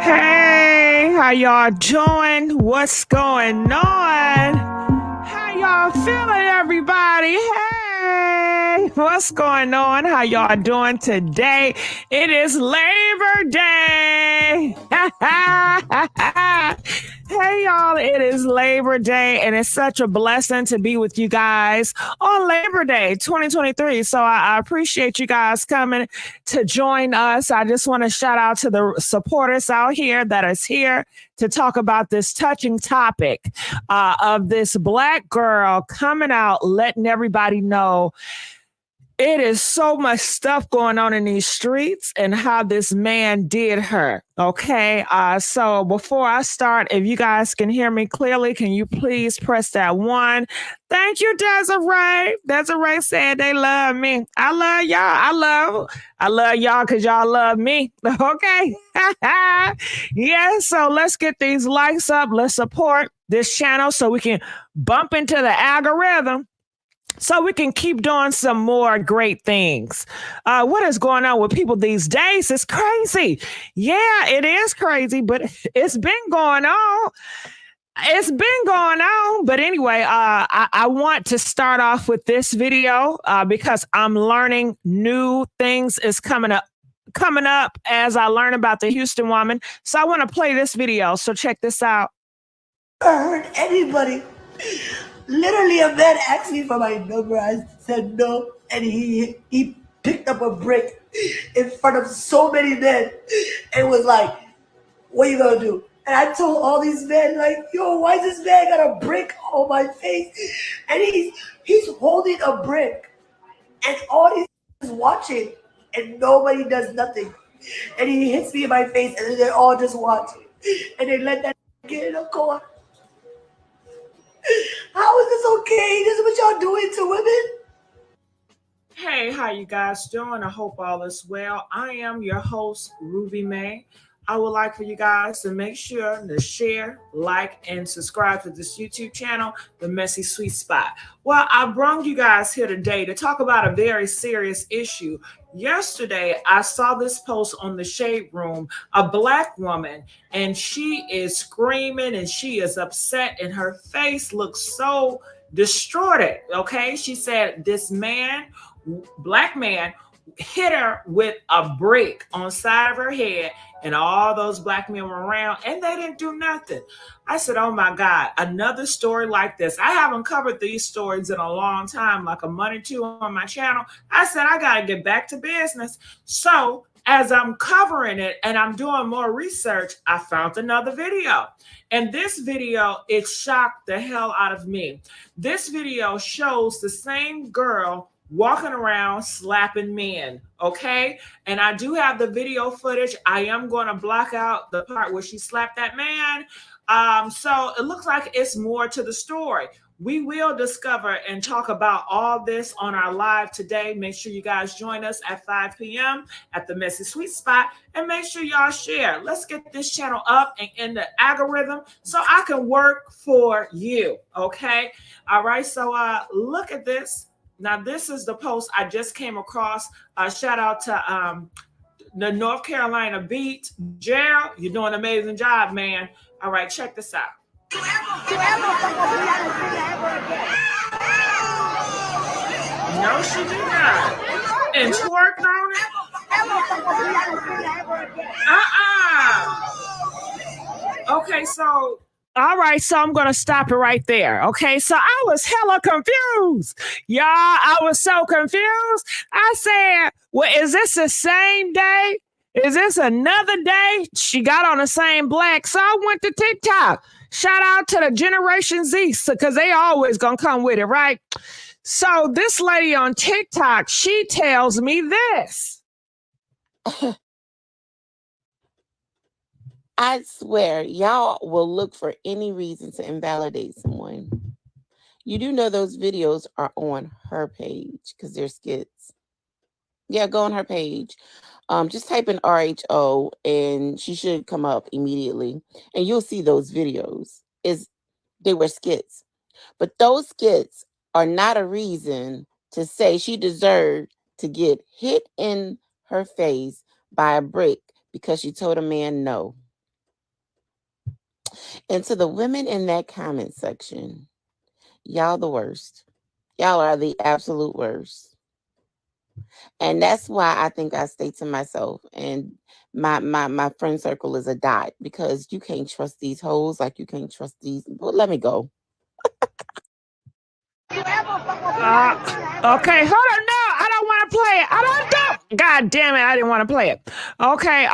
Hey, how y'all doing? What's going on? How y'all feeling, everybody? Hey, what's going on? How y'all doing today? It is Labor Day. Hey, y'all, it is Labor Day, and it's such a blessing to be with you guys on Labor Day 2023. So I appreciate you guys coming to join us. I just want to shout out to the supporters out here that is here to talk about this touching topic of this Black girl coming out, letting everybody know it is so much stuff going on in these streets and how this man did her. Okay. So before I start, if you guys can hear me clearly, can you please press that one? Thank you, Desiree. Desiree said they love me. I love y'all. I love y'all because y'all love me. Okay. Yeah. So let's get these likes up. Let's support this channel so we can bump into the algorithm, so we can keep doing some more great things. What is going on with people these days? It's crazy. Yeah, it is crazy, but it's been going on. It's been going on. But anyway, I want to start off with this video because I'm learning new things is coming up as I learn about the Houston woman. So I want to play this video. So check this out. I heard anybody. Literally, a man asked me for my number. I said no, and he picked up a brick in front of so many men and was like, "What are you gonna do?" And I told all these men, like, "Yo, why is this man got a brick on my face?" And he's holding a brick, and all these is watching, and nobody does nothing. And he hits me in my face, and then they're all just watching, and they let that get in a car. How is this okay? This is what y'all doing to women? Hey, how you guys doing? I hope all is well. I am your host, Rubymae. I would like for you guys to make sure to share, like, and subscribe to this YouTube channel, The Messy Sweet Spot. Well, I brought you guys here today to talk about a very serious issue. Yesterday, I saw this post on the Shade Room, a Black woman, and she is screaming and she is upset and her face looks so distorted, okay? She said this man, Black man, hit her with a brick on the side of her head, and all those Black men were around and they didn't do nothing. I said, oh my God, another story like this. I haven't covered these stories in a long time, like a month or two on my channel. I said, I got to get back to business. So as I'm covering it and I'm doing more research, I found another video. And this video, it shocked the hell out of me. This video shows the same girl walking around slapping men, okay? And I do have the video footage. I am going to block out the part where she slapped that man. So it looks like it's more to the story. We will discover and talk about all this on our live today. Make sure you guys join us at 5 p.m. at the Messy Sweet Spot, and make sure y'all share. Let's get this channel up and in the algorithm so I can work for you, okay? All right, so look at this. Now, this is the post I just came across. Shout out to the North Carolina Beat. Gerald, you're doing an amazing job, man. All right, check this out. No, she did not. And twerked on it? Okay, so... All right, so I'm going to stop it right there. Okay, so I was hella confused. Y'all, I was so confused. I said, well, is this the same day? Is this another day? She got on the same black. So I went to TikTok. Shout out to the Generation Z, because they always going to come with it, right? So this lady on TikTok, she tells me this. I swear, y'all will look for any reason to invalidate someone. You do know those videos are on her page because they're skits. Yeah, go on her page. Just type in RHO and she should come up immediately. And you'll see those videos. They were skits. But those skits are not a reason to say she deserved to get hit in her face by a brick because she told a man no. And to the women in that comment section, y'all the worst. Y'all are the absolute worst. And that's why I think I stay to myself. And my friend circle is a dot, because you can't trust these hoes like you can't trust these. Well, let me go. Okay, hold on. No, I don't want to play it. I don't. God damn it, I didn't want to play it. Okay,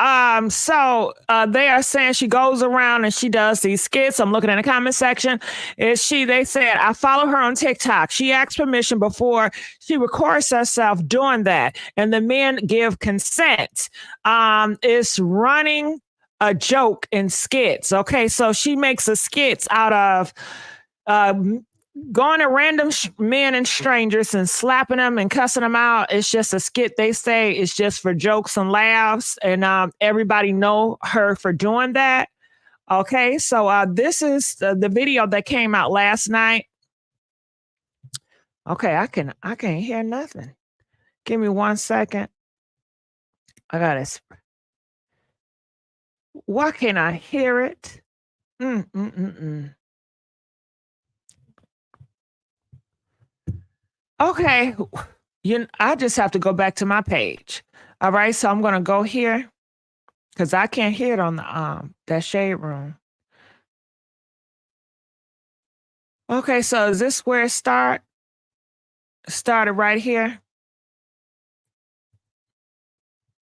so they are saying she goes around and she does these skits. I'm looking in the comment section. They said, I follow her on TikTok. She asks permission before she records herself doing that, and the men give consent. It's running a joke in skits. Okay, so she makes a skits out of going to random men and strangers and slapping them and cussing them out. It's just a skit. They say it's just for jokes and laughs, and everybody know her for doing that. Okay, so this is the video that came out last night. Okay, I can't hear nothing. Give me 1 second. I got it. Why can't I hear it? Okay, I just have to go back to my page. All right, so I'm gonna go here because I can't hear it on the that shade room. Okay, so is this where it started right here?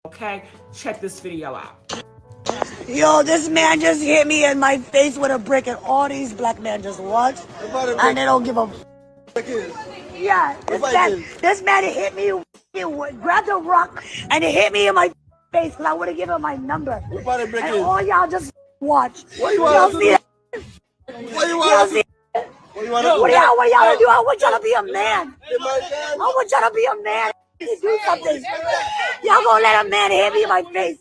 Okay, check this video out. Yo, this man just hit me in my face with a brick, and all these black men just watch, and they don't give a yeah, this man hit me, grabbed a rock, and he hit me in my face because I would have given him my number. And all y'all just watch. What y'all see that? What y'all do? I want y'all to be a man. I want y'all to be a man. Do something. Y'all gonna let a man hit me in my face?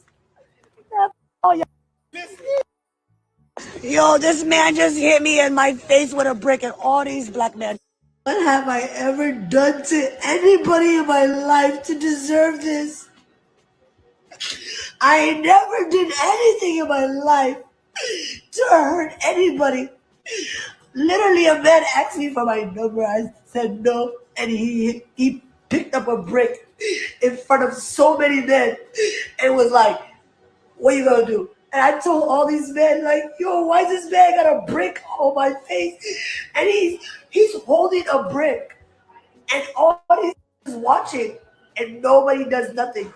Yo, this man just hit me in my face with a brick, and all these black men. What have I ever done to anybody in my life to deserve this? I never did anything in my life to hurt anybody. Literally, a man asked me for my number. I said no, and he picked up a brick in front of so many men and was like, what are you gonna do? And I told all these men, like, yo, why is this man got a brick on my face? And he's holding a brick, and all these is watching, and nobody does nothing.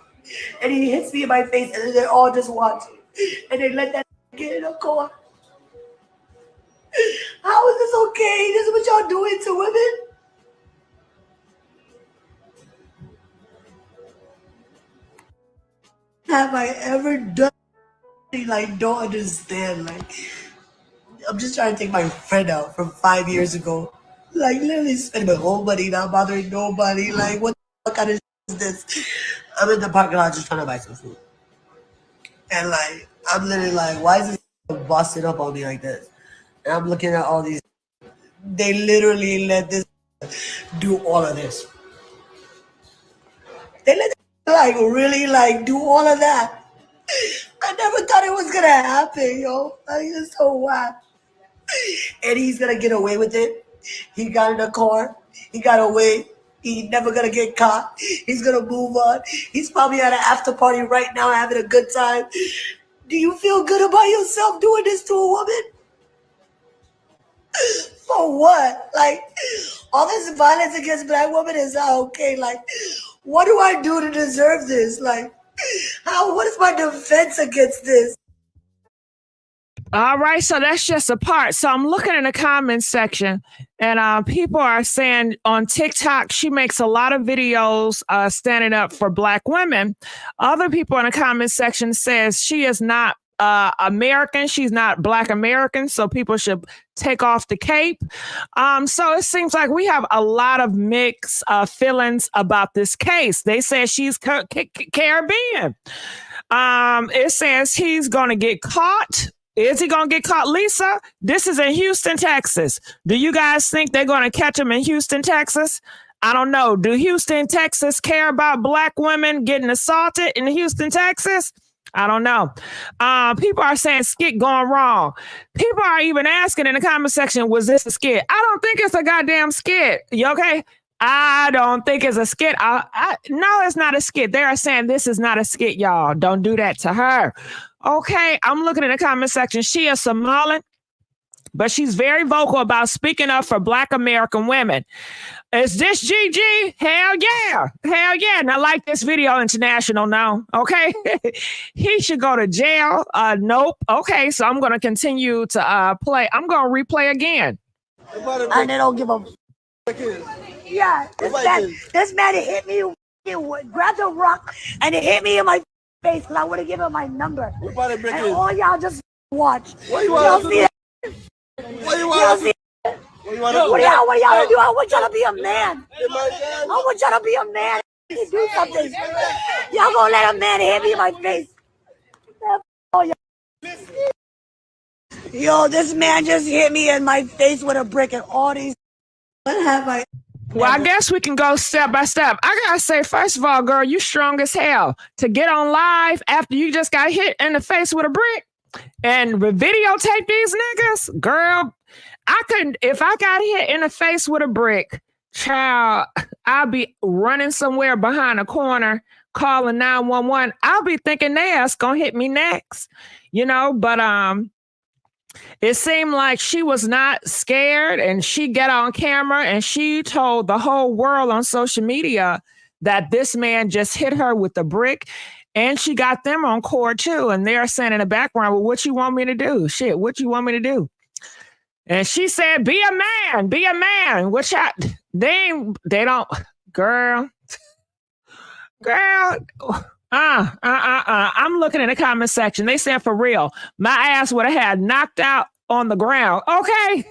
And he hits me in my face, and they're all just watching. And they let that get in a car. How is this okay? This is what y'all doing to women? Have I ever done anything? Like, don't understand? Like, I'm just trying to take my friend out from 5 years ago. Like, literally spending my whole money, not bothering nobody. Like, what the fuck kind of is this? I'm in the parking lot just trying to buy some food. And, like, I'm literally like, why is this busting up on me like this? And I'm looking at all these. They literally let this do all of this. They let this, like, really, like, do all of that. I never thought it was gonna happen, yo. Like, it's so whack. And he's gonna get away with it. He got in a car. He got away. He's never gonna get caught. He's gonna move on. He's probably at an after party right now having a good time. Do you feel good about yourself doing this to a woman? For what? Like, all this violence against black women is not okay. Like, what do I do to deserve this? Like, what is my defense against this? All right, so that's just a part. So I'm looking in the comments section, and people are saying on TikTok she makes a lot of videos standing up for black women. Other people in the comments section says she is not American. She's not black American, so people should take off the cape. So it seems like we have a lot of mixed feelings about this case. They say she's Caribbean. It says he's going to get caught. Is he going to get caught, Lisa? This is in Houston, Texas. Do you guys think they're going to catch him in Houston, Texas? I don't know. Do Houston, Texas care about black women getting assaulted in Houston, Texas? I don't know. People are saying skit going wrong. People are even asking in the comment section, was this a skit? I don't think it's a goddamn skit. You okay? I don't think it's a skit. No, it's not a skit. They are saying this is not a skit, y'all. Don't do that to her. Okay, I'm looking in the comment section. She is Somalian, but she's very vocal about speaking up for Black American women. Is this GG? Hell yeah. Hell yeah. And I like this video international now. Okay. He should go to jail. Nope. Okay. So I'm going to continue to play. I'm going to replay again. And they don't give a yeah, this man hit me, grabbed a rock, and it hit me in my face because I would have given him my number. And all y'all just watch. What you want to see? What you want to see? What y'all do? I want y'all to be a man. I want y'all to be a man. Do something. Y'all gonna let a man hit me in my face? Yo, this man just hit me in my face with a brick and all these. What have I? Well, I guess we can go step by step. I gotta say, first of all, girl, you strong as hell to get on live after you just got hit in the face with a brick and videotape these niggas. Girl, I couldn't. If I got hit in the face with a brick, child, I'll be running somewhere behind a corner, calling 911. I'll be thinking they ass gonna hit me next, you know. But it seemed like she was not scared, and she got on camera and she told the whole world on social media that this man just hit her with a brick, and she got them on court too. And they're saying in the background, well, what you want me to do? Shit, what you want me to do? And she said, be a man, be a man. Which they don't, girl. I'm looking in the comment section. They said, for real, my ass would have had knocked out on the ground. Okay.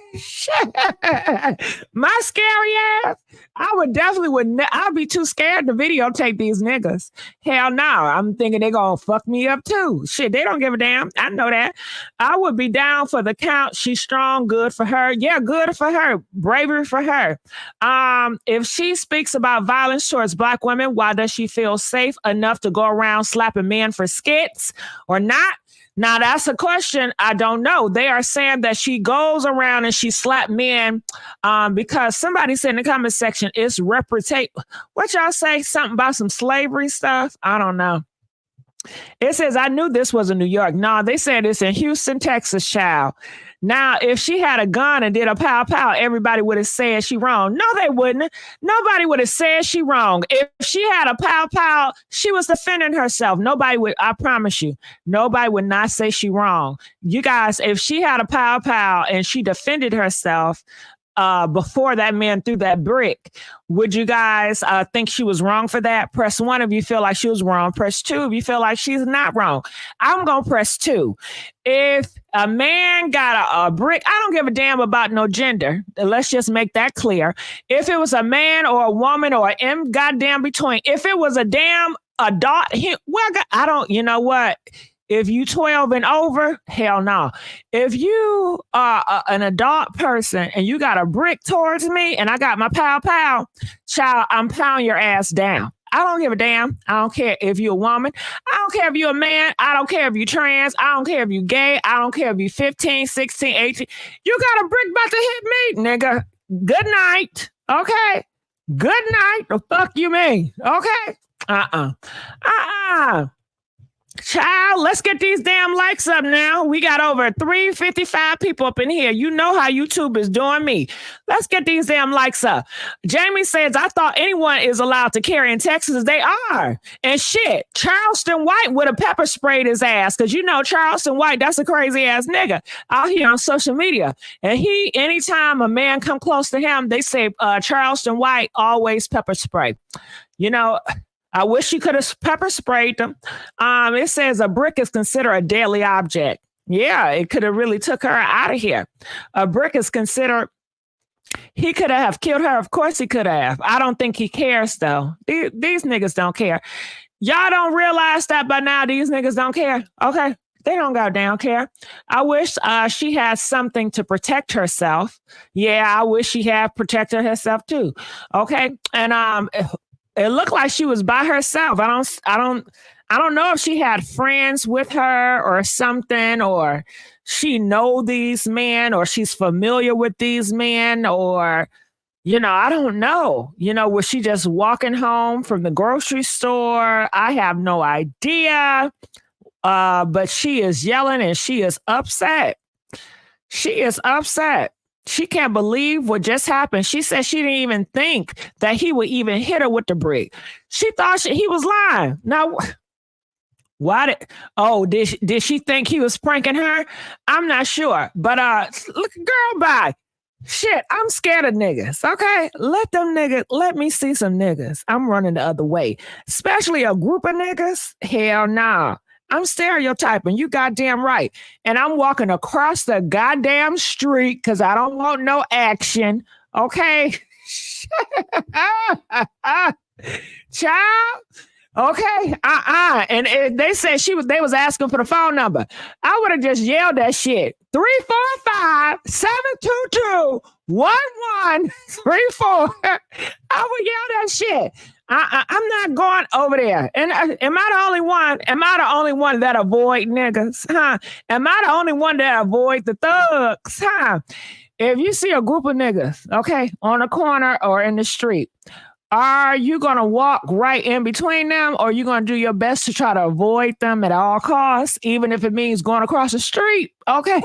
My scary ass. I'd be too scared to videotape these niggas. Hell no. I'm thinking they're going to fuck me up too. Shit, they don't give a damn. I know that. I would be down for the count. She's strong. Good for her. Yeah, good for her. Bravery for her. If she speaks about violence towards Black women, why does she feel safe enough to go around slapping men for skits or not? Now, that's a question I don't know. They are saying that she goes around and she slapped men because somebody said in the comment section, it's reputation. What y'all say? Something about some slavery stuff? I don't know. It says, I knew this was in New York. No, they said it's in Houston, Texas, child. Now, if she had a gun and did a pow pow, everybody would have said she wrong. No, they wouldn't. Nobody would have said she wrong. If she had a pow pow, she was defending herself. Nobody would, I promise you, nobody would not say she wrong. You guys, if she had a pow pow and she defended herself before that man threw that brick, would you guys think she was wrong for that? Press 1 if you feel like she was wrong. Press 2 if you feel like she's not wrong. I'm going to press 2. If a man got a brick, I don't give a damn about no gender. Let's just make that clear. If it was a man or a woman or an goddamn between, if it was a damn adult, I don't, you know what? If you 12 and over, hell no. If you are an adult person and you got a brick towards me and I got my pow pow, child, I'm pounding your ass down. I don't give a damn. I don't care if you're a woman. I don't care if you're a man. I don't care if you're trans. I don't care if you're gay. I don't care if you're 15, 16, 18. You got a brick about to hit me, nigga. Good night. Okay. Good night. The fuck you mean? Okay. Child, let's get these damn likes up now. We got over 355 people up in here. You know how YouTube is doing me. Let's get these damn likes up. Jamie says, I thought anyone is allowed to carry in Texas. They are. And shit, Charleston White would have pepper sprayed his ass because you know Charleston White, that's a crazy ass nigga out here on social media. And anytime a man come close to him, they say Charleston White always pepper spray. You know, I wish she could have pepper sprayed them. It says a brick is considered a deadly object. Yeah, it could have really took her out of here. A brick is considered, he could have killed her. Of course he could have. I don't think he cares though. These niggas don't care. Y'all don't realize that by now these niggas don't care. Okay. They don't goddamn care. I wish she had something to protect herself. Yeah, I wish she had protected herself too. Okay. And it looked like she was by herself. I I don't know if she had friends with her or something, or she know these men, or she's familiar with these men, or I don't know. Was she just walking home from the grocery store? I have no idea. But she is yelling and she is upset. She is upset. She can't believe what just happened. She said she didn't even think that he would even hit her with the brick. She thought he was lying. Now, did she think he was pranking her? I'm not sure. But look, girl, bye. Shit, I'm scared of niggas, okay? Let me see some niggas. I'm running the other way. Especially a group of niggas. Hell nah. I'm stereotyping. You goddamn right. And I'm walking across the goddamn street because I don't want no action, okay? Child. Okay, and they said they was asking for the phone number. I would have just yelled that shit. 345-722-1134. I would yell that shit. I'm not going over there. And am I the only one? Am I the only one that avoid niggas? Huh? Am I the only one that avoid the thugs? Huh? If you see a group of niggas, okay, on a corner or in the street, are you going to walk right in between them, or are you going to do your best to try to avoid them at all costs, even if it means going across the street? Okay.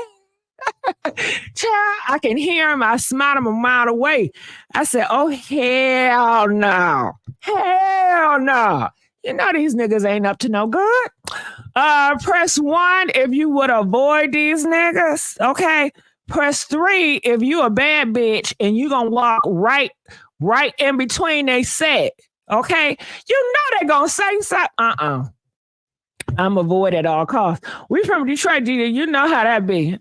Child, I can hear him. I smiled him a mile away. I said, oh, hell no. Hell no. These niggas ain't up to no good. Press 1 if you would avoid these niggas. Okay. Press 3 if you a bad bitch and you going to walk right in between they set. Okay. They're going to say something. I'm avoid at all costs. We from Detroit, Gina. You know how that be.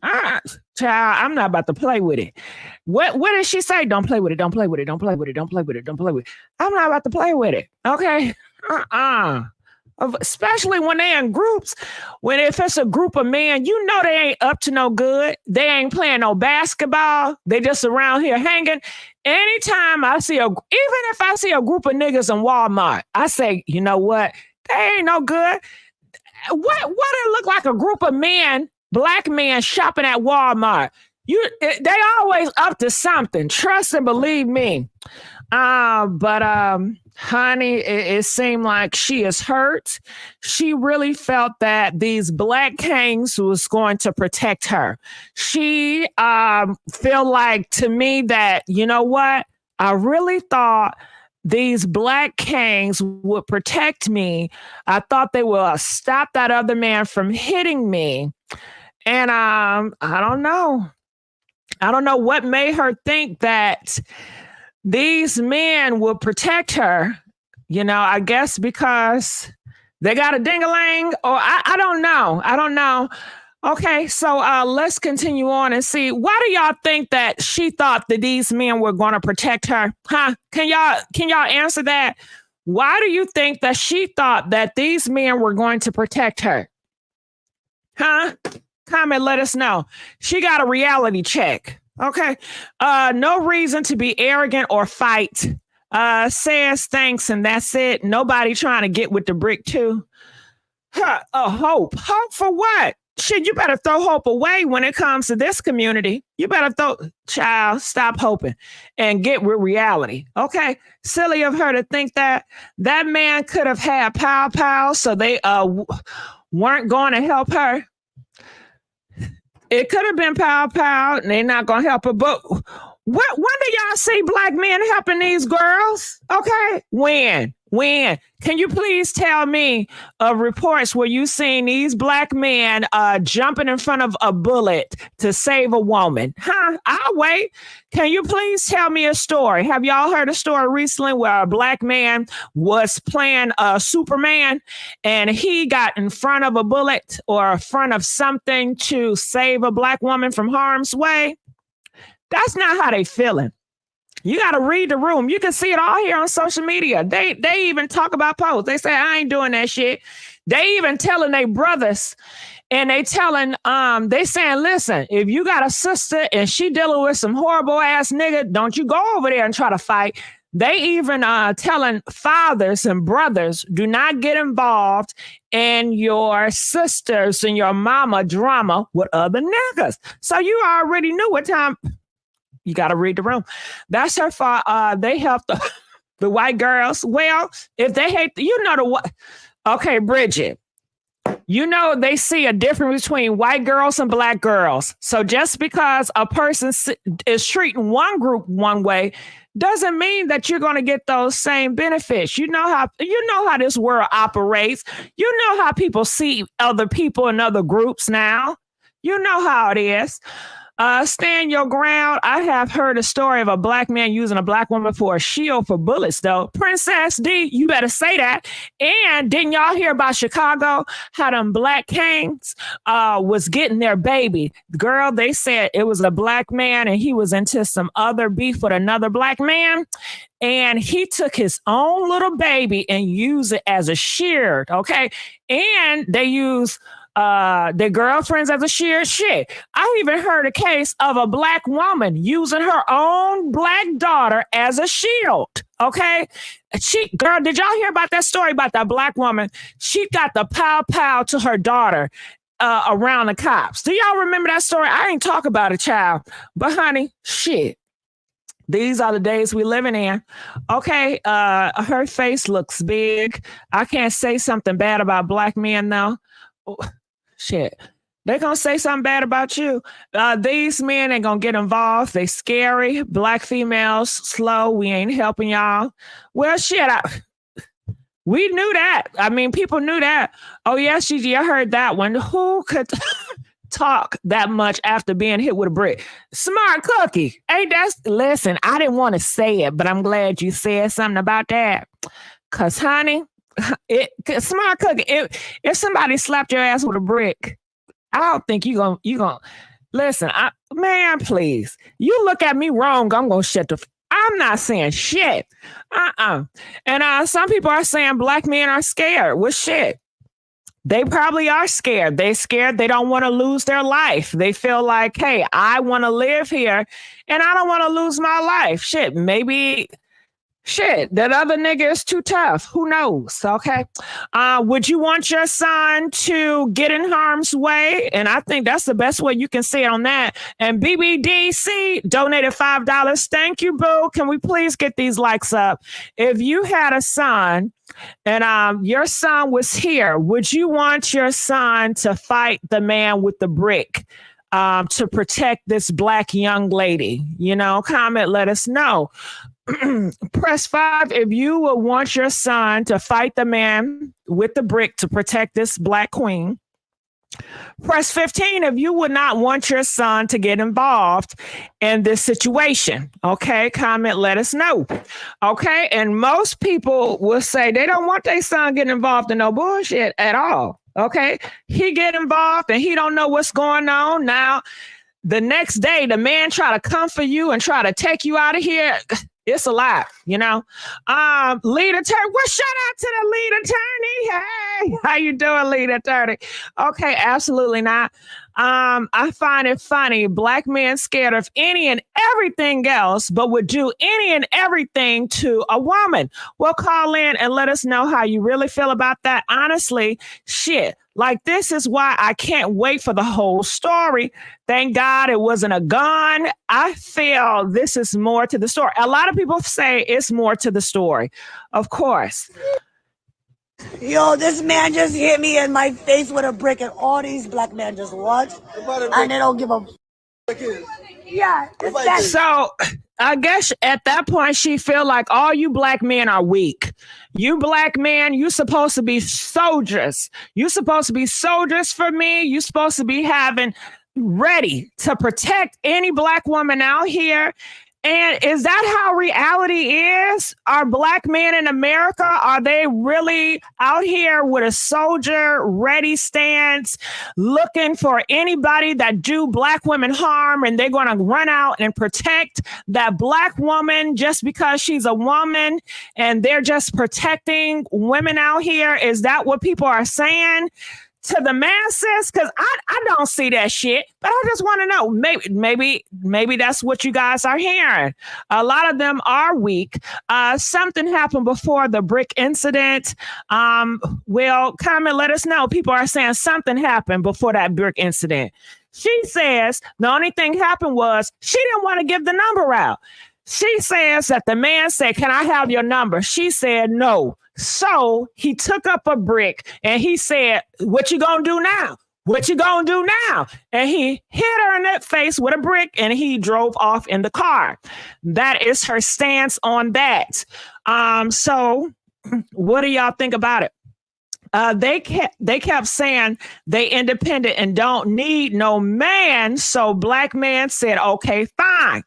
Child, I'm not about to play with it. What did she say? Don't play with it. Don't play with it. Don't play with it. Don't play with it. Don't play with it. I'm not about to play with it. Okay. Especially when they in groups. If it's a group of men, they ain't up to no good. They ain't playing no basketball. They just around here hanging. Anytime I see even if I see a group of niggas in Walmart, I say, you know what? They ain't no good. What it look like a group of men, black men shopping at Walmart? They always up to something. Trust and believe me. But honey, it seemed like she is hurt. She really felt that these black kings was going to protect her. She feel like to me that, you know what? I really thought these black kings would protect me. I thought they would stop that other man from hitting me. And I don't know. I don't know what made her think that these men will protect her. I guess because they got a ding-a-lang, or I don't know. I don't know. Okay, so let's continue on and see. Why do y'all think that she thought that these men were going to protect her? Huh? Can y'all answer that? Why do you think that she thought that these men were going to protect her? Huh? Comment, let us know. She got a reality check. Okay. No reason to be arrogant or fight. Says thanks and that's it. Nobody trying to get with the brick too. Huh, hope. Hope for what? Shit, you better throw hope away when it comes to this community. You better stop hoping and get with reality. Okay? Silly of her to think that man could have had pow, so they weren't going to help her. It could have been pow, and they're not going to help her. But when do y'all see black men helping these girls? Okay? When? Can you please tell me of reports where you seen these black men jumping in front of a bullet to save a woman? Huh? I'll wait. Can you please tell me a story? Have y'all heard a story recently where a black man was playing Superman and he got in front of a bullet or in front of something to save a black woman from harm's way? That's not how they feeling. You got to read the room. You can see it all here on social media. They even talk about posts. They say, I ain't doing that shit. They even telling their brothers and they telling, they saying, listen, if you got a sister and she dealing with some horrible ass nigga, don't you go over there and try to fight. They even telling fathers and brothers, do not get involved in your sisters and your mama drama with other niggas. So you already knew what time. You got to read the room. That's her fault. They help the white girls. Well, if they hate, you know the what? Okay, Bridget. You know, they see a difference between white girls and black girls. So just because a person is treating one group one way doesn't mean that you're going to get those same benefits. You know how this world operates. You know how people see other people in other groups now. You know how it is. Stand your ground. I have heard a story of a black man using a black woman for a shield for bullets, though. Princess D, you better say that. And didn't y'all hear about Chicago? How them black kings was getting their baby. Girl, they said it was a black man and he was into some other beef with another black man. And he took his own little baby and used it as a shield, okay? And they use their girlfriends as a sheer shit. I even heard a case of a black woman using her own black daughter as a shield. Okay. Girl, did y'all hear about that story about that black woman? She got the pow to her daughter around the cops. Do y'all remember that story? I ain't talk about it, child. But honey, shit. These are the days we living in. Okay, her face looks big. I can't say something bad about black men though. Oh, shit. They're going to say something bad about you. These men ain't going to get involved. They scary. Black females, slow. We ain't helping y'all. Well, shit, we knew that. I mean, people knew that. Oh, yes, Gigi, I heard that one. Who could talk that much after being hit with a brick? Smart Cookie. Hey, listen, I didn't want to say it, but I'm glad you said something about that. Because, honey, Smart Cookie, if somebody slapped your ass with a brick, I don't think you gonna listen. Man, please. You look at me wrong, I'm gonna shut the. I'm not saying shit. And some people are saying black men are scared. Well, shit. They probably are scared. They're scared. They don't want to lose their life. They feel like, hey, I want to live here, and I don't want to lose my life. Shit, maybe. Shit, that other nigga is too tough. Who knows? Okay. Would you want your son to get in harm's way? And I think that's the best way you can say it on that. And BBDC donated $5. Thank you, boo. Can we please get these likes up? If you had a son and your son was here, would you want your son to fight the man with the brick to protect this black young lady? You know, comment, let us know. Press 5 if you would want your son to fight the man with the brick to protect this black queen. Press 15 if you would not want your son to get involved in this situation. Okay, comment, let us know. Okay, and most people will say they don't want their son getting involved in no bullshit at all. Okay, he get involved and he don't know what's going on. Now, the next day, the man try to come for you and try to take you out of here. It's a lot, you know. Lead attorney. Well, shout out to the lead attorney. Hey, how you doing, lead attorney? Okay, absolutely not. I find it funny. Black men scared of any and everything else, but would do any and everything to a woman. Well, call in and let us know how you really feel about that. Honestly, shit. Like, this is why I can't wait for the whole story. Thank God it wasn't a gun. I feel this is more to the story. A lot of people say it's more to the story. Of course. Yo, this man just hit me in my face with a brick, and all these black men just watch, and they don't give a. Yeah. So I guess at that point she feel like all you black men are weak. You black men, you supposed to be soldiers. You supposed to be soldiers for me. You supposed to be having ready to protect any black woman out here. And is that how reality is? Are black men in America, are they really out here with a soldier ready stance, looking for anybody that do black women harm, and they're going to run out and protect that black woman just because she's a woman, and they're just protecting women out here? Is that what people are saying? to the masses? Because I don't see that shit, but I just want to know. Maybe that's what you guys are hearing. A lot of them are weak. Something happened before the brick incident. Well, comment, let us know. People are saying something happened before that brick incident. She says the only thing happened was she didn't want to give the number out. She says that the man said, "Can I have your number?" She said no. So he took up a brick and he said, "What you gonna do now? What you gonna do now?" And he hit her in the face with a brick and he drove off in the car. That is her stance on that. So what do y'all think about it? They kept saying they independent and don't need no man. So black man said, "Okay, fine."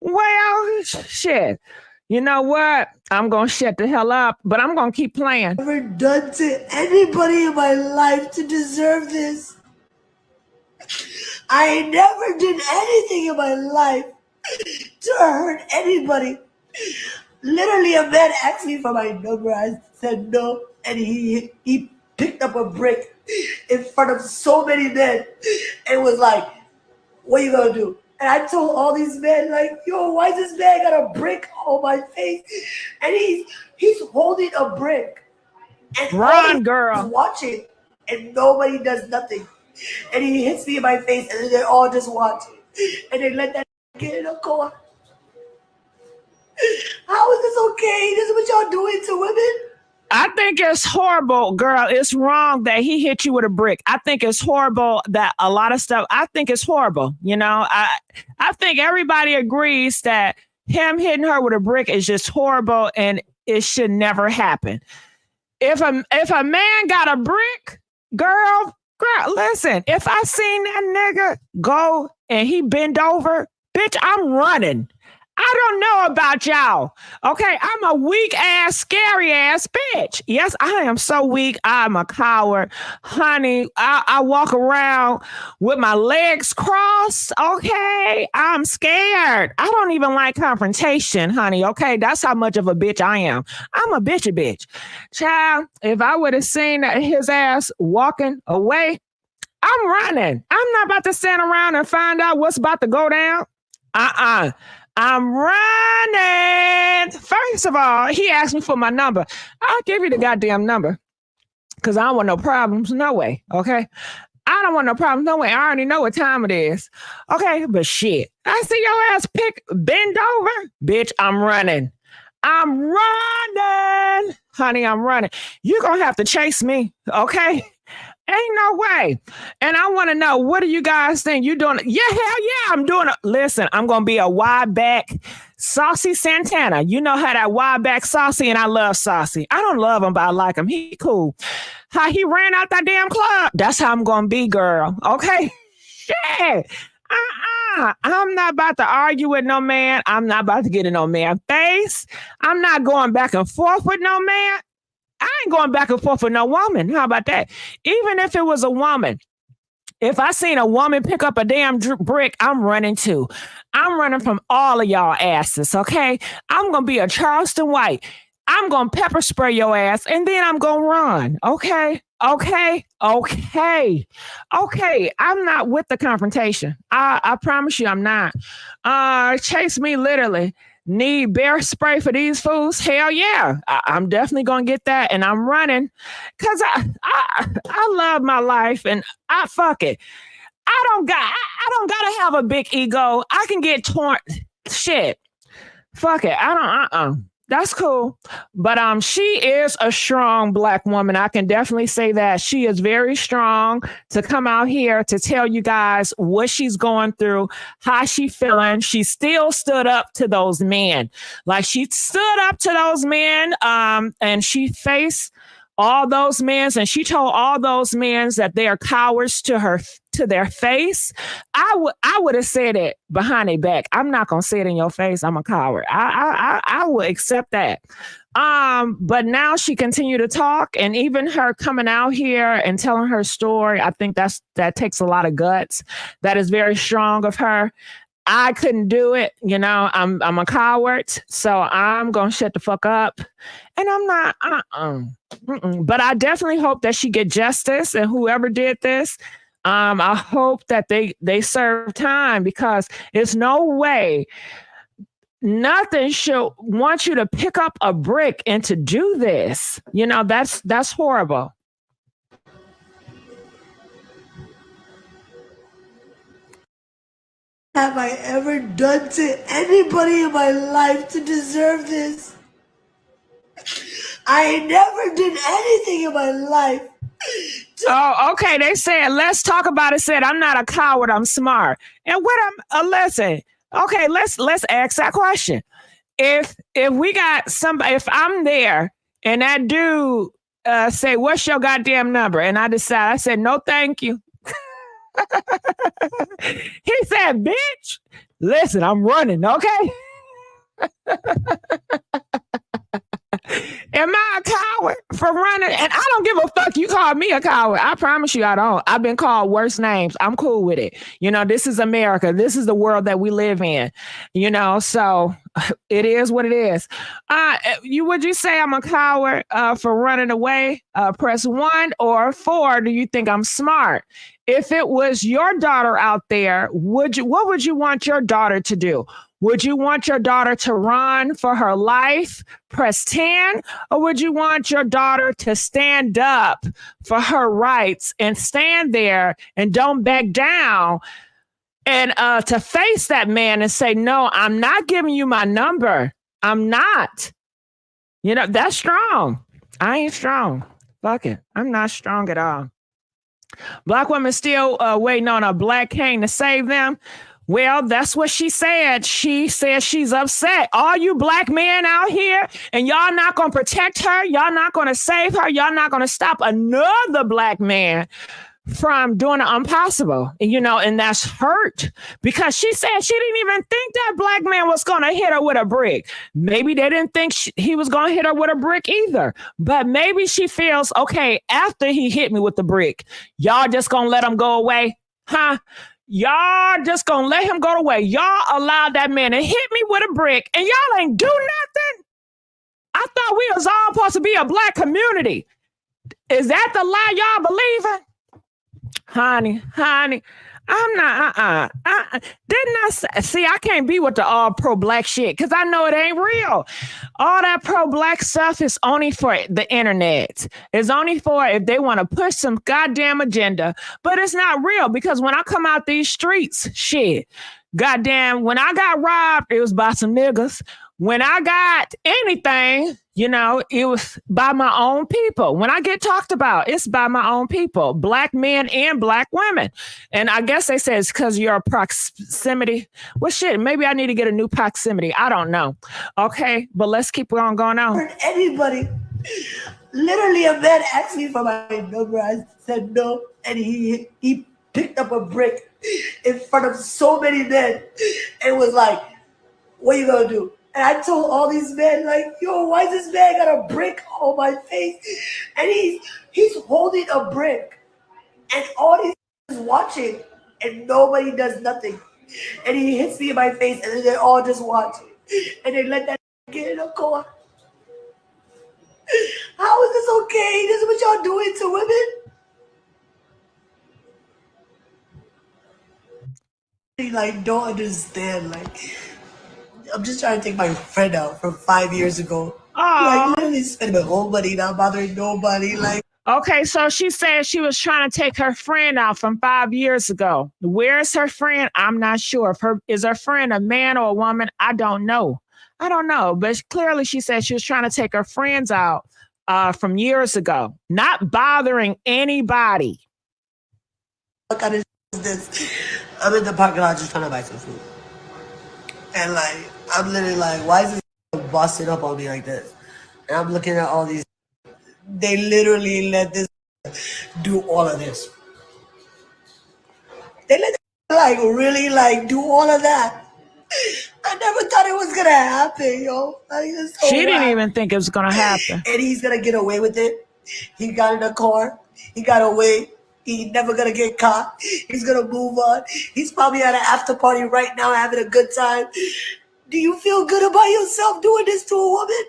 Well, shit. You know what? I'm going to shut the hell up, but I'm going to keep playing. Never done to anybody in my life to deserve this. I never did anything in my life to hurt anybody. Literally, a man asked me for my number. I said no, and he picked up a brick in front of so many men and was like, "What you gonna do?" And I told all these men, like, "Yo, why this man got a brick on my face?" And he's holding a brick. And run, girl. Watching, and nobody does nothing. And he hits me in my face, and they all just watch. And they let that get in a car. How is this okay? This is what y'all doing to women? I think it's horrible, girl. It's wrong that he hit you with a brick. I think it's horrible that a lot of stuff, I think it's horrible. You know, I think everybody agrees that him hitting her with a brick is just horrible and it should never happen. If a man got a brick, girl, listen, if I seen that nigga go and he bend over, bitch, I'm running. I don't know about y'all. Okay, I'm a weak ass, scary ass bitch. Yes, I am so weak. I'm a coward. Honey, I walk around with my legs crossed. Okay, I'm scared. I don't even like confrontation, honey. Okay, that's how much of a bitch I am. I'm a bitch. Child, if I would have seen his ass walking away, I'm running. I'm not about to stand around and find out what's about to go down. I'm running. First of all, he asked me for my number. I'll give you the goddamn number because I don't want no problems. No way. Okay. I don't want no problems. No way. I already know what time it is. Okay. But shit, I see your ass bend over. Bitch, I'm running. I'm running. Honey, I'm running. You're going to have to chase me. Okay. Ain't no way. And I want to know, what do you guys think? You doing it? Yeah, hell yeah, I'm doing it. Listen, I'm going to be a wide back Saucy Santana. You know how that wide back Saucy, and I love Saucy. I don't love him, but I like him. He cool. How he ran out that damn club. That's how I'm going to be, girl. Okay? Shit. I'm not about to argue with no man. I'm not about to get in no man's face. I'm not going back and forth with no man. I ain't going back and forth with no woman. How about that? Even if it was a woman, if I seen a woman pick up a damn brick, I'm running too. I'm running from all of y'all asses, okay? I'm going to be a Charleston White. I'm going to pepper spray your ass, and then I'm going to run, okay? Okay. I'm not with the confrontation. I promise you I'm not. Chase me literally. Need bear spray for these fools? Hell yeah. I'm definitely going to get that, and I'm running because I love my life, and fuck it. I don't got to have a big ego. I can get torn. Shit. Fuck it. I don't, That's cool. But she is a strong Black woman. I can definitely say that. She is very strong to come out here to tell you guys what she's going through, how she feeling. She still stood up to those men. Like, she stood up to those men, and she faced all those men, and she told all those men that they are cowards to their face. I would have said it behind their back. I'm not gonna say it in your face. I'm a coward. I would accept that. But now she continued to talk, and even her coming out here and telling her story, I think that takes a lot of guts. That is very strong of her. I couldn't do it. You know, I'm a coward, so I'm gonna shut the fuck up. And I'm not. But I definitely hope that she get justice, and whoever did this, I hope that they serve time, because there's no way nothing should want you to pick up a brick and to do this. You know, that's horrible. Have I ever done to anybody in my life to deserve this? I never did anything in my life. Oh, okay. They said, let's talk about it. Said, I'm not a coward, I'm smart. And what I'm listen, okay, let's ask that question. If we got somebody, if I'm there and that dude say, what's your goddamn number? And I said, no, thank you. He said, bitch, listen, I'm running, okay? Am I a coward for running? And I don't give a fuck. You call me a coward. I promise you I don't. I've been called worse names. I'm cool with it. You know, this is America. This is the world that we live in. You know, so it is what it is. Would you say I'm a coward for running away? Press 1, or 4. Do you think I'm smart? If it was your daughter out there, what would you want your daughter to do? Would you want your daughter to run for her life? Press 10. Or would you want your daughter to stand up for her rights and stand there and don't back down, and to face that man and say, no, I'm not giving you my number. I'm not. You know, that's strong. I ain't strong. Fuck it. I'm not strong at all. Black women still waiting on a black king to save them. Well, that's what she said. She said she's upset. All you black men out here, and y'all not going to protect her. Y'all not going to save her. Y'all not going to stop another black man from doing the impossible. You know, and that's hurt, because she said she didn't even think that black man was going to hit her with a brick. Maybe they didn't think he was going to hit her with a brick either. But maybe she feels, okay, after he hit me with the brick, y'all just going to let him go away? Huh? Y'all just gonna let him go away. Y'all allowed that man to hit me with a brick, and y'all ain't do nothing? I thought we was all supposed to be a black community. Is that the lie y'all believing? Honey, I'm not, didn't I say, see, I can't be with the all pro-black shit, because I know it ain't real. All that pro-black stuff is only for the internet. It's only for if they want to push some goddamn agenda, but it's not real, because when I come out these streets, shit, goddamn, when I got robbed, it was by some niggas. When I got anything, you know, it was by my own people. When I get talked about, it's by my own people, black men and black women. And I guess they say it's because of your proximity. Well, shit, maybe I need to get a new proximity. I don't know. Okay, but let's keep on going on. Anybody. Literally, a man asked me for my number. I said no, and he picked up a brick in front of so many men and was like, what are you going to do? And I told all these men, like, yo, why is this man got a brick on my face? And he's holding a brick, and all these is watching, and nobody does nothing. And he hits me in my face, and then they all just watch, and they let that get in a car. How is this okay? This is what y'all doing to women? Like, don't understand. Like, I'm just trying to take my friend out from 5 years ago. Like, literally spending my whole money, not bothering nobody. Like, okay, so she said she was trying to take her friend out from 5 years ago. Where is her friend? I'm not sure. Is her friend a man or a woman? I don't know. But clearly she said she was trying to take her friends out from years ago, not bothering anybody. What kind of is this? I'm in the parking lot just trying to buy some food. And like, I'm literally like, why is this busting up on me like this? And I'm looking at all these. They literally let this do all of this. They let like really like do all of that. I never thought it was gonna happen, yo. Like, so she didn't even think it was gonna happen. And he's gonna get away with it. He got in the car. He got away. He's never gonna get caught. He's gonna move on. He's probably at an after party right now having a good time. Do you feel good about yourself doing this to a woman?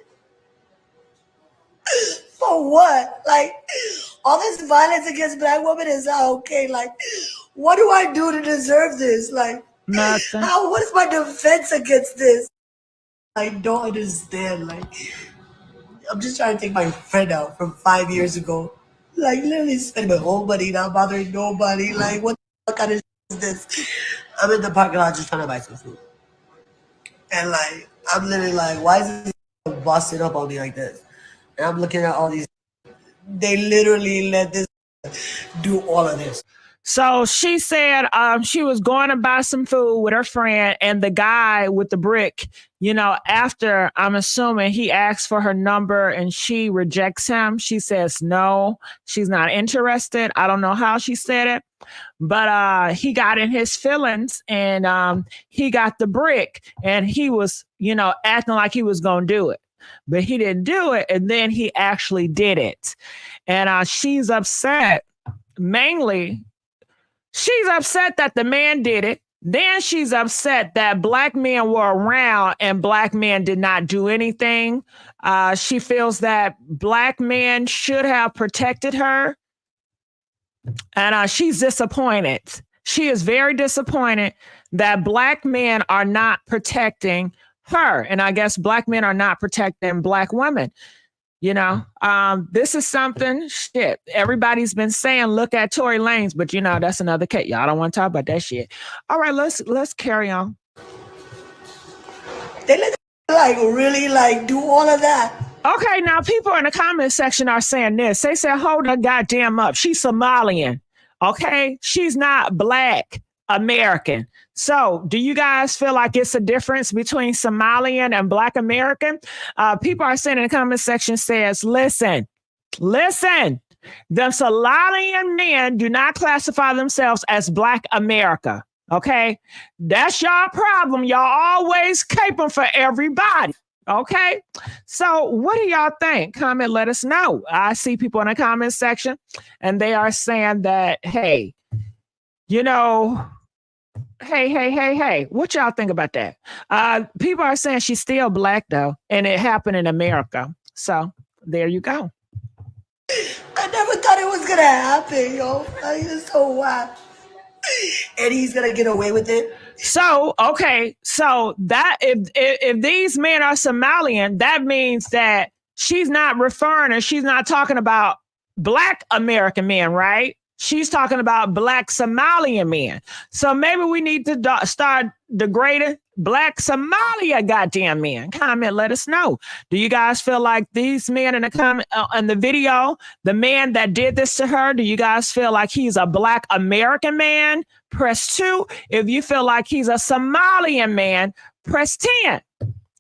For what? Like, all this violence against black women is not okay. Like, what do I do to deserve this? Like, Nothing. what is my defense against this? I don't understand. Like, I'm just trying to take my friend out from 5 years ago. Like, literally spending my whole money, not bothering nobody. Like, what the fuck kind of shit is this? I'm in the parking lot just trying to buy some food. And, like, I'm literally like, why is this busting up on me like this? And I'm looking at all these. They literally let this do all of this. So she said she was going to buy some food with her friend, and the guy with the brick, after, I'm assuming, he asks for her number and she rejects him. She says no, she's not interested. I don't know how she said it, but he got in his feelings, and he got the brick, and he was, acting like he was going to do it. But he didn't do it, and then he actually did it. And she's upset. Mainly, she's upset that the man did it. Then she's upset that black men were around and black men did not do anything. She feels that black men should have protected her. And she's disappointed. She is very disappointed that black men are not protecting her. And I guess black men are not protecting black women. This is something everybody's been saying, look at Tory Lanez, but that's another case. Y'all don't want to talk about that shit. All right, let's carry on. They let really do all of that. Okay, now people in the comment section are saying this. They said, hold her goddamn up. She's Somalian. Okay, she's not black American. So do you guys feel like it's a difference between Somalian and black American? People are saying in the comment section says, listen, the Somalian men do not classify themselves as black America. Okay, that's y'all problem. Y'all always caping for everybody. Okay, so what do y'all think? Comment, let us know. I see people in the comment section and they are saying that, hey, hey, what y'all think about that? People are saying she's still black though, and it happened in America. So there you go. I never thought it was gonna happen, yo. It's so wild. And he's gonna get away with it. So okay, so that if these men are Somalian, that means that she's not referring, and she's not talking about black American men, right? She's talking about black Somalian men. So maybe we need to start degrading black Somalia goddamn men. Comment, let us know. Do you guys feel like these men in the comment in the video, the man that did this to her, do you guys feel like he's a black American man? Press 2. If you feel like he's a Somalian man, press 10.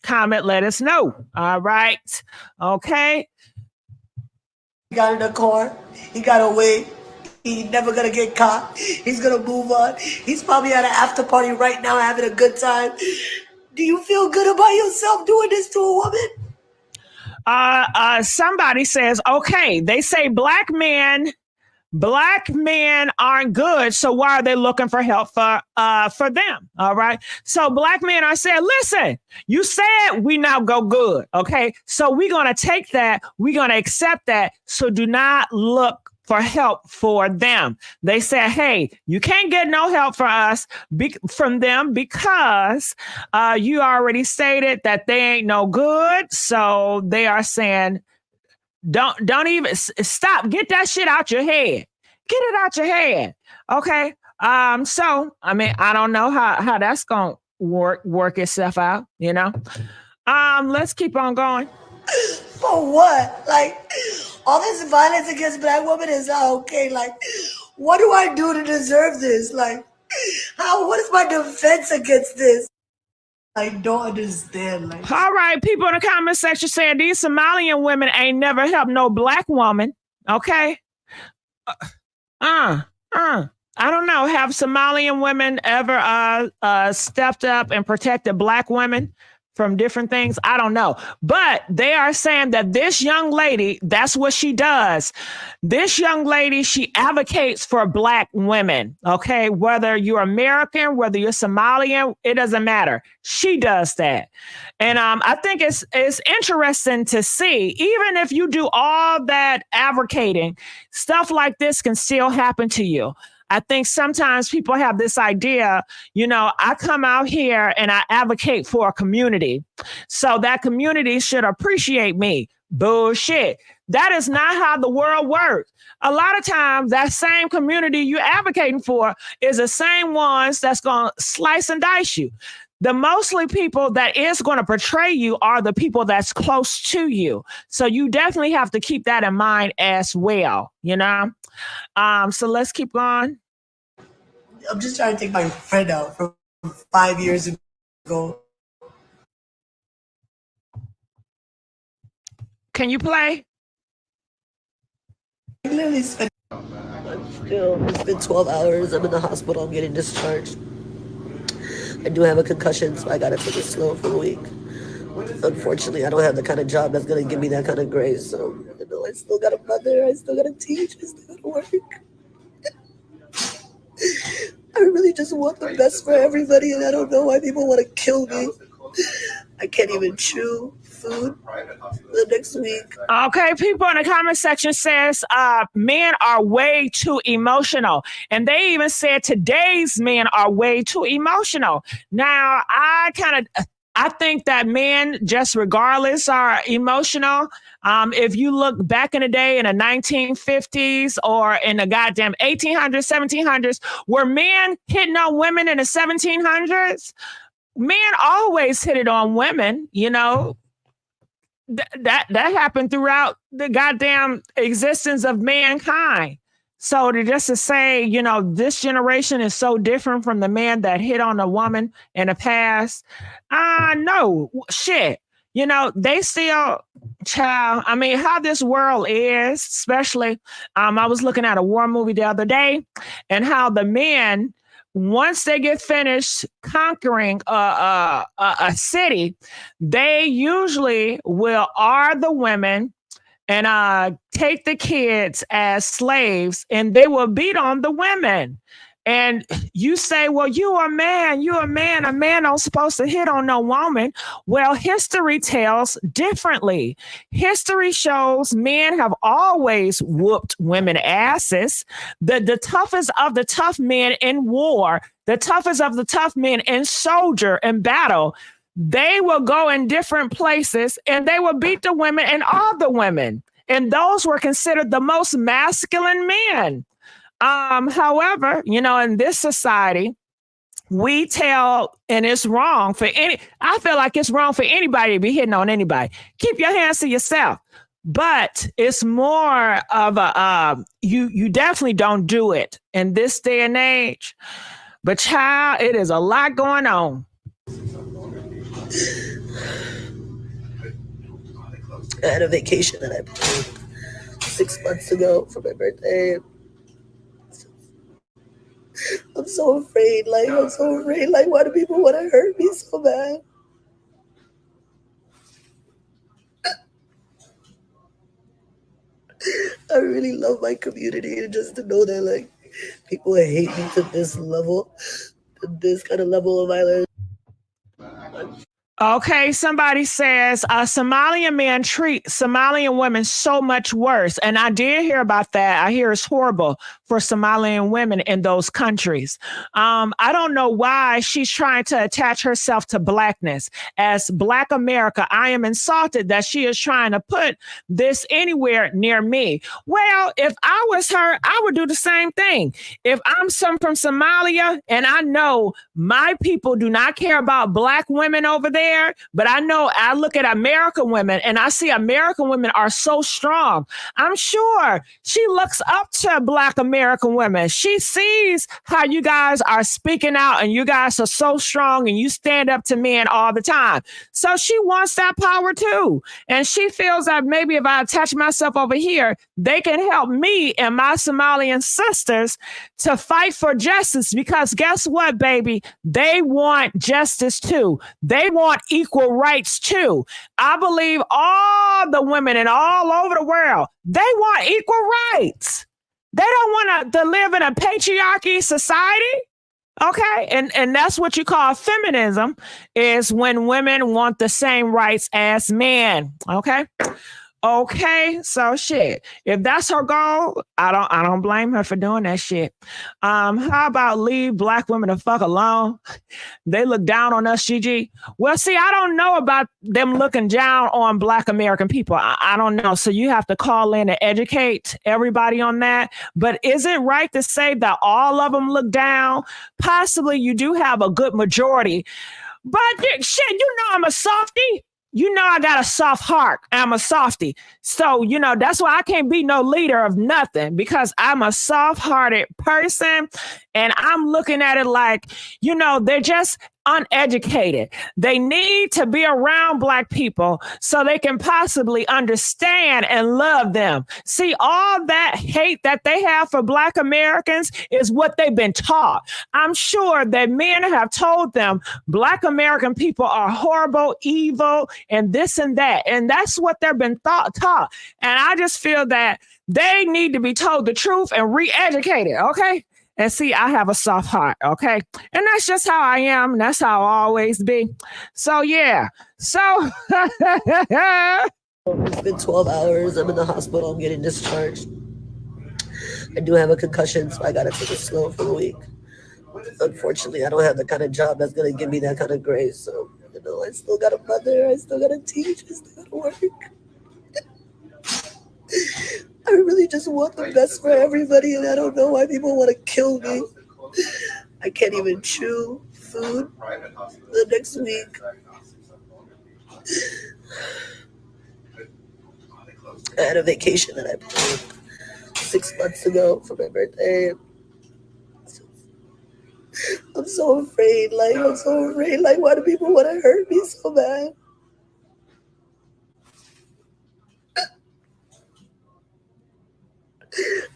Comment, let us know. All right. Okay. He got in the car. He got away. He's never gonna get caught. He's gonna move on. He's probably at an after party right now having a good time. Do you feel good about yourself doing this to a woman? Somebody says, okay, they say black men aren't good, so why are they looking for help for them? All right. So black men are saying, listen, you said we now go good. Okay. So we're gonna take that, we're gonna accept that. So do not look for help for them. They said, hey, you can't get no help for us from them because you already stated that they ain't no good. So they are saying, don't even stop. Get that shit out your head. Get it out your head. Okay. So I mean, I don't know how that's gonna work itself out, Let's keep on going. For what? Like, all this violence against black women is not okay. Like, what do I do to deserve this? Like, what is my defense against this? I don't understand. Like, all right, people in the comment section saying these Somalian women ain't never helped no black woman. Okay. I don't know. Have Somalian women ever stepped up and protected black women from different things. I don't know. But they are saying that this young lady, that's what she does. This young lady, she advocates for Black women. Okay. Whether you're American, whether you're Somalian, it doesn't matter. She does that. And I think it's interesting to see, even if you do all that advocating, stuff like this can still happen to you. I think sometimes people have this idea, I come out here and I advocate for a community, so that community should appreciate me. Bullshit. That is not how the world works. A lot of times that same community you're advocating for is the same ones that's going to slice and dice you. The mostly people that is going to portray you are the people that's close to you. So you definitely have to keep that in mind as well, So let's keep going. I'm just trying to take my friend out from 5 years ago. Can you play? I literally spent. It's been 12 hours. I'm in the hospital. I'm getting discharged. I do have a concussion, so I gotta take it slow for a week. Unfortunately, I don't have the kind of job that's gonna give me that kind of grace. So, I still got a mother. I still gotta teach. I still gotta work. I really just want the best for everybody, and I don't know why people want to kill me. I can't even chew food the next week. Okay, people in the comment section says men are way too emotional. And they even said today's men are way too emotional. Now, I think that men, just regardless, are emotional. If you look back in the day in the 1950s or in the goddamn 1800s, 1700s, were men hitting on women in the 1700s? Men always hit it on women, that happened throughout the goddamn existence of mankind. So to say, this generation is so different from the man that hit on a woman in the past, no, shit. They still, child, how this world is, especially, I was looking at a war movie the other day, and how the men, once they get finished conquering a city, they usually will R the women and take the kids as slaves, and they will beat on the women. And you say, well, you're a man, a man don't supposed to hit on no woman. Well, history tells differently. History shows men have always whooped women asses. The toughest of the tough men in war, the toughest of the tough men in soldier and battle, they will go in different places and they will beat the women and all the women. And those were considered the most masculine men. However, in this society, we tell, and it's wrong I feel like it's wrong for anybody to be hitting on anybody. Keep your hands to yourself. But it's more of you definitely don't do it in this day and age. But child, it is a lot going on. I had a vacation that I planned 6 months ago for my birthday. I'm so afraid. Why do people want to hurt me so bad? I really love my community, and just to know that people hate me to this level, to this kind of level of violence. Okay, somebody says Somalian men treat Somalian women so much worse. And I did hear about that. I hear it's horrible for Somalian women in those countries. I don't know why she's trying to attach herself to Blackness. As Black America, I am insulted that she is trying to put this anywhere near me. Well, if I was her, I would do the same thing. If I'm from Somalia and I know my people do not care about Black women over there, but I look at American women and I see American women are so strong. I'm sure she looks up to Black American women. She sees how you guys are speaking out and you guys are so strong and you stand up to men all the time. So she wants that power too. And she feels that maybe if I attach myself over here, they can help me and my Somalian sisters to fight for justice, because guess what, baby? They want justice too. They want want equal rights too. I believe all the women and all over the world, they want equal rights. They don't want to live in a patriarchy society. Okay, and that's what you call feminism, is when women want the same rights as men. Okay, so shit. If that's her goal, I don't blame her for doing that shit. How about leave black women the fuck alone? They look down on us, Gigi. Well, see, I don't know about them looking down on black American people. I don't know. So you have to call in and educate everybody on that. But is it right to say that all of them look down? Possibly you do have a good majority. But shit, you know I'm a softie. You know I got a soft heart. I'm a softie. So, that's why I can't be no leader of nothing, because I'm a soft-hearted person, and I'm looking at it like, they're just uneducated. They need to be around black people so they can possibly understand and love them. See, all that hate that they have for black Americans is what they've been taught. I'm sure that men have told them black American people are horrible, evil, and this and that. And that's what they've been taught. And I just feel that they need to be told the truth and re-educated, okay? And see, I have a soft heart, okay? And that's just how I am. And that's how I'll always be. So, yeah. So, It's been 12 hours. I'm in the hospital. I'm getting discharged. I do have a concussion, so I got to take it slow for the week. Unfortunately, I don't have the kind of job that's going to give me that kind of grace. So, I still got a mother. I still got to teach. I still got to work. I really just want the best for everybody, and I don't know why people want to kill me. I can't even chew food the next week. I had a vacation that I planned 6 months ago for my birthday. I'm so afraid. Why do people want to hurt me so bad?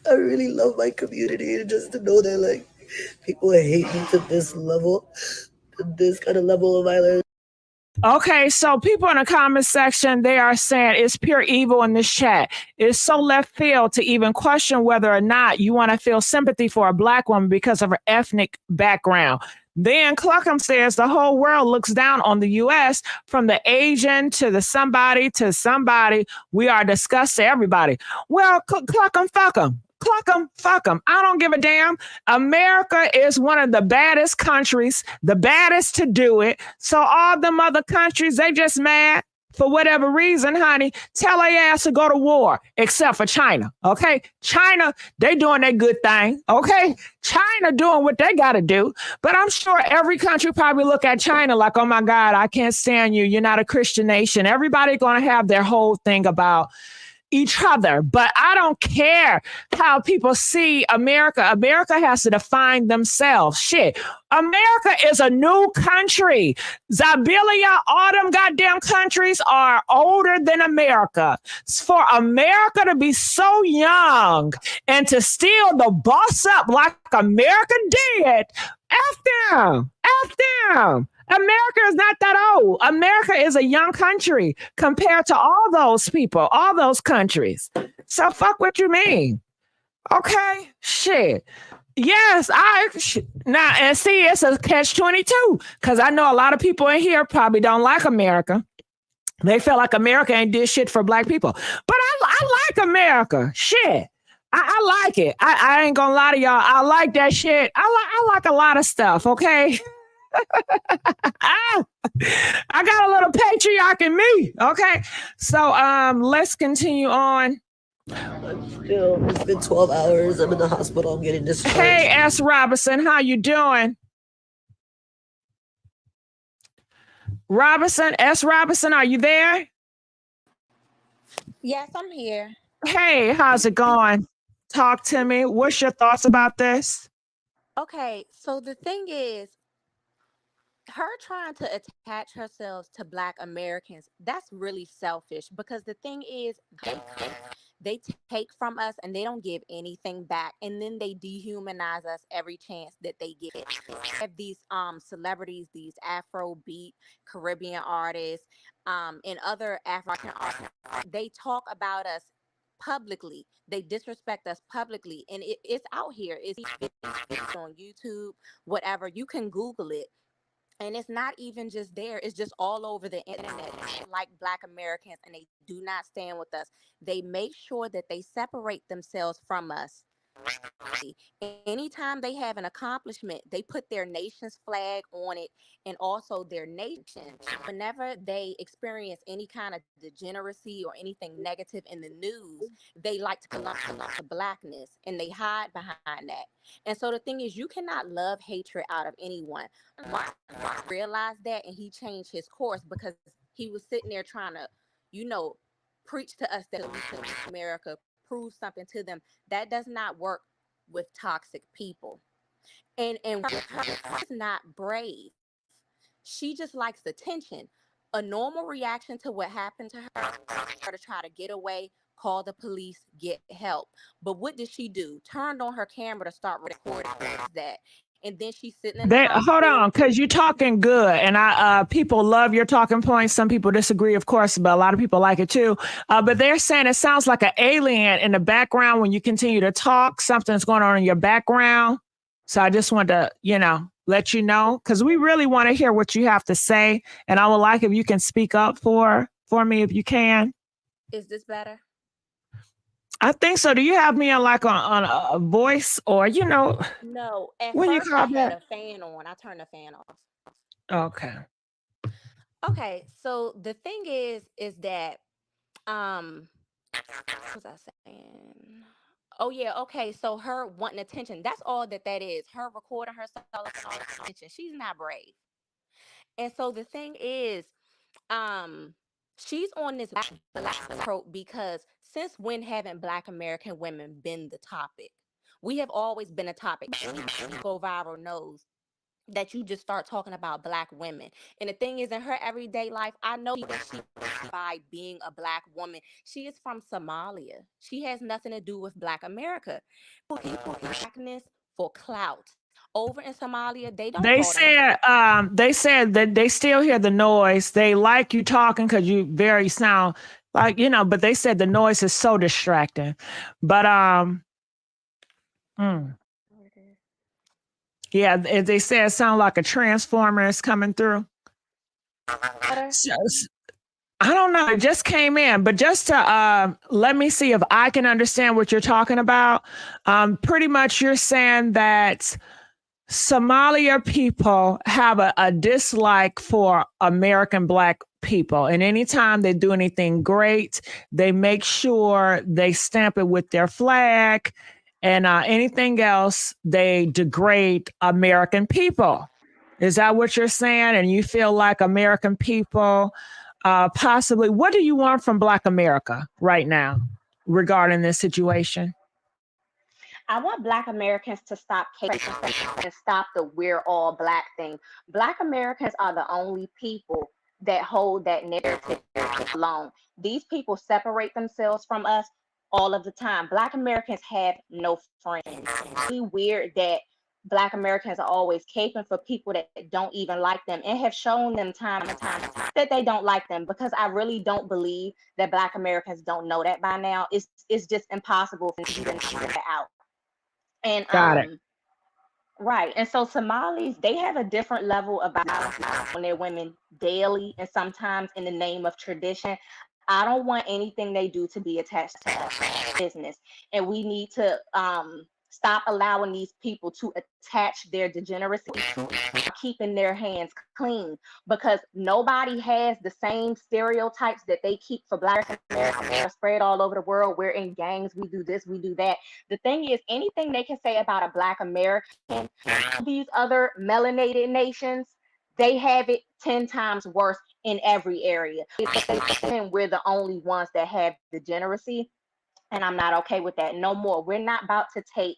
I really love my community, and just to know that people hate me to this level, to this kind of level of violence. Okay, so people in the comment section, they are saying it's pure evil in this chat. It's so left field to even question whether or not you want to feel sympathy for a black woman because of her ethnic background. Then Cluckham says the whole world looks down on the U.S. from the Asian to the somebody to somebody. We are disgusted to everybody. Well, Cluckham, fuck 'em. Cluckham, fuck 'em. I don't give a damn. America is one of the baddest countries, the baddest to do it. So all them other countries, they just mad for whatever reason, honey. Tell their ass to go to war, except for China, okay? China, they doing their good thing, okay? China doing what they got to do. But I'm sure every country probably look at China like, oh my God, I can't stand you. You're not a Christian nation. Everybody going to have their whole thing about each other. But I don't care how people see America. America has to define themselves. Shit. America is a new country. Zabilia, all them goddamn countries are older than America. For America to be so young and to still the boss up like America did, F them. F them. America is not that old. America is a young country compared to all those people, all those countries. So fuck what you mean. Okay? Shit. Yes, now, and see, it's a catch-22, because I know a lot of people in here probably don't like America. They feel like America ain't did shit for black people. But I like America. Shit. I like it. I ain't gonna lie to y'all. I like that shit. I like a lot of stuff, okay? I got a little patriarch in me. Okay. So let's continue on. It's been 12 hours. I'm in the hospital. I'm getting discharged. Hey, S. Robinson, how you doing? S. Robinson, are you there? Yes, I'm here. Hey, how's it going? Talk to me. What's your thoughts about this? Okay, so the thing is, her trying to attach herself to Black Americans, that's really selfish, because the thing is, They take from us and they don't give anything back. And then they dehumanize us every chance that they get. Have these celebrities, these Afrobeat Caribbean artists, and other African artists, they talk about us publicly. They disrespect us publicly, and it's out here. It's on YouTube, whatever. You can Google it. And it's not even just there, it's just all over the internet. They like Black Americans and they do not stand with us. They make sure that they separate themselves from us. Anytime they have an accomplishment, they put their nation's flag on it and also their nation. Whenever they experience any kind of degeneracy or anything negative in the news, they like to belong to blackness and they hide behind that. And so the thing is, you cannot love hatred out of anyone. Mark realized that and he changed his course because he was sitting there trying to, you know, preach to us that America, prove something to them. That does not work with toxic people. And her is not brave. She just likes attention. A normal reaction to what happened to her to try to get away, call the police, get help. But what did she do? Turned on her camera to start recording that. And then she's sitting in the They hold hospital. on, because you're talking good, and I people love your talking points. Some people disagree, of course, but a lot of people like it too. But they're saying it sounds like an alien in the background when you continue to talk. Something's going on in your background. So I just want to, let you know, because we really want to hear what you have to say, and I would like if you can speak up for me if you can. Is this better? I think so. Do you have me on a voice or No. At what do you first I call had that? a fan on. I turned the fan off. Okay. Okay, so the thing is that um what was I saying? Oh yeah, okay. So her wanting attention, that's all that is. Her recording herself and all this attention. She's not brave. And so the thing is, um, she's on this black trope because since when haven't Black American women been the topic? We have always been a topic. Anyone go viral knows that you just start talking about Black women. And the thing is, in her everyday life, I know that she by being a Black woman. She is from Somalia. She has nothing to do with Black America. People blackness for clout. Over in Somalia, they don't call them. They said that they still hear the noise. They like you talking because you very sound like, but they said the noise is so distracting. But yeah, they said it sound like a transformer is coming through. So, I don't know. It just came in, but just to let me see if I can understand what you're talking about. Pretty much you're saying that Somalia people have a dislike for American Black people. And anytime they do anything great, they make sure they stamp it with their flag. And anything else, they degrade American people. Is that what you're saying? And you feel like American people possibly, what do you want from Black America right now regarding this situation? I want Black Americans to stop and stop the we're all Black thing. Black Americans are the only people that hold that narrative alone. These people separate themselves from us all of the time. Black Americans have no friends. It's really weird that Black Americans are always caping for people that don't even like them and have shown them time and time that they don't like them, because I really don't believe that Black Americans don't know that by now. It's just impossible for them to figure that out. And Got it. right. And so Somalis, they have a different level of violence on their women daily and sometimes in the name of tradition. I don't want anything they do to be attached to business. And we need to stop allowing these people to attach their degeneracy to keeping their hands clean, because nobody has the same stereotypes that they keep for Black Americans. They're spread all over the world. We're in gangs. We do this. We do that. The thing is, anything they can say about a Black American, these other melanated nations, they have it 10 times worse in every area. We're the only ones that have degeneracy. And I'm not okay with that. No more. We're not about to take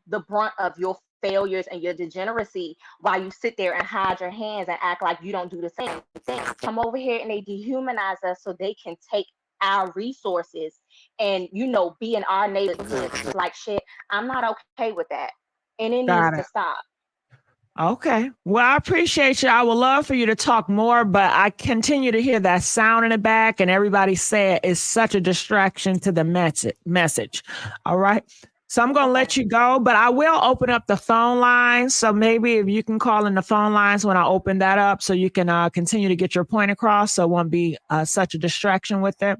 the brunt of your failures and your degeneracy while you sit there and hide your hands and act like you don't do the same thing. Come over here and they dehumanize us so they can take our resources and, you know, be in our neighborhoods like shit. I'm not okay with that. And it needs Got to it. stop. Okay. Well, I appreciate you. I would love for you to talk more, but I continue to hear that sound in the back, and everybody say it's such a distraction to the message. All right. So I'm going to let you go, but I will open up the phone lines. So maybe if you can call in the phone lines when I open that up so you can continue to get your point across so it won't be such a distraction with it.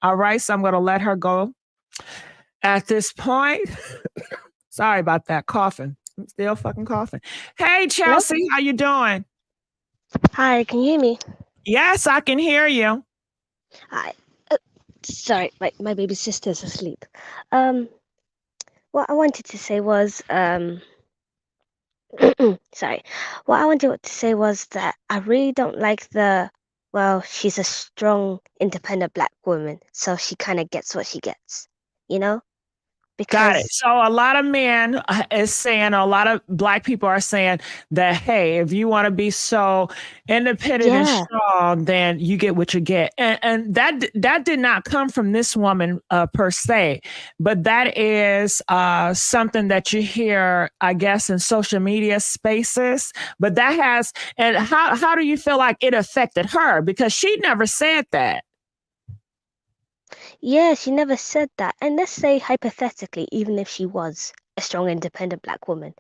All right. So I'm going to let her go at this point. Sorry about that coughing. I'm still fucking coughing. Hey, Chelsea, Hello? how you doing? Hi, can you hear me? Yes, I can hear you. Hi. Sorry, my baby sister's asleep. What I wanted to say was, sorry. What I wanted to say was that I really don't like well, she's a strong, independent black woman, so she kind of gets what she gets, you know? Got it. Because, So a lot of men is saying, a lot of black people are saying that, hey, if you want to be so independent and yeah, strong, then you get what you get. And that did not come from this woman per se, but that is something that you hear, I guess, in social media spaces. But that has, and how do you feel like it affected her? Because she never said that. yeah, she never said that. And let's say, hypothetically, even if she was a strong, independent black woman,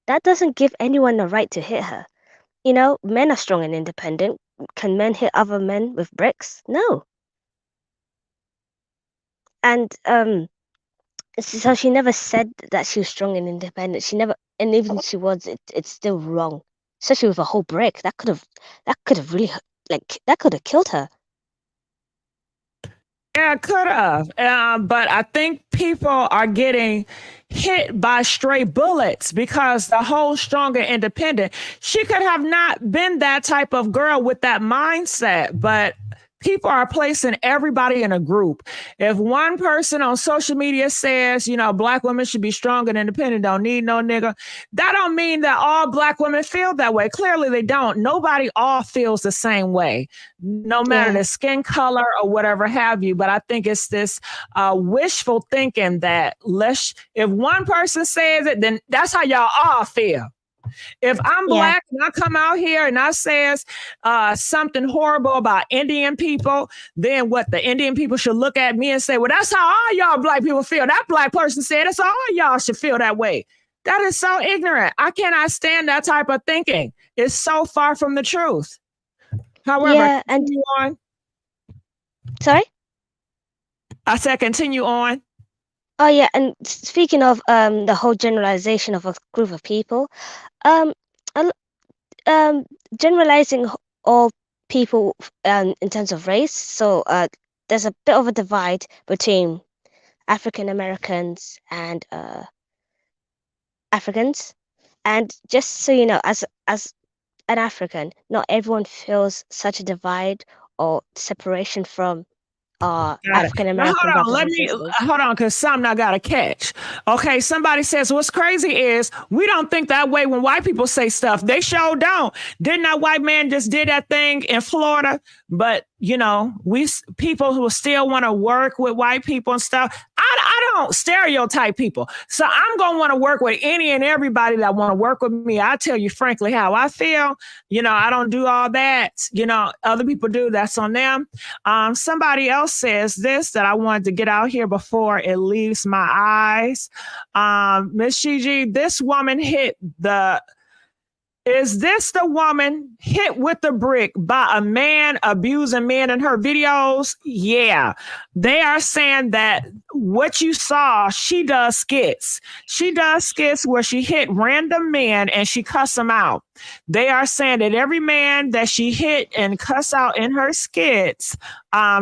that doesn't give anyone the right to hit her. You know, men are strong and independent. Can men hit other men with bricks? No. And so she never said that she was strong and independent. She never, and even if she was, it's still wrong. Especially with a whole brick, that could have really, like, that could have killed her. Yeah, it could have. But I think people are getting hit by stray bullets because the whole strong and independent, she could have not been that type of girl with that mindset. But people are placing everybody in a group. If one person on social media says, you know, black women should be strong and independent, don't need no nigga, that don't mean that all black women feel that way. Clearly they don't. Nobody all feels the same way, no matter Yeah, the skin color or whatever have you. But I think it's this wishful thinking that if one person says it, then that's how y'all all feel. If I'm yeah, black and I come out here and I says something horrible about Indian people, then what, the Indian people should look at me and say, well, that's how all y'all black people feel. That black person said that's all y'all should feel that way. That is so ignorant. I cannot stand that type of thinking. It's so far from the truth. However, yeah. And continue on. sorry. I said continue on. Oh yeah. And speaking of the whole generalization of a group of people, um, a generalizing all people in terms of race. So there's a bit of a divide between African Americans and Africans. And just so you know, as an African, not everyone feels such a divide or separation from our Got it. African Now American hold on. brothers Let and me sisters. hold on because something I gotta catch. Okay, somebody says what's crazy is we don't think that way when white people say stuff. They sure don't. Didn't that white man just did that thing in Florida? But you know, people who still want to work with white people and stuff. I don't stereotype people. So I'm gonna want to work with any and everybody that want to work with me. I tell you frankly how I feel. You know, I don't do all that. You know, other people do. That's on them. Somebody else says this that I wanted to get out here before it leaves my eyes. Miss Gigi, this woman hit the is this the woman hit with a brick by a man abusing men in her videos? Yeah. They are saying that what you saw, she does skits. She does skits where she hit random men and she cuss them out. They are saying that every man that she hit and cuss out in her skits,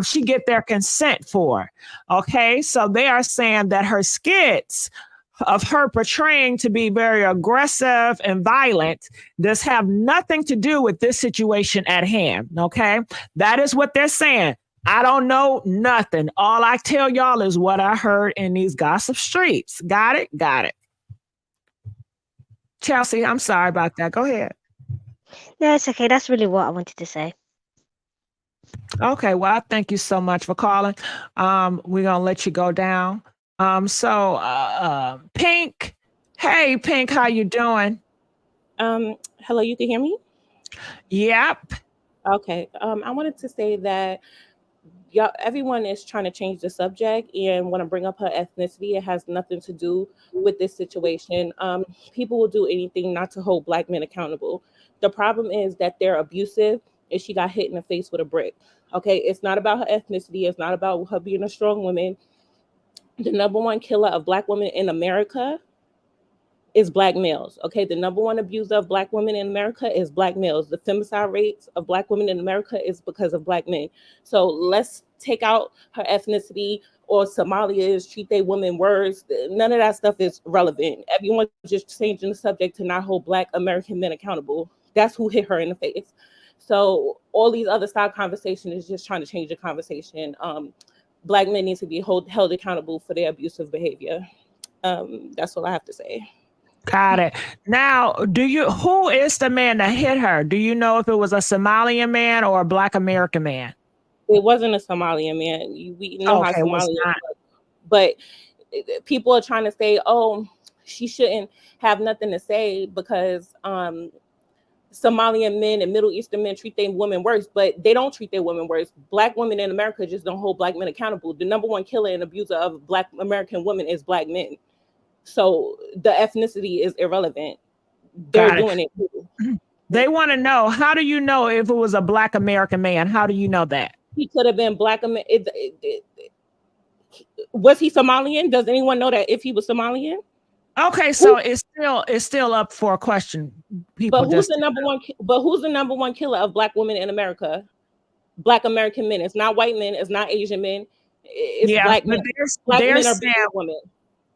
she get their consent for. Okay. So they are saying that her skits of her portraying to be very aggressive and violent does have nothing to do with this situation at hand. Okay. That is what they're saying. I don't know nothing. All I tell y'all is what I heard in these gossip streets. Got it? Got it. Chelsea, I'm sorry about that. Go ahead. No, it's okay. That's really what I wanted to say. Okay, well, I thank you so much for calling. We're gonna let you go down. Pink, hey, Pink, how you doing? Hello, you can hear me? Yep. Okay. I wanted to say that y'all, everyone is trying to change the subject and want to bring up her ethnicity. It has nothing to do with this situation. People will do anything not to hold black men accountable. The problem is that they're abusive and she got hit in the face with a brick. Okay, it's not about her ethnicity. It's not about her being a strong woman. The number one killer of black women in America is black males. Okay, the number one abuser of black women in America is black males. The femicide rates of black women in America is because of black men. So let's take out her ethnicity or Somalians treat they women worse. None of that stuff is relevant. Everyone's just changing the subject to not hold black American men accountable. That's who hit her in the face. So all these other side conversation is just trying to change the conversation. Black men need to be held accountable for their abusive behavior. That's all I have to say. Got it. Now, who is the man that hit her? Do you know if it was a Somalian man or a Black American man? It wasn't a Somalian man. We know how Okay, it was Somalians not. look, but people are trying to say, "Oh, she shouldn't have nothing to say because Somalian men and Middle Eastern men treat their women worse." But they don't treat their women worse. Black women in America just don't hold black men accountable. The number one killer and abuser of black American women is black men. So the ethnicity is irrelevant. They're Got it. doing it too. They want to know, how do you know if it was a Black American man? How do you know that? He could have been black. Was he Somalian? Does anyone know that if he was Somalian? Okay, so it's still up for a question. People But who's just the number one? But who's the number one killer of black women in America? Black American men. It's not white men. It's not Asian men. It's yeah, black but men. Black they're men are saying beating women.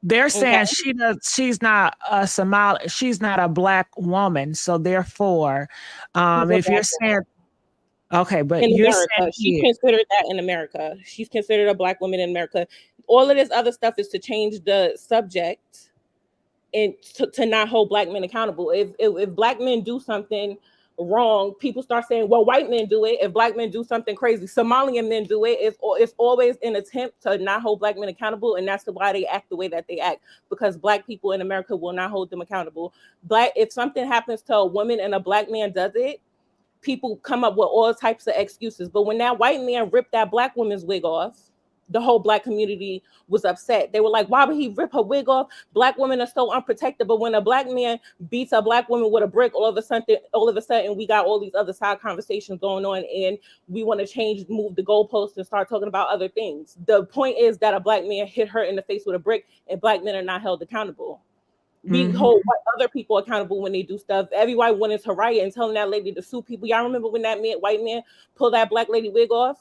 they're Okay. saying she's not a Somali, she's not a Black woman. So therefore, She's a if you're black saying woman okay, but in you're America. saying She's here, considered that in America. She's considered a black woman in America. All of this other stuff is to change the subject and to not hold black men accountable. If black men do something wrong, people start saying, well, white men do it. If black men do something crazy, Somalian men do it. It's always an attempt to not hold black men accountable, and that's why they act the way that they act, because black people in America will not hold them accountable. If something happens to a woman and a black man does it, people come up with all types of excuses. But when that white man ripped that black woman's wig off, the whole black community was upset. They were like, why would he rip her wig off? Black women are so unprotected. But when a black man beats a black woman with a brick, all of a sudden we got all these other side conversations going on, and we want to move the goalposts and start talking about other things. The point is that a black man hit her in the face with a brick, and black men are not held accountable. We mhm. hold other people accountable when they do stuff. Everybody went into riot and telling that lady to sue people. Y'all remember when that white man pulled that black lady wig off,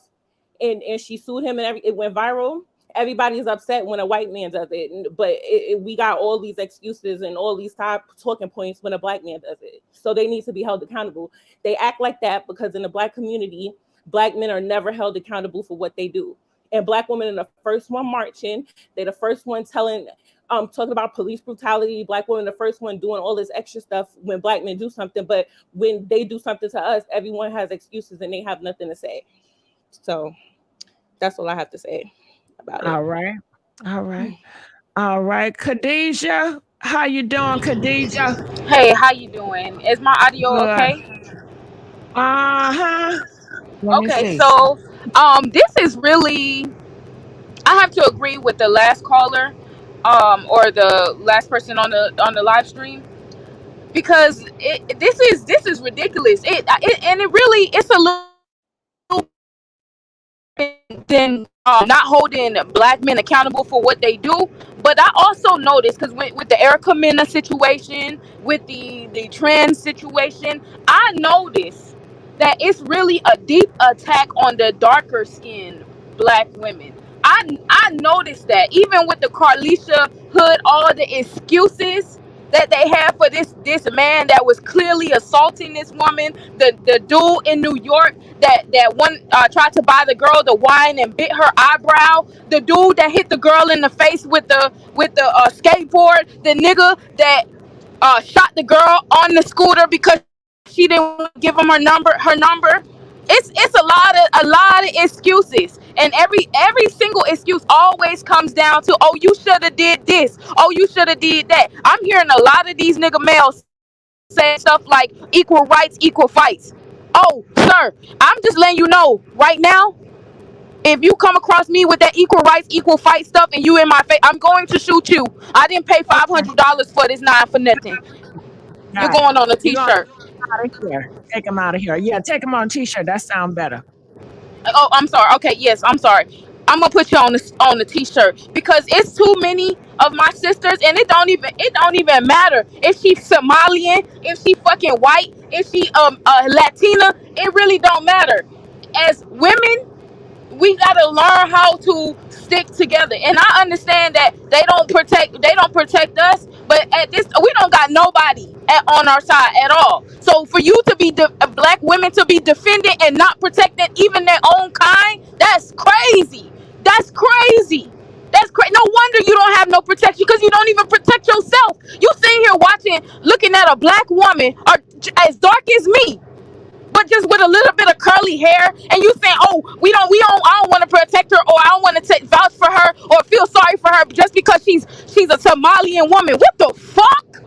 and she sued him, and it went viral. Everybody's upset when a white man does it, but we got all these excuses and all these top talking points when a black man does it. So they need to be held accountable. They act like that because in the black community, black men are never held accountable for what they do. And black women are the first one marching. They're the first one talking about police brutality. Black women the first one doing all this extra stuff when black men do something. But when they do something to us, everyone has excuses and they have nothing to say. So that's all I have to say about it. All right. All right. All right. Khadijah, how you doing, Khadijah? Hey, how you doing? Is my audio Good. okay? Uh-huh. Let me Okay, see. so this is really, I have to agree with the last caller, or the last person on the live stream, because this is ridiculous. It and it really, it's a little than not holding black men accountable for what they do. But I also noticed, because with the Erica Mena situation, with the trans situation, I noticed that it's really a deep attack on the darker skinned black women. I noticed that even with the Carlisha Hood, all the excuses that they have for this man that was clearly assaulting this woman, the dude in New York that one tried to buy the girl the wine and bit her eyebrow, the dude that hit the girl in the face with the skateboard, the nigga that shot the girl on the scooter because she didn't want to give him her number. It's a lot of excuses, and every single excuse always comes down to, oh, you should have did this, oh, you should have did that. I'm hearing a lot of these nigga males say stuff like equal rights, equal fights. Oh, sir, I'm just letting you know right now, if you come across me with that equal rights, equal fight stuff, and you in my face, I'm going to shoot you. I didn't pay Okay, $500 for this nine for nothing. You're got it. going on a You're gonna t-shirt. out of here. Take them out of here. Yeah, take them on t-shirt. That sound better. Oh, I'm sorry. Okay, yes, I'm sorry. I'm gonna put you on the t-shirt because it's too many of my sisters, and it don't even matter if she's Somalian, if she fucking white, if she Latina. It really don't matter. As women, we gotta learn how to stick together. And I understand that they don't protect us, but at this we don't got nobody on our side at all. So for you to be black women to be defending and not protecting even their own kind, that's crazy. That's crazy. That's crazy. No wonder you don't have no protection because you don't even protect yourself. You sitting here watching, looking at a black woman or as dark as me, but just with a little bit of curly hair, and you saying, "Oh, I don't want to protect her, or I don't want to take vouch for her, or feel sorry for her just because she's a Somalian woman." What the fuck?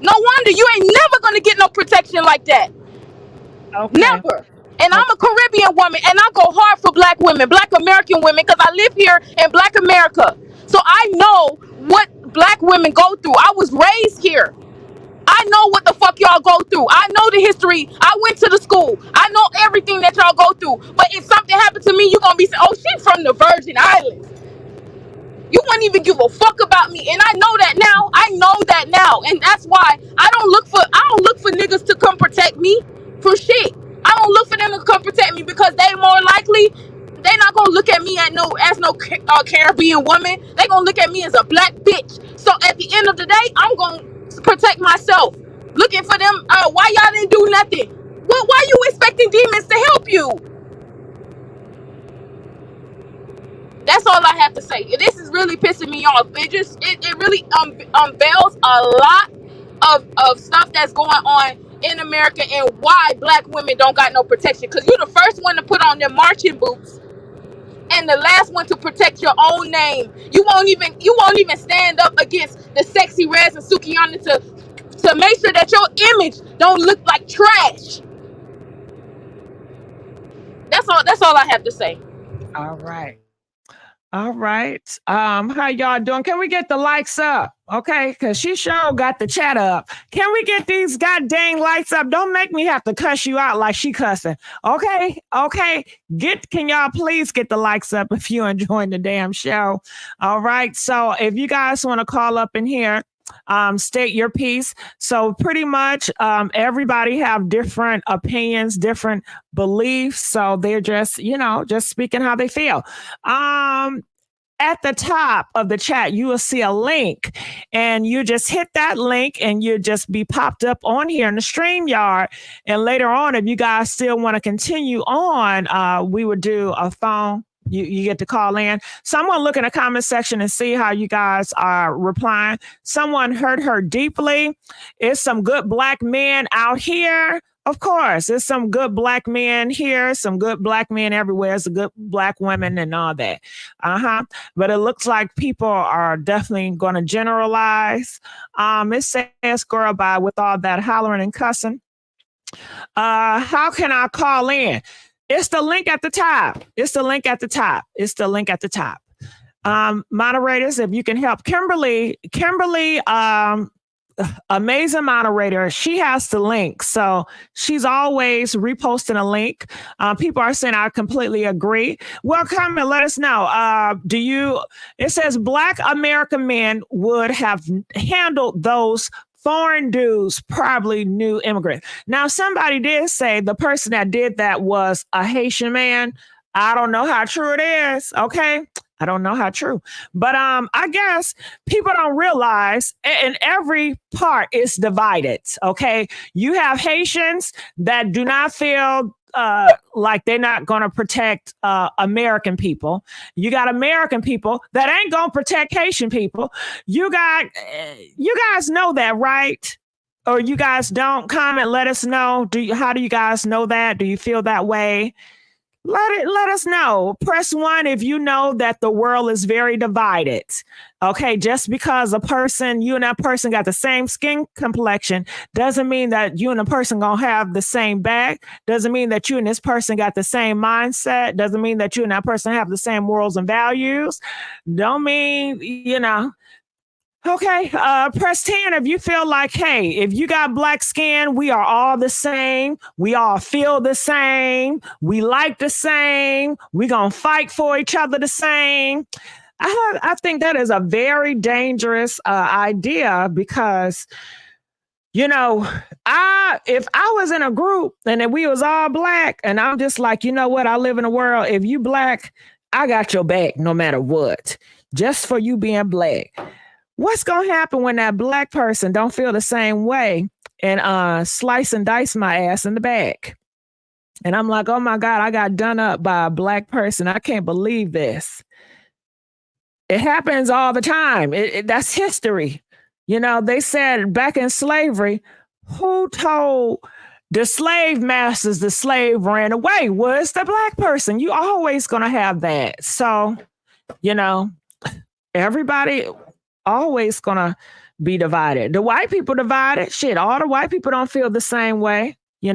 No wonder you ain't never gonna get no protection like that. Okay. Never. And Oh, I'm a Caribbean woman, and I go hard for black women, black American women, because I live here in black America. So I know what black women go through. I was raised here. I know what the fuck y'all go through. I know the history. I went to the school. I know everything that y'all go through. But if something happened to me, you're gonna be saying, "Oh, she's from the Virgin Islands." You wouldn't even give a fuck about me, and I know that now. I know that now, and that's why I don't look for niggas to come protect me for shit. I don't look for them to come protect me because they more likely they not gonna look at me as no Caribbean woman. They gonna look at me as a black bitch. So at the end of the day, I'm gonna protect myself. Looking for them. Why y'all didn't do nothing? Why you expecting demons to help you? That's all I have to say. This is really pissing me off. It really unveils a lot of stuff that's going on in America and why black women don't got no protection. Because you're the first one to put on their marching boots and the last one to protect your own name. You won't even stand up against the sexy Reds and Sukiyana to make sure that your image don't look like trash. That's all I have to say. all right. All right. How y'all doing? Can we get the likes up? Okay, because she sure got the chat up. Can we get these goddamn lights up? Don't make me have to cuss you out like she cussing. Okay, okay. Can y'all please get the likes up if you enjoying the damn show? All right. So if you guys want to call up in here, state your piece. So pretty much everybody have different opinions, different beliefs. So they're just, just speaking how they feel. At the top of the chat, you will see a link, and you just hit that link and you just be popped up on here in the StreamYard. And later on, if you guys still want to continue on, we would do a phone. You get to call in. Someone look in the comment section and see how you guys are replying. Someone hurt her deeply. It's some good black men out here. Of course, there's some good black men here, some good black men everywhere, some good black women and all that. But it looks like people are definitely going to generalize. It says, girl, by with all that hollering and cussing. How can I call in? It's the link at the top. It's the link at the top. It's the link at the top. Moderators, if you can help Kimberly, amazing moderator. She has the link. So she's always reposting a link. People are saying I completely agree. Well, come and let us know. It says black American men would have handled those foreign dudes, probably new immigrants. Now, somebody did say the person that did that was a Haitian man. I don't know how true it is. Okay. I don't know how true, but I guess people don't realize, and every part is divided. Okay, you have Haitians that do not feel like they're not going to protect American people. You got American people that ain't going to protect Haitian people. You guys know that, right? or you guys don't? Comment, let us know. How do you guys know that? Do you feel that way? Let us know. Press 1 if you know that the world is very divided. Okay, just because you and that person got the same skin complexion doesn't mean that you and a person gonna have the same back. Doesn't mean that you and this person got the same mindset. Doesn't mean that you and that person have the same morals and values. Don't mean, Okay, press 10 if you feel like, hey, if you got black skin, we are all the same. We all feel the same. We like the same. We gonna fight for each other the same. I think that is a very dangerous idea because, if I was in a group and if we was all black and I'm just like, you know what, I live in a world. If you black, I got your back no matter what, just for you being black. What's going to happen when that black person don't feel the same way and slice and dice my ass in the back? And I'm like, oh my God, I got done up by a black person. I can't believe this. It happens all the time. That's history. They said back in slavery, who told the slave masters the slave ran away? Was the black person. You always going to have that. So, everybody always gonna be divided. The white people divided. Shit, all the white people don't feel the same way. You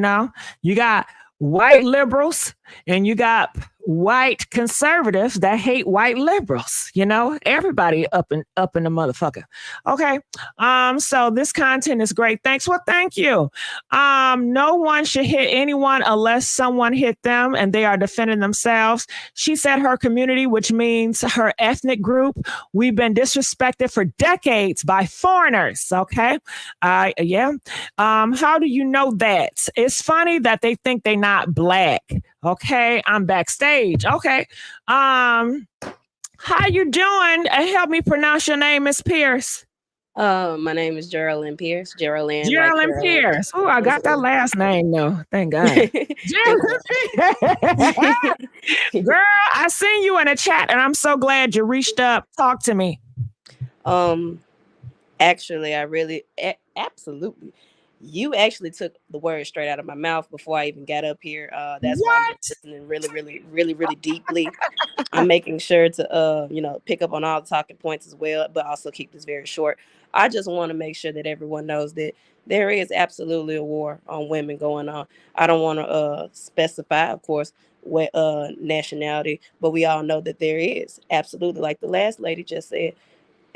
got white liberals and you got white conservatives that hate white liberals. Everybody up in the motherfucker. Okay. So this content is great. Thanks. Well, thank you. No one should hit anyone unless someone hit them and they are defending themselves. She said her community, which means her ethnic group, we've been disrespected for decades by foreigners. Okay. Yeah. How do you know that? It's funny that they think they're not black. Okay, I'm backstage. Okay. How you doing? Help me pronounce your name, Miss Pierce. My name is Geraldine Pierce. Geraldine Pierce. Oh, I got that last name though. Thank God. Girl, I seen you in a chat and I'm so glad you reached up. Talk to me. Actually, I really absolutely. You actually took the word straight out of my mouth before I even got up here. That's why I'm listening really, really, really, really deeply. I'm making sure to, pick up on all the talking points as well, but also keep this very short. I just want to make sure that everyone knows that there is absolutely a war on women going on. I don't want to specify, of course, what nationality, but we all know that there is absolutely, like the last lady just said,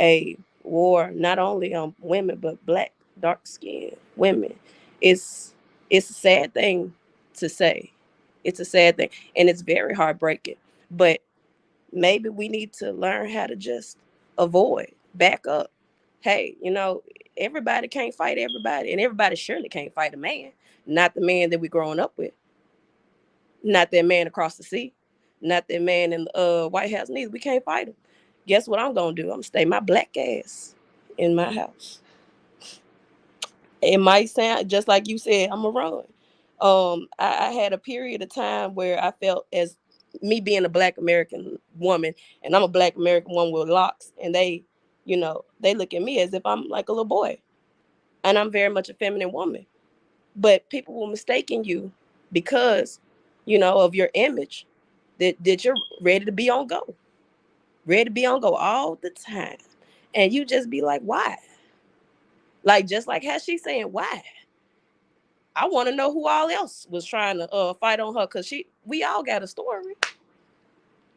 a war not only on women but black, dark-skinned women. It's a sad thing to say. It's a sad thing, and it's very heartbreaking. But maybe we need to learn how to just avoid, back up. Hey, everybody can't fight everybody, and everybody surely can't fight a man. Not the man that we growing up with. Not that man across the sea. Not that man in the White House neither. We can't fight him. Guess what I'm gonna do? I'm gonna stay my black ass in my house. It might sound just like you said, I'm a run. I had a period of time where I felt as me being a black American woman, and I'm a black American woman with locks, and they look at me as if I'm like a little boy, and I'm very much a feminine woman. But people will mistaken you because, of your image, that you're ready to be on go all the time, and you just be like, why? Like, just like how she's saying, why? I want to know who all else was trying to fight on her, because we all got a story.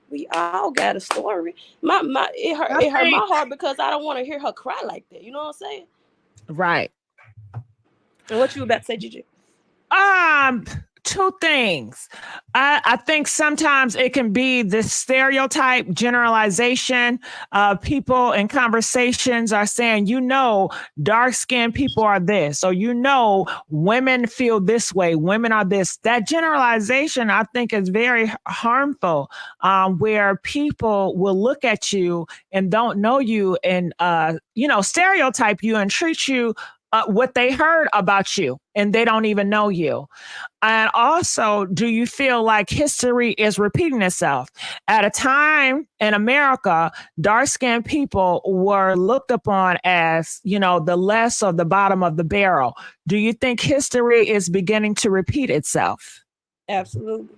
We all got a story. It hurt my heart because I don't want to hear her cry like that. You know what I'm saying? Right. And what you about to say, Gigi? Two things. I think sometimes it can be this stereotype generalization. People in conversations are saying, dark-skinned people are this, or women feel this way, women are this. That generalization, I think, is very harmful, where people will look at you and don't know you and, stereotype you and treat you what they heard about you and they don't even know you? And also, do you feel like history is repeating itself? At a time in America, dark-skinned people were looked upon as, the less of the bottom of the barrel. Do you think history is beginning to repeat itself? Absolutely.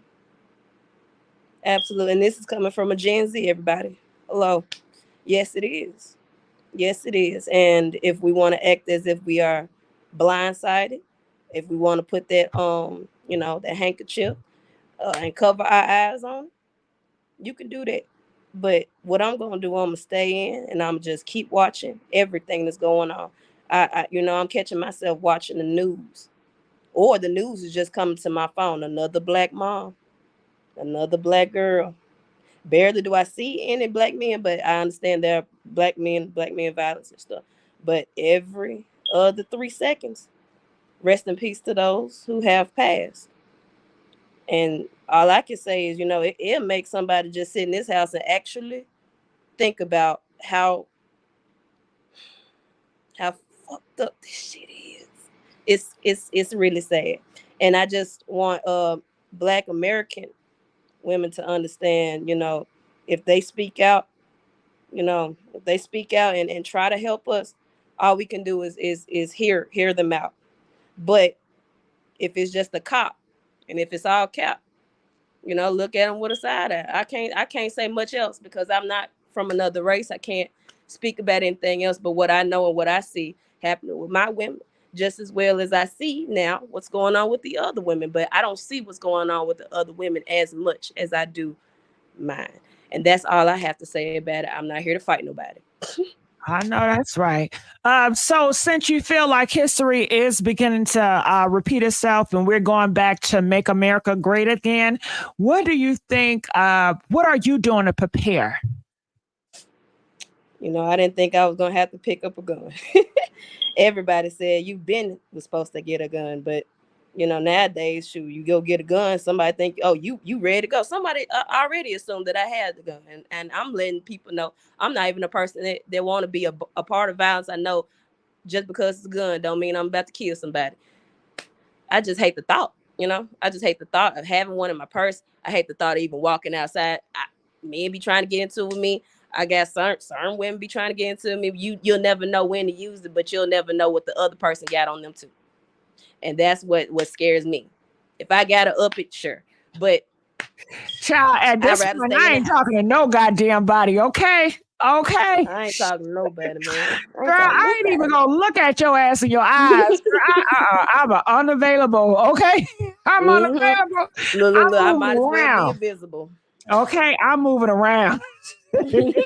Absolutely. And this is coming from a Gen Z, everybody. Hello. Yes, it is. Yes, it is. And if we want to act as if we are blindsided, if we want to put that that handkerchief and cover our eyes on, you can do that. But what I'm gonna do, I'm gonna stay in and I'm just keep watching everything that's going on. I'm catching myself watching the news, or the news is just coming to my phone. Another black mom, another black girl. Barely do I see any black men, but I understand there are black men violence and stuff. But every other 3 seconds, rest in peace to those who have passed. And all I can say is, it'll make somebody just sit in this house and actually think about how fucked up this shit is. It's really sad. And I just want black American women to understand, if they speak out, and try to help us, all we can do is hear them out. But if it's just a cop, and if it's all cap, look at them with a side eye. I can't say much else because I'm not from another race. I can't speak about anything else but what I know and what I see happening with my women, just as well as I see now what's going on with the other women. But I don't see what's going on with the other women as much as I do mine. And that's all I have to say about it. I'm not here to fight nobody. I know that's right. So since you feel like history is beginning to repeat itself and we're going back to make America great again, what do you think, what are you doing to prepare? I didn't think I was going to have to pick up a gun. Everybody said was supposed to get a gun, but nowadays, shoot, you go get a gun, somebody think, oh, you ready to go. Somebody already assumed that I had the gun. And I'm letting people know I'm not even a person that want to be a part of violence. I know just because it's a gun don't mean I'm about to kill somebody. I just hate the thought, I just hate the thought of having one in my purse. I hate the thought of even walking outside. Men be trying to get into it with me. I got certain women be trying to get into me. You'll never know when to use it, but you'll never know what the other person got on them too. And that's what scares me. If I gotta up it, sure. But child, at this point, I ain't talking to no goddamn body, okay? Okay. I ain't talking to nobody, man. Girl, I ain't even gonna look at your ass in your eyes. Girl, I'm unavailable, okay? I'm unavailable. Look, I might as well be invisible. Okay, I'm moving around. Okay,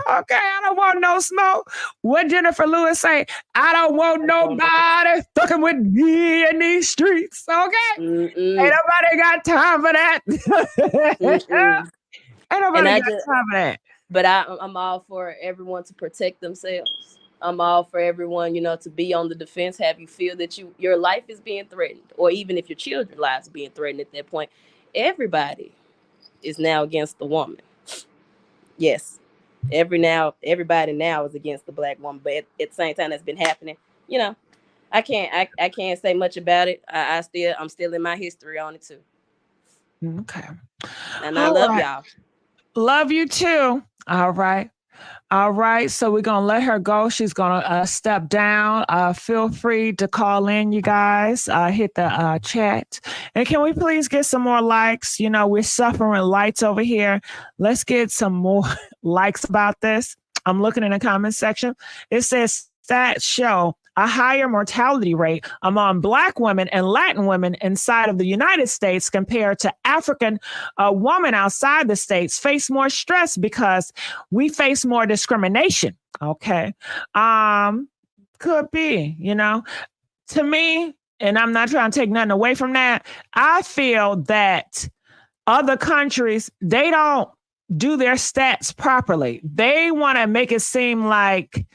I don't want no smoke. What Jennifer Lewis say? I don't want nobody fucking with me in these streets. Okay, ain't nobody got time for that. Ain't nobody got time for that. But I'm all for everyone to protect themselves. I'm all for everyone, to be on the defense. Have you feel that your life is being threatened, or even if your children's lives are being threatened at that point, everybody is now against the woman. Yes. Everybody now is against the black woman, but at the same time that's been happening, I can't say much about it. I'm still in my history on it too. Okay. And I love y'all. Love you too. All right. So we're going to let her go. She's going to step down. Feel free to call in, you guys. Hit the chat. And can we please get some more likes? We're suffering lights over here. Let's get some more likes about this. I'm looking in the comment section. It says stats show a higher mortality rate among Black women and Latin women inside of the United States compared to African women outside the States face more stress because we face more discrimination. Okay. Could be, to me, and I'm not trying to take nothing away from that. I feel that other countries, they don't do their stats properly. They want to make it seem like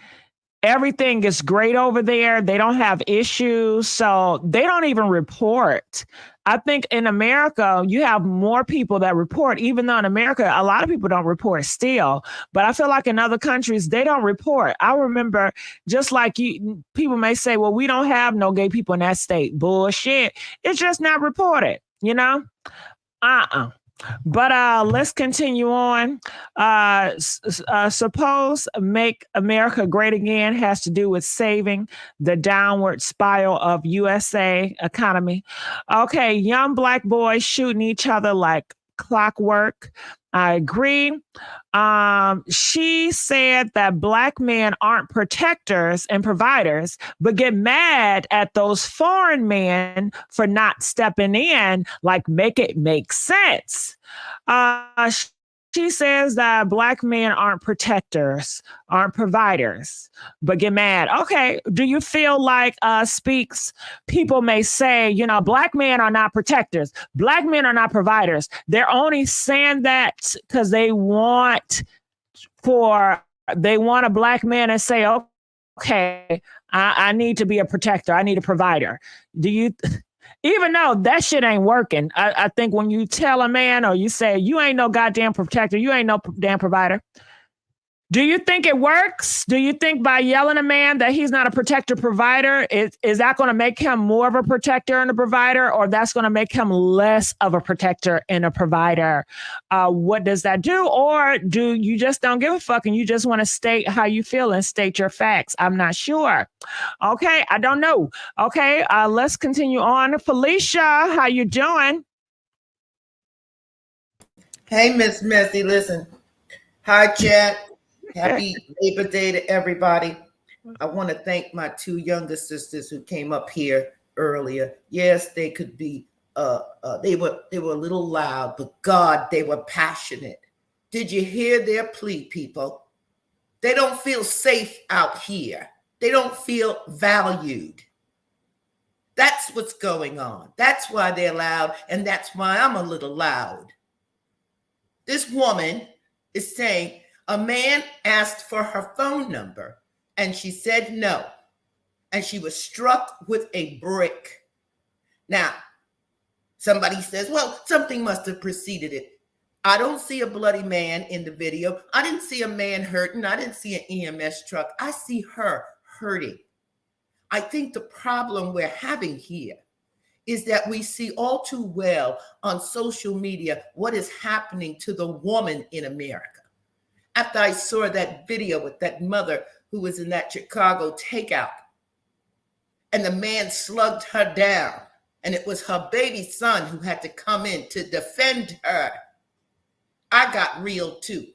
everything is great over there. They don't have issues. So they don't even report I think in America, you have more people that report, even though in America, a lot of people don't report still. But I feel like in other countries, they don't report. I remember just like you, people may say, well, we don't have no gay people in that state. Bullshit. It's just not reported, you know? But let's continue on. Suppose Make America Great Again has to do with saving the downward spiral of USA economy. Okay, young black boys shooting each other like clockwork. I agree. She said that black men aren't protectors and providers, but get mad at those foreign men for not stepping in, like make it make sense. She says that black men aren't protectors, aren't providers, but get mad. Okay, do you feel like Speaks people may say, you know, black men are not protectors, black men are not providers. They're only saying that because they want a black man to say, okay, I need to be a protector, I need a provider. Do you? Even though that shit ain't working, I think when you tell a man or you say, you ain't no goddamn protector, you ain't no damn provider. Do you think it works? Do you think by yelling a man that he's not a protector provider, is that going to make him more of a protector and a provider, or that's going to make him less of a protector and a provider? What does that do? Or do you just don't give a fuck and you just want to state how you feel and state your facts? I'm not sure. Okay, I don't know. Okay, let's continue on. Felicia, how you doing? Hey, Miss Messy, listen. Hi, chat. Happy Labor Day to everybody. I want to thank my two younger sisters who came up here earlier. Yes, they could be, they were a little loud, but God, they were passionate. Did you hear their plea, people? They don't feel safe out here. They don't feel valued. That's what's going on. That's why they're loud, and that's why I'm a little loud. This woman is saying, a man asked for her phone number and she said no. And she was struck with a brick. Now, somebody says, well, something must have preceded it. I don't see a bloody man in the video. I didn't see a man hurting. I didn't see an EMS truck. I see her hurting. I think the problem we're having here is that we see all too well on social media what is happening to the woman in America. After I saw that video with that mother who was in that Chicago takeout, and the man slugged her down, and it was her baby son who had to come in to defend her, I got real too.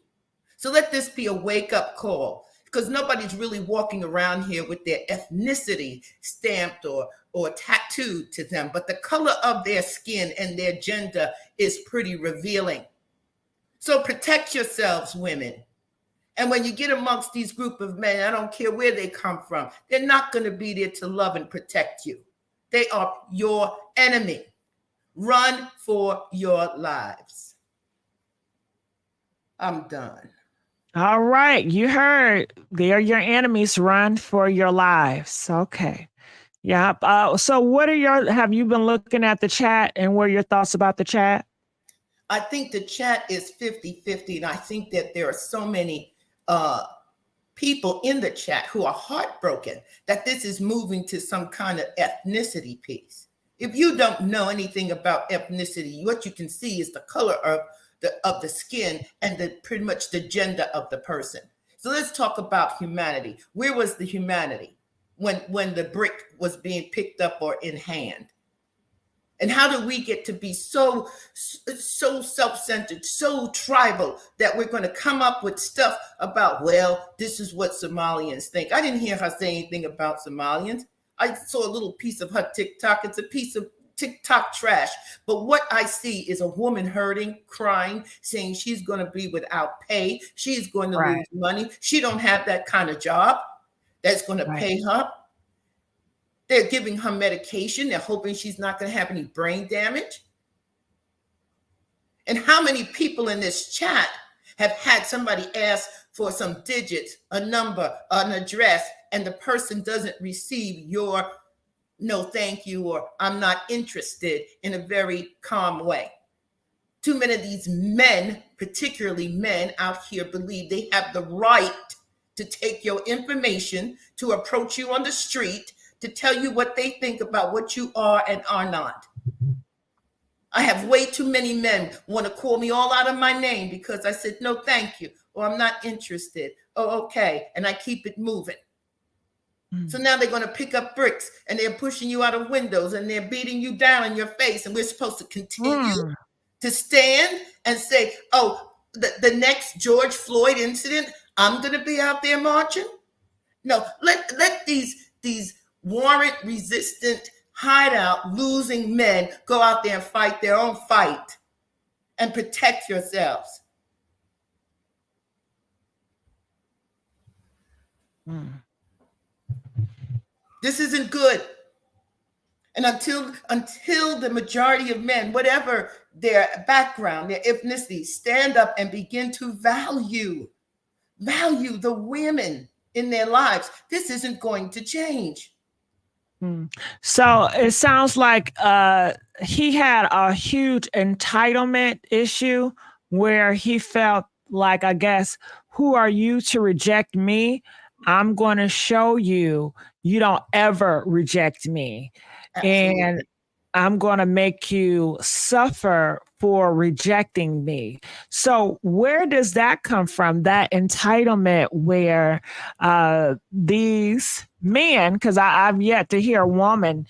So let this be a wake-up call, because nobody's really walking around here with their ethnicity stamped or tattooed to them, but the color of their skin and their gender is pretty revealing. So protect yourselves, women. And when you get amongst these group of men, I don't care where they come from, they're not going to be there to love and protect you. They are your enemy. Run for your lives. I'm done. All right. You heard. They're your enemies. Run for your lives. Okay. Yeah. So what are have you been looking at the chat, and what are your thoughts about the chat? I think the chat is 50-50. And I think that there are so many people in the chat who are heartbroken that this is moving to some kind of ethnicity piece. If you don't know anything about ethnicity, what you can see is the color of the skin and pretty much the gender of the person. So let's talk about humanity. Where was the humanity when the brick was being picked up or in hand? And how do we get to be so self-centered, so tribal that we're going to come up with stuff about, well, this is what Somalians think. I didn't hear her say anything about Somalians. I saw a little piece of her TikTok. It's a piece of TikTok trash. But what I see is a woman hurting, crying, saying she's going to be without pay. She's going to lose money. She don't have that kind of job that's going to pay her. They're giving her medication. They're hoping she's not going to have any brain damage. And how many people in this chat have had somebody ask for some digits, a number, an address, and the person doesn't receive your no thank you, or I'm not interested, in a very calm way. Too many of these men, particularly men out here, believe they have the right to take your information, to approach you on the street, to tell you what they think about what you are and are not. I have way too many men want to call me all out of my name because I said, no, thank you, or I'm not interested. Oh, okay. And I keep it moving. So now they're going to pick up bricks and they're pushing you out of windows and they're beating you down in your face. And we're supposed to continue to stand and say, oh, the next George Floyd incident, I'm going to be out there marching. No, let these warrant resistant, hideout, losing men go out there and fight their own fight and protect yourselves. This isn't good. And until the majority of men, whatever their background, their ethnicity, stand up and begin to value the women in their lives, this isn't going to change. So it sounds like he had a huge entitlement issue where he felt like, I guess, who are you to reject me? I'm going to show you don't ever reject me. Absolutely. And I'm going to make you suffer for rejecting me. So where does that come from? That entitlement where these men, because I've yet to hear a woman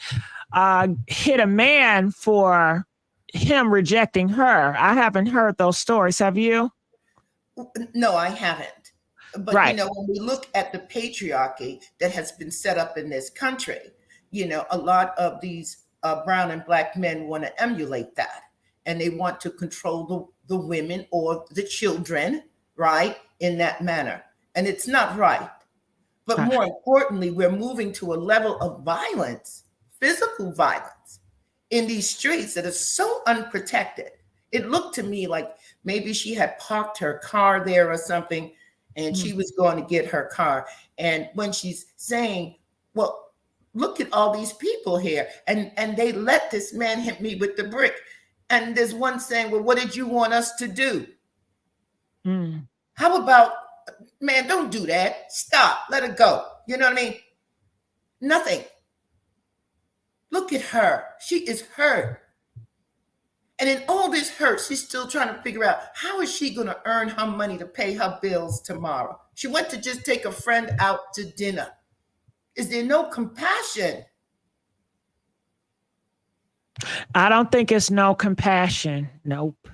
hit a man for him rejecting her. I haven't heard those stories. Have you? No, I haven't. But, right. You know, when we look at the patriarchy that has been set up in this country, you know, a lot of these brown and black men want to emulate that. And they want to control the women or the children, right, in that manner. And it's not right. But more importantly, we're moving to a level of violence, physical violence, in these streets that are so unprotected. It looked to me like maybe she had parked her car there or something, and she was going to get her car. And when she's saying, well, look at all these people here, and they let this man hit me with the brick. And there's one saying, well, what did you want us to do? How about, man, don't do that. Stop, let it go. You know what I mean? Nothing. Look at her. She is hurt. And in all this hurt, she's still trying to figure out how is she going to earn her money to pay her bills tomorrow? She went to just take a friend out to dinner. Is there no compassion? I don't think it's no compassion. Nope.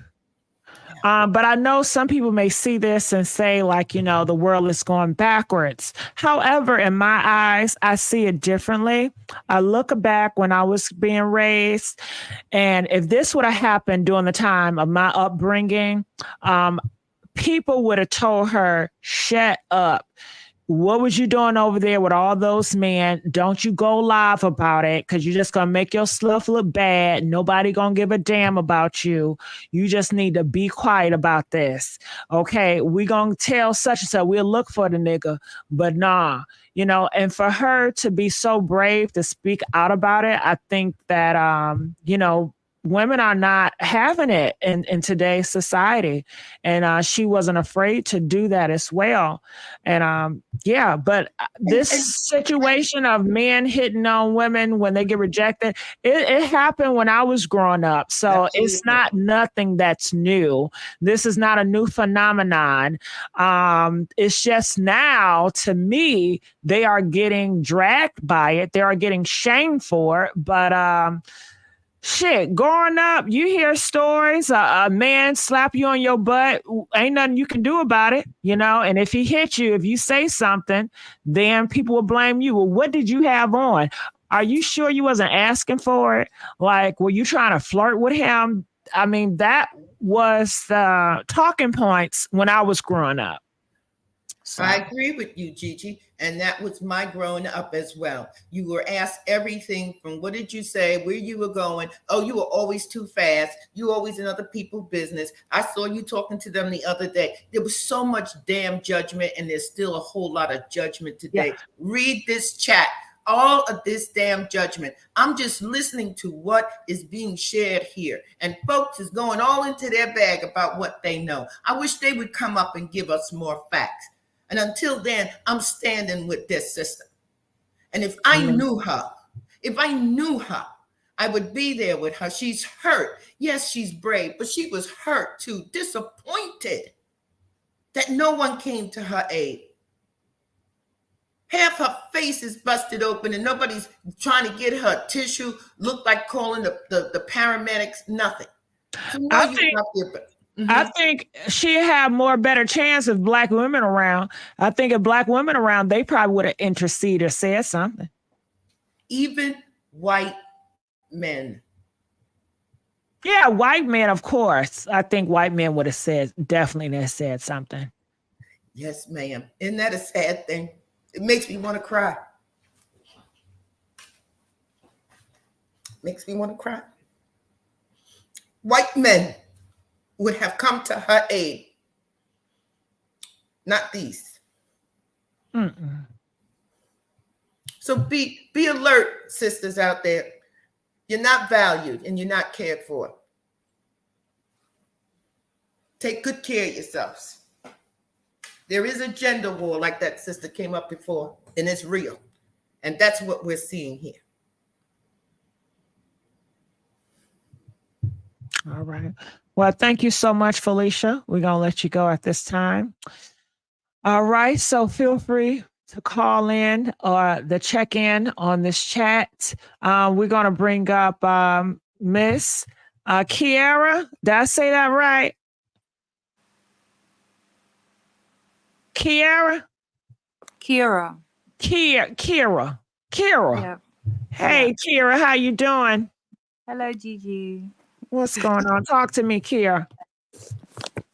But I know some people may see this and say, like, you know, the world is going backwards. However, in my eyes, I see it differently. I look back when I was being raised, and if this would have happened during the time of my upbringing, people would have told her, shut up. What was you doing over there with all those men? Don't you go live about it, because you're just going to make yourself look bad. Nobody going to give a damn about you. You just need to be quiet about this. Okay, we going to tell such and such. We'll look for the nigga. But nah, you know, and for her to be so brave to speak out about it, I think that, you know, women are not having it in today's society. And she wasn't afraid to do that as well. And yeah, but this situation of men hitting on women when they get rejected, it happened when I was growing up. So Absolutely. It's not nothing that's new. This is not a new phenomenon. It's just now, to me, they are getting dragged by it. They are getting shamed for it. But shit, growing up, you hear stories, a man slap you on your butt, ain't nothing you can do about it, you know? And if he hits you, if you say something, then people will blame you. Well, what did you have on? Are you sure you wasn't asking for it? Like, were you trying to flirt with him? I mean, that was the talking points when I was growing up. So. I agree with you, Gigi. And that was my growing up as well. You were asked everything from what did you say, where you were going. Oh, you were always too fast. You always in other people's business. I saw you talking to them the other day. There was so much damn judgment, and there's still a whole lot of judgment today. Yeah. Read this chat. all of this damn judgment. I'm just listening to what is being shared here. And folks is going all into their bag about what they know. I wish they would come up and give us more facts. And until then, I'm standing with this sister. And if I knew her, I would be there with her. She's hurt. Yes, she's brave, but she was hurt too, disappointed that no one came to her aid. Half her face is busted open and nobody's trying to get her tissue, look like calling the paramedics, nothing. So no, I think she had more better chance if black women around. I think if black women around, they probably would have interceded or said something. Even white men. Yeah, white men, of course. I think white men would have definitely said something. Yes, ma'am. Isn't that a sad thing? It makes me want to cry. Makes me want to cry. White men would have come to her aid. Not these. Mm-mm. So be alert, sisters out there. You're not valued and you're not cared for. Take good care of yourselves. There is a gender war like that sister came up before, and it's real. And that's what we're seeing here. All right. Well, thank you so much, Felicia. We're going to let you go at this time. All right. So feel free to call in or the check in on this chat. We're going to bring up Miss Kiara. Did I say that right? Kiara? Kira. Kira. Yeah. Hey, yeah. Kira, how you doing? Hello, Gigi. What's going on? Talk to me, Kira.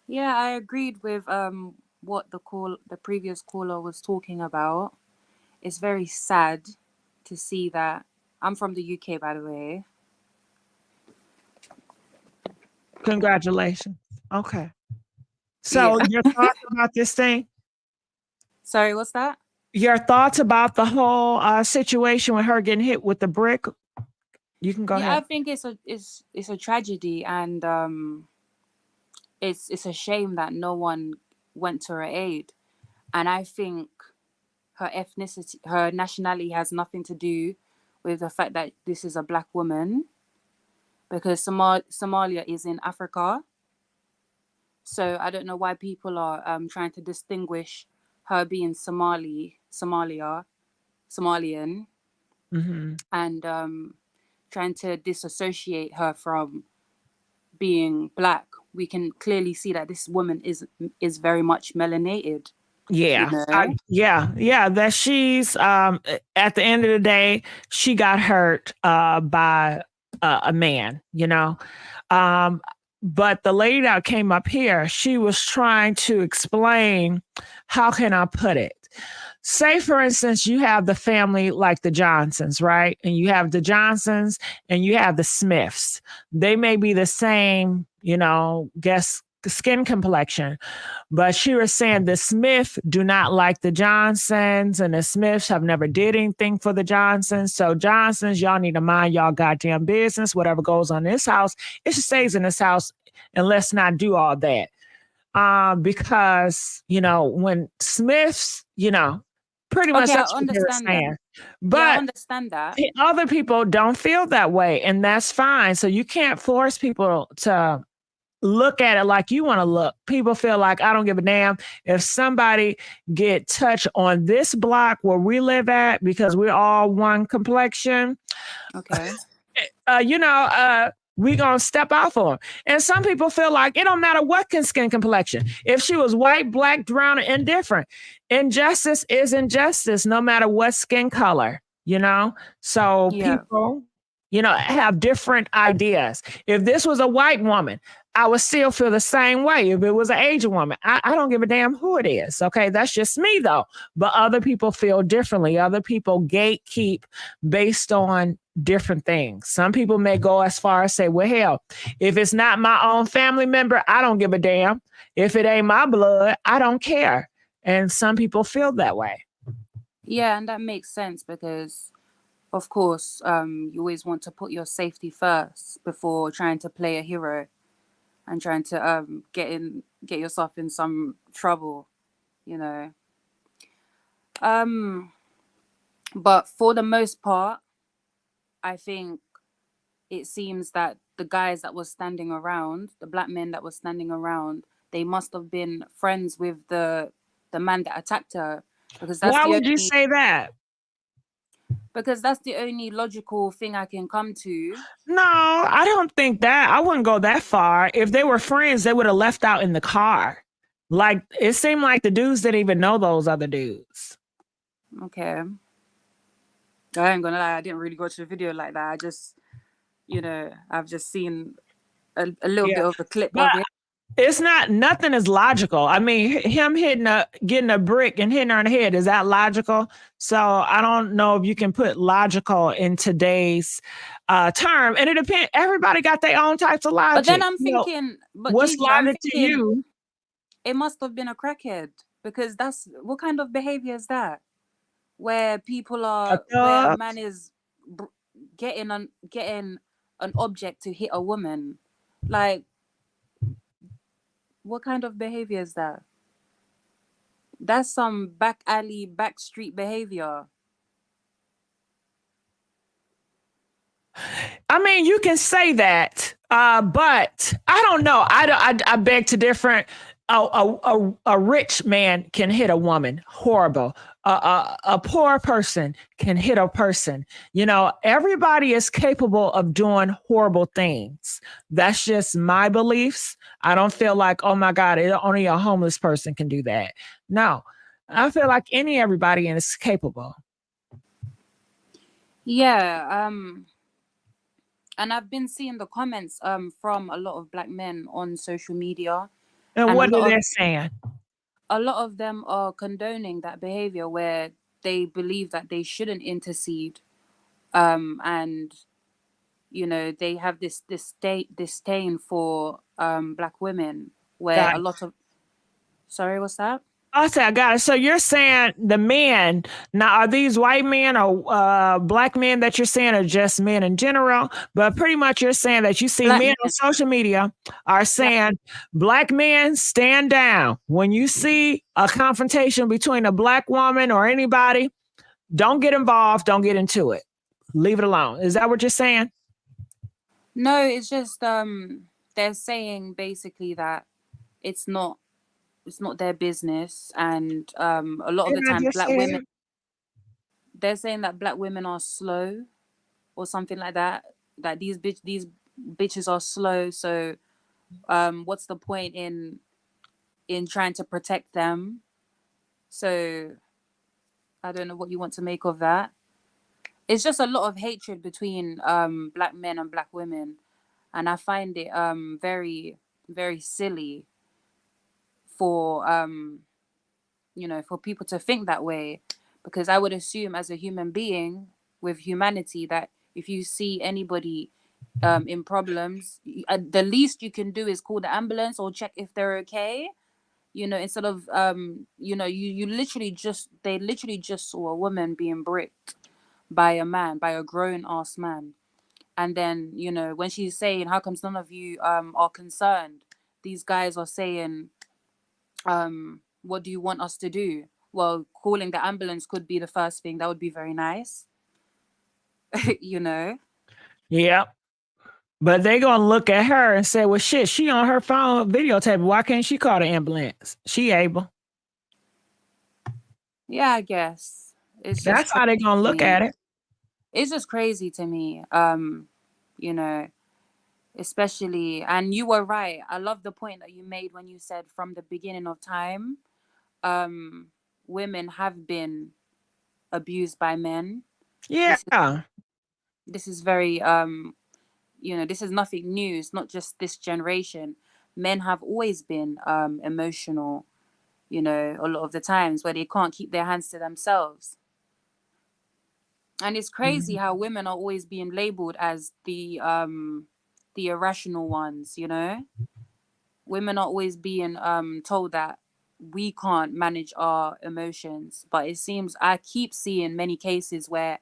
Yeah, I agreed with what the previous caller was talking about. It's very sad to see that. I'm from the UK, by the way. Congratulations. Okay. So your thoughts about this thing? Sorry, what's that? Your thoughts about the whole situation with her getting hit with the brick? You can go ahead. I think it's a tragedy, and it's a shame that no one went to her aid. And I think her ethnicity, her nationality has nothing to do with the fact that this is a black woman, because Somalia is in Africa. So I don't know why people are trying to distinguish her being Somalian, mm-hmm. and trying to disassociate her from being black. We can clearly see that this woman is very much melanated. Yeah. You know? That she's at the end of the day, she got hurt by a man, you know. But the lady that came up here, she was trying to explain, how can I put it? Say, for instance, you have the family like the Johnsons, right? And you have the Johnsons and you have the Smiths. They may be the same, you know, skin complexion. But she was saying the Smiths do not like the Johnsons, and the Smiths have never did anything for the Johnsons. So Johnsons, y'all need to mind y'all goddamn business. Whatever goes on in this house, it stays in this house, and let's not do all that. Because, you know, when Smiths, you know, pretty much that's what they're saying. But I understand that. Other people don't feel that way, and that's fine. So you can't force people to look at it like you want to look. People feel like, I don't give a damn if somebody get touched on this block where we live at, because we're all one complexion. Okay. We gonna step out for them. And some people feel like it don't matter what skin complexion. If she was white, black, brown, or indifferent, injustice is injustice, no matter what skin color, you know? So people, you know, have different ideas. If this was a white woman, I would still feel the same way. If it was an Asian woman, I don't give a damn who it is. Okay, that's just me though. But other people feel differently. Other people gatekeep based on different things. Some people may go as far as say, well, hell, if it's not my own family member, I don't give a damn. If it ain't my blood, I don't care. And some people feel that way. Yeah, and that makes sense, because of course, you always want to put your safety first before trying to play a hero and trying to get yourself in some trouble, you know. But for the most part, I think it seems that the guys that were standing around, the black men that were standing around, they must have been friends with the man that attacked her, because that's Why the would you only say that? because that's the only logical thing I can come to. No, I don't think that. I wouldn't go that far. If they were friends, they would have left out in the car. Like, it seemed like the dudes didn't even know those other dudes. Okay. I ain't gonna lie, I didn't really watch the video like that. I just, I've just seen a little Yeah. bit of a clip But of it. it's not, nothing is logical. I mean, him getting a brick and hitting her in the head, is that logical? So I don't know if you can put logical in today's term. And it depends, everybody got their own types of logic. But then I'm You know, thinking, but what's Gigi, I'm logic to thinking you? it must have been a crackhead, because that's what kind of behavior is that? Where where a Thug? man is getting an object to hit a woman, like, what kind of behavior is that? That's some back alley, back street behavior. I mean, you can say that, but I don't know. I beg to differ. A rich man can hit a woman, horrible. A poor person can hit a person. You know, everybody is capable of doing horrible things. That's just my beliefs. I don't feel like, oh my God, only a homeless person can do that. No, I feel like everybody is capable. Yeah, and I've been seeing the comments from a lot of black men on social media, And and what are they saying? a lot of them are condoning that behavior where they believe that they shouldn't intercede, and they have this disdain for black women, where Got a lot of sorry, what's that? I said, I got it. So you're saying the men, now are these white men or black men that you're saying, or just men in general? But pretty much you're saying that you see Black men men. on social media are saying, black men, stand down. When you see a confrontation between a black woman or anybody, don't get involved. Don't get into it. Leave it alone. Is that what you're saying? No, it's just they're saying basically that it's not their business, and a lot of the Didn't I time just black say women, it? they're saying that black women are slow or something like that, that these bitches are slow, so what's the point in trying to protect them? So I don't know what you want to make of that. It's just a lot of hatred between black men and black women, and I find it very, very silly for for people to think that way, because I would assume, as a human being with humanity, that if you see anybody in problems, the least you can do is call the ambulance or check if they're okay, instead of you literally just they literally just saw a woman being bricked by a man, by a grown ass man. And then, when she's saying, how comes none of you are concerned, these guys are saying, what do you want us to do? Well, calling the ambulance could be the first thing. That would be very nice. Yeah. But they gonna look at her and say, well, shit, she on her phone videotape. Why can't she call the ambulance? She able. Yeah, I guess. It's just That's how they gonna look at it. It's just crazy to me. Especially, and you were right. I love the point that you made when you said from the beginning of time, women have been abused by men. Yeah. This is very this is nothing new. It's not just this generation. Men have always been emotional, a lot of the times, where they can't keep their hands to themselves. And it's crazy how women are always being labeled as the irrational ones. Women are always being told that we can't manage our emotions, but it seems I keep seeing many cases where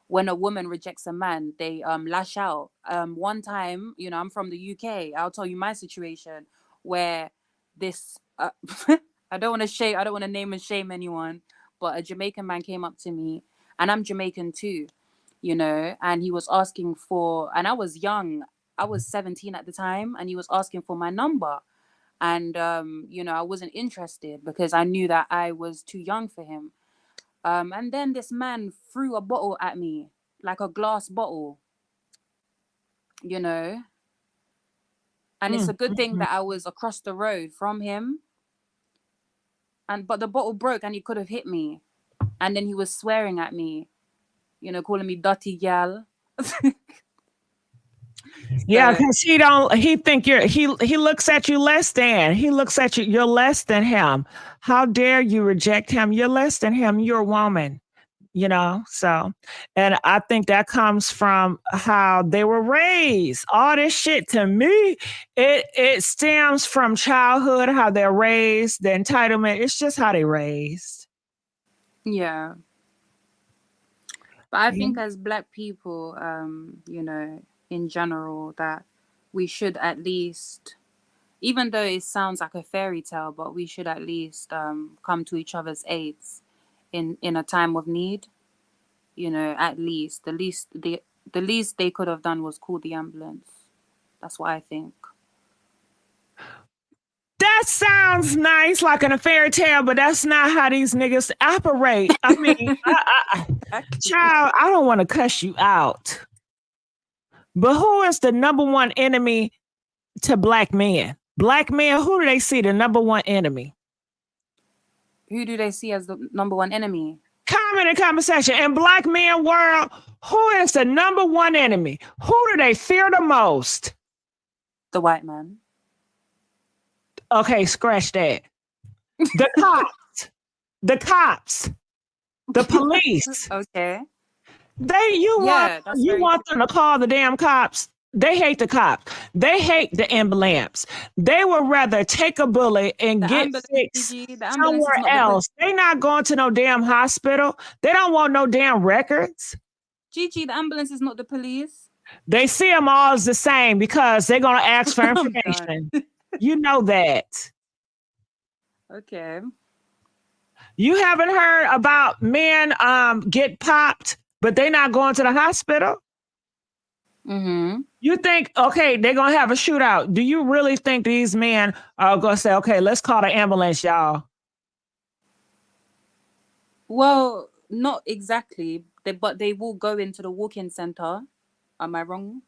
when a woman rejects a man, they lash out. One time, you know, I'm from the UK. I'll tell you my situation where this I don't want to name and shame anyone, but a Jamaican man came up to me, and I'm Jamaican too, you know, and he was asking for, and I was young. I was 17 at the time, and he was asking for my number. And you know, I wasn't interested because I knew that I was too young for him. And then this man threw a bottle at me, like a glass bottle, you know. And it's a good thing that I was across the road from him. But the bottle broke and he could have hit me. And then he was swearing at me, you know, calling me dirty gal. Yeah, because he think he looks at you less than. He looks at you, you're less than him. How dare you reject him? You're less than him. You're a woman, you know? So, and I think that comes from how they were raised. All this shit to me, it stems from childhood, how they're raised, the entitlement. It's just how they raised. Yeah. But I think as Black people, you know, in general, that we should at least, even though it sounds like a fairy tale, but we should at least come to each other's aids in a time of need. You know, at least the least they could have done was call the ambulance. That's what I think. That sounds nice, like in a fairy tale, but that's not how these niggas operate. I mean, child, I don't want to cuss you out, but who is the number one enemy to Black men? Black men, who do they see the number one enemy? Who do they see as the number one enemy? Comment in the comment section. In Black men world, who is the number one enemy? Who do they fear the most? The white man. Okay, scratch that. The cops. The cops. The police. Okay. You want them to call the damn cops. They hate the cops. They hate the ambulance. They would rather take a bullet and get fixed somewhere else. They're not going to no damn hospital. They don't want no damn records. Gigi, the ambulance is not the police. They see them all as the same because they're going to ask for information. You know that. Okay. You haven't heard about men get popped, but they're not going to the hospital? Mm-hmm. You think, okay, they're going to have a shootout. Do you really think these men are going to say, okay, let's call the ambulance, y'all? Well, not exactly, but they will go into the walk-in center. Am I wrong?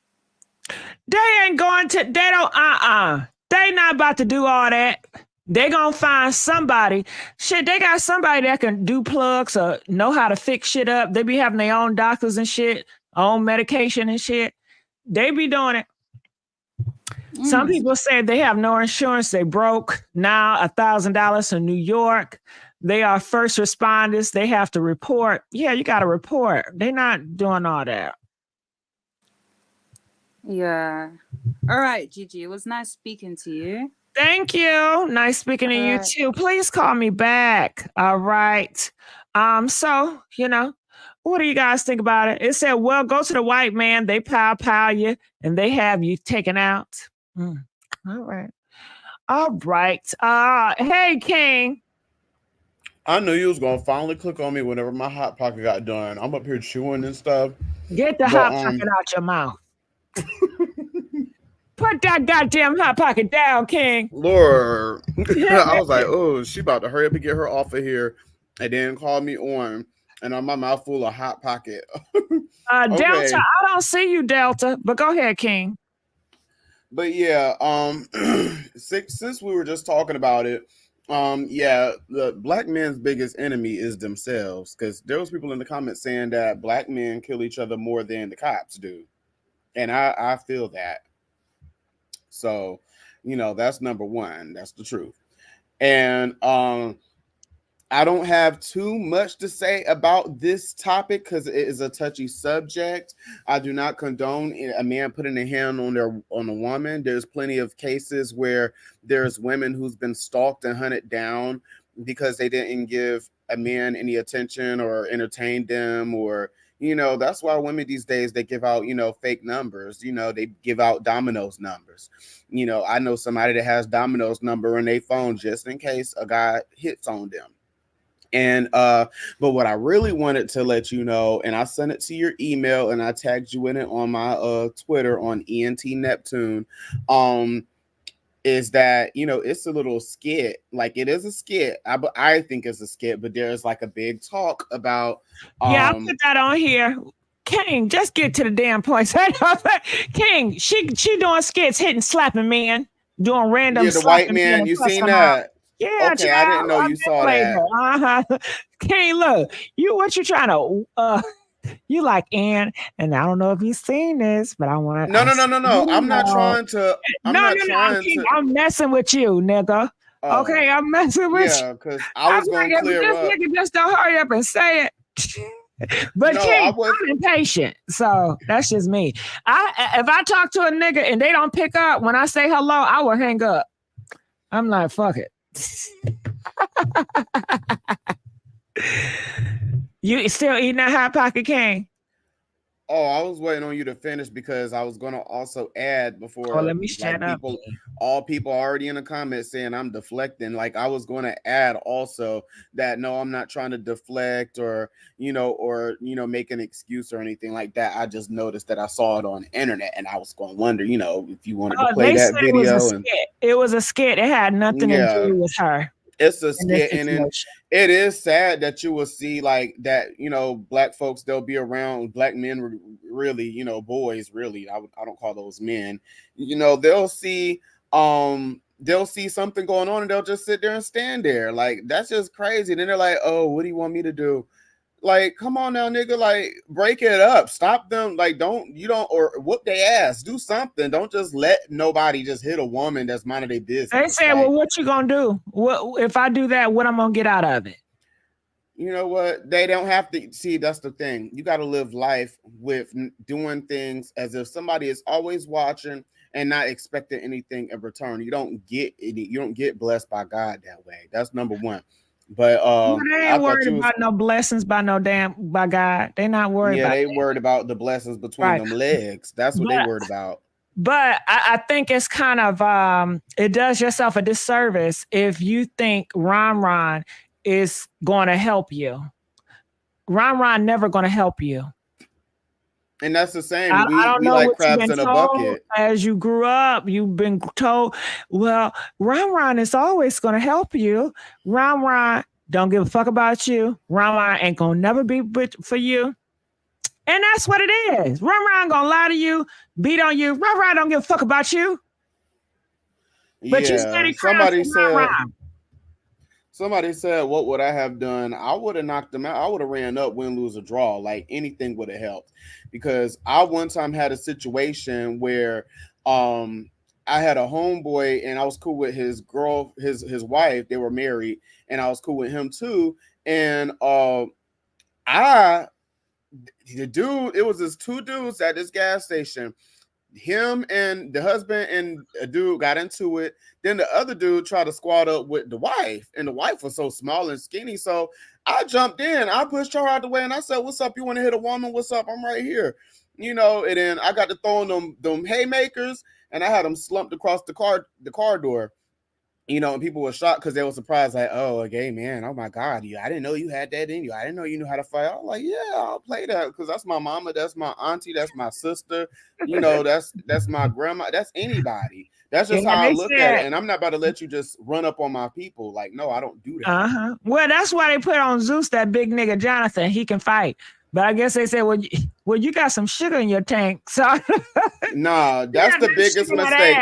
They ain't going to, they don't, they not about to do all that. They gonna find somebody. Shit, they got somebody that can do plugs or know how to fix shit up. They be having their own doctors and shit, own medication and shit. They be doing it. Some people say they have no insurance. They broke. Now $1,000 in New York. They are first responders. They have to report. Yeah, you got to report. They're not doing all that. Yeah. All right, Gigi. It was nice speaking to you. Thank you. Nice speaking to you too. Please call me back. All right. So, you know, what do you guys think about it? It said, well, go to the white man. They pow you and they have you taken out. All right. All right. Hey, King. I knew you was gonna finally click on me whenever my hot pocket got done. I'm up here chewing and stuff. Get the hot pocket out your mouth. Put that goddamn hot pocket down, King. Lord. I was like, oh, she about to hurry up and get her off of here and then call me on. And on my mouth full of hot pocket. Okay. Delta, I don't see you, Delta, but go ahead, King. But yeah, since we were just talking about it, yeah, the Black men's biggest enemy is themselves. Because there was people in the comments saying that Black men kill each other more than the cops do. And I feel that. So, you know, that's number one. That's the truth. And I don't have too much to say about this topic because it is a touchy subject. I do not condone a man putting a hand on a woman. There's plenty of cases where there's women who's been stalked and hunted down because they didn't give a man any attention or entertain them or, That's why women these days, they give out, fake numbers. They give out Domino's numbers. I know somebody that has Domino's number in their phone just in case a guy hits on them. And but what I really wanted to let you know, and I sent it to your email and I tagged you in it on my Twitter on ENT Neptune, is that it's a little skit. Like, it is a skit. I think it's a skit, but there's like a big talk about Yeah, I put that on here. King, just get to the damn point. King, she doing skits, hitting, slapping men, doing random the white slapping man. men. You seen that? Yeah, Okay, I didn't know you saw that. King, look, what you trying to you like Ann, and I don't know if you've seen this, but I want No. I'm not trying to. I'm messing with you, nigga. Okay, I'm messing with you. Yeah, because I was going to clear this up. nigga just don't hurry up and say it. But No, King, I'm impatient, so that's just me. If I talk to a nigga and they don't pick up when I say hello, I will hang up. I'm like, fuck it. You still eating that Hot Pocket, King? Oh, I was waiting on you to finish because I was going to also add before. Let me shut up. All people already in the comments saying I'm deflecting. Like, I was going to add also that no, I'm not trying to deflect or make an excuse or anything like that. I just noticed that I saw it on the internet and I was going to wonder, if you wanted to play that video. It was a skit. It had nothing to do with her. It's a skit, and it is sad that you will see like that. Black folks, they'll be around black men, really, boys, really. I don't call those men. They'll see something going on, and they'll just sit there and stand there. Like, that's just crazy. And then they're like, "Oh, what do you want me to do?" Like, come on now, nigga. Like, break it up. Stop them. Like, or whoop their ass. Do something. Don't just let nobody just hit a woman that's minding their business. They said, well, what you gonna do? What if I do that? What I'm gonna get out of it? You know what? They don't have to see. That's the thing. You got to live life with doing things as if somebody is always watching and not expecting anything in return. You don't get blessed by God that way. That's number one. But they ain't worried about no blessings by God. They not worried about they worried about the blessings between them legs. That's what they worried about. But I think it's kind of it does yourself a disservice if you think Ron is going to help you. Ron never going to help you. And that's the same. I don't know like what crabs you've been in a told bucket. As you grew up, you've been told, well, Ron is always going to help you. Ron don't give a fuck about you. Ron ain't going to never be for you. And that's what it is. Ron going to lie to you, beat on you. Ron don't give a fuck about you. But you steady Somebody said, what would I have done? I would have knocked them out. I would have ran up, win, lose, or draw. Like, anything would have helped. Because I one time had a situation where I had a homeboy and I was cool with his girl, his wife. They were married, and I was cool with him too. And it was this two dudes at this gas station. Him and the husband and a dude got into it. Then the other dude tried to squat up with the wife, and the wife was so small and skinny. So I jumped in, I pushed her out the way, and I said, "What's up? You want to hit a woman? What's up? I'm right here." And then I got to throwing them haymakers, and I had them slumped across the car door. And people were shocked because they were surprised, like, "Oh, a gay man! Oh my God, I didn't know you had that in you. I didn't know you knew how to fight." I was like, "Yeah, I'll play that because that's my mama, that's my auntie, that's my sister. That's my grandma. That's anybody. That's just how I look at it. And I'm not about to let you just run up on my people. Like, no, I don't do that." Well, that's why they put on Zeus that big nigga Jonathan. He can fight. But I guess they said, well, you got some sugar in your tank. So nah, that's the biggest mistake.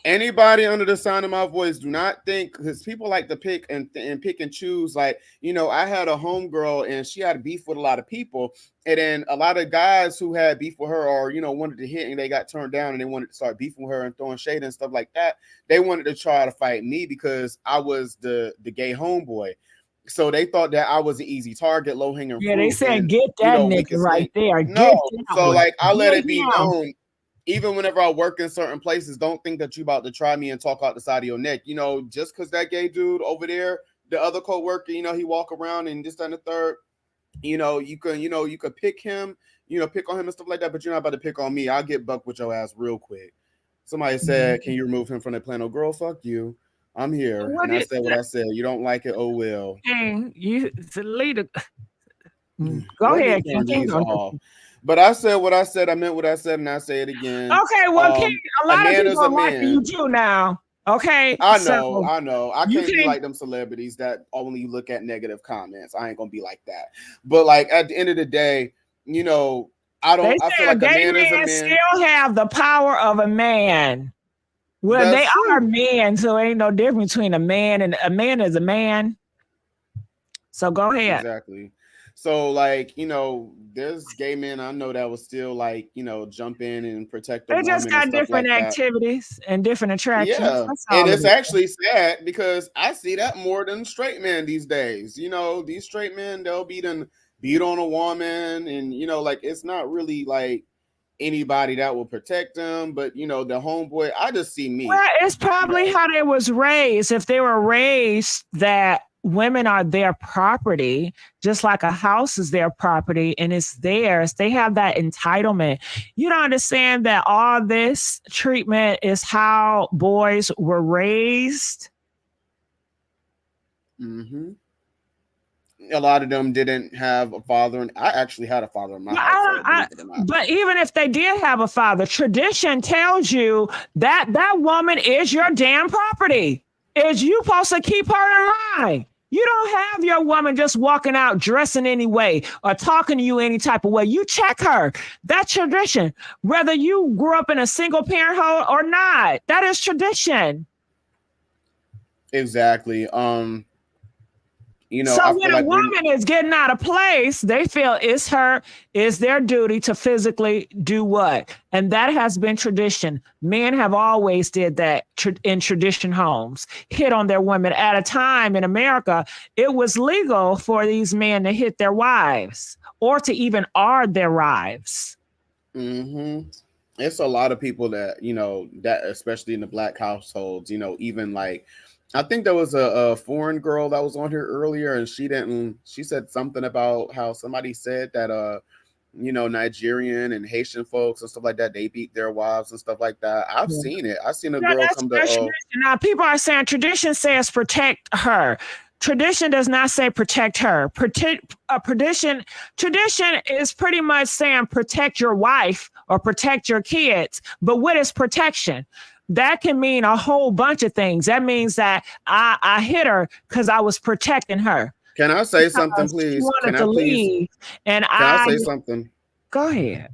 Anybody under the sound of my voice, do not think, because people like to pick and choose. Like, I had a homegirl and she had beef with a lot of people. And then a lot of guys who had beef with her or, wanted to hit and they got turned down and they wanted to start beefing with her and throwing shade and stuff like that. They wanted to try to fight me because I was the gay homeboy. So they thought that I was an easy target, low hanging fruit. Yeah, they said, get that nigga right there. No, so like I let it be known. Even whenever I work in certain places, don't think that you about to try me and talk out the side of your neck. Just because that gay dude over there, the other co-worker, he walk around and this and the third, you could pick him, pick on him and stuff like that, but you're not about to pick on me. I'll get buck with your ass real quick. Somebody said, "Can you remove him from the panel?" Girl, fuck you. I'm here, What and I did said what I said. You don't like it, oh well. King? You the leader. Go Let me ahead, turn King. King, these go. off. But I said what I said. I meant what I said, and I say it again. Okay, well, King, a A lot of man is people a are liking you man. too now. Okay, I so know. I you can't be can't. like them celebrities that only look at negative comments. I ain't gonna be like that. But like at the end of the day, They I feel say like a gay man is a men man. still have the power of a man. Well, they That's are true. men, so ain't no difference between a man and a man is a man. So go ahead. Exactly. So like, there's gay men I know that will still like, jump in and protect a They just woman and got stuff different like that. activities and different attractions. Yeah. That's And all it it's is. actually sad because I see that more than straight men these days. These straight men, they'll beat on a woman and like it's not really like anybody that will protect them, but the homeboy, I just see Well, me. it's probably how they was raised. If they were raised that women are their property, just like a house is their property and it's theirs, they have that entitlement. You don't understand that all this treatment is how boys were raised. Mm-hmm. A lot of them didn't have a father, and I actually had a father in my Well, household, believe it or not. but even if they did have a father, tradition tells you that that woman is your damn property. Is you supposed to keep her in line? You don't have your woman just walking out dressing any way or talking to you any type of way. You check her. That's tradition. Whether you grew up in a single parent home or not, that is tradition. Exactly. So I when feel a like we're woman is getting out of place, they feel it's their duty to physically do what? And that has been tradition. Men have always did that in tradition homes, hit on their women. At a time in America, it was legal for these men to hit their wives or to even ard their wives. mm-hmm. It's a lot of people that that especially in the black households, even like I think there was a foreign girl that was on here earlier, and she said something about how somebody said that Nigerian and Haitian folks and stuff like that, they beat their wives and stuff like that. I've Yeah. seen it. I've seen a Yeah, girl that's come to tradition. Now people are saying tradition says protect her. Tradition does not say protect her. Tradition is pretty much saying protect your wife or protect your kids. But what is protection? That can mean a whole bunch of things. That means that I hit her because I was protecting her. Can I say something, She please? wanted to leave, and Can I I say something? go ahead.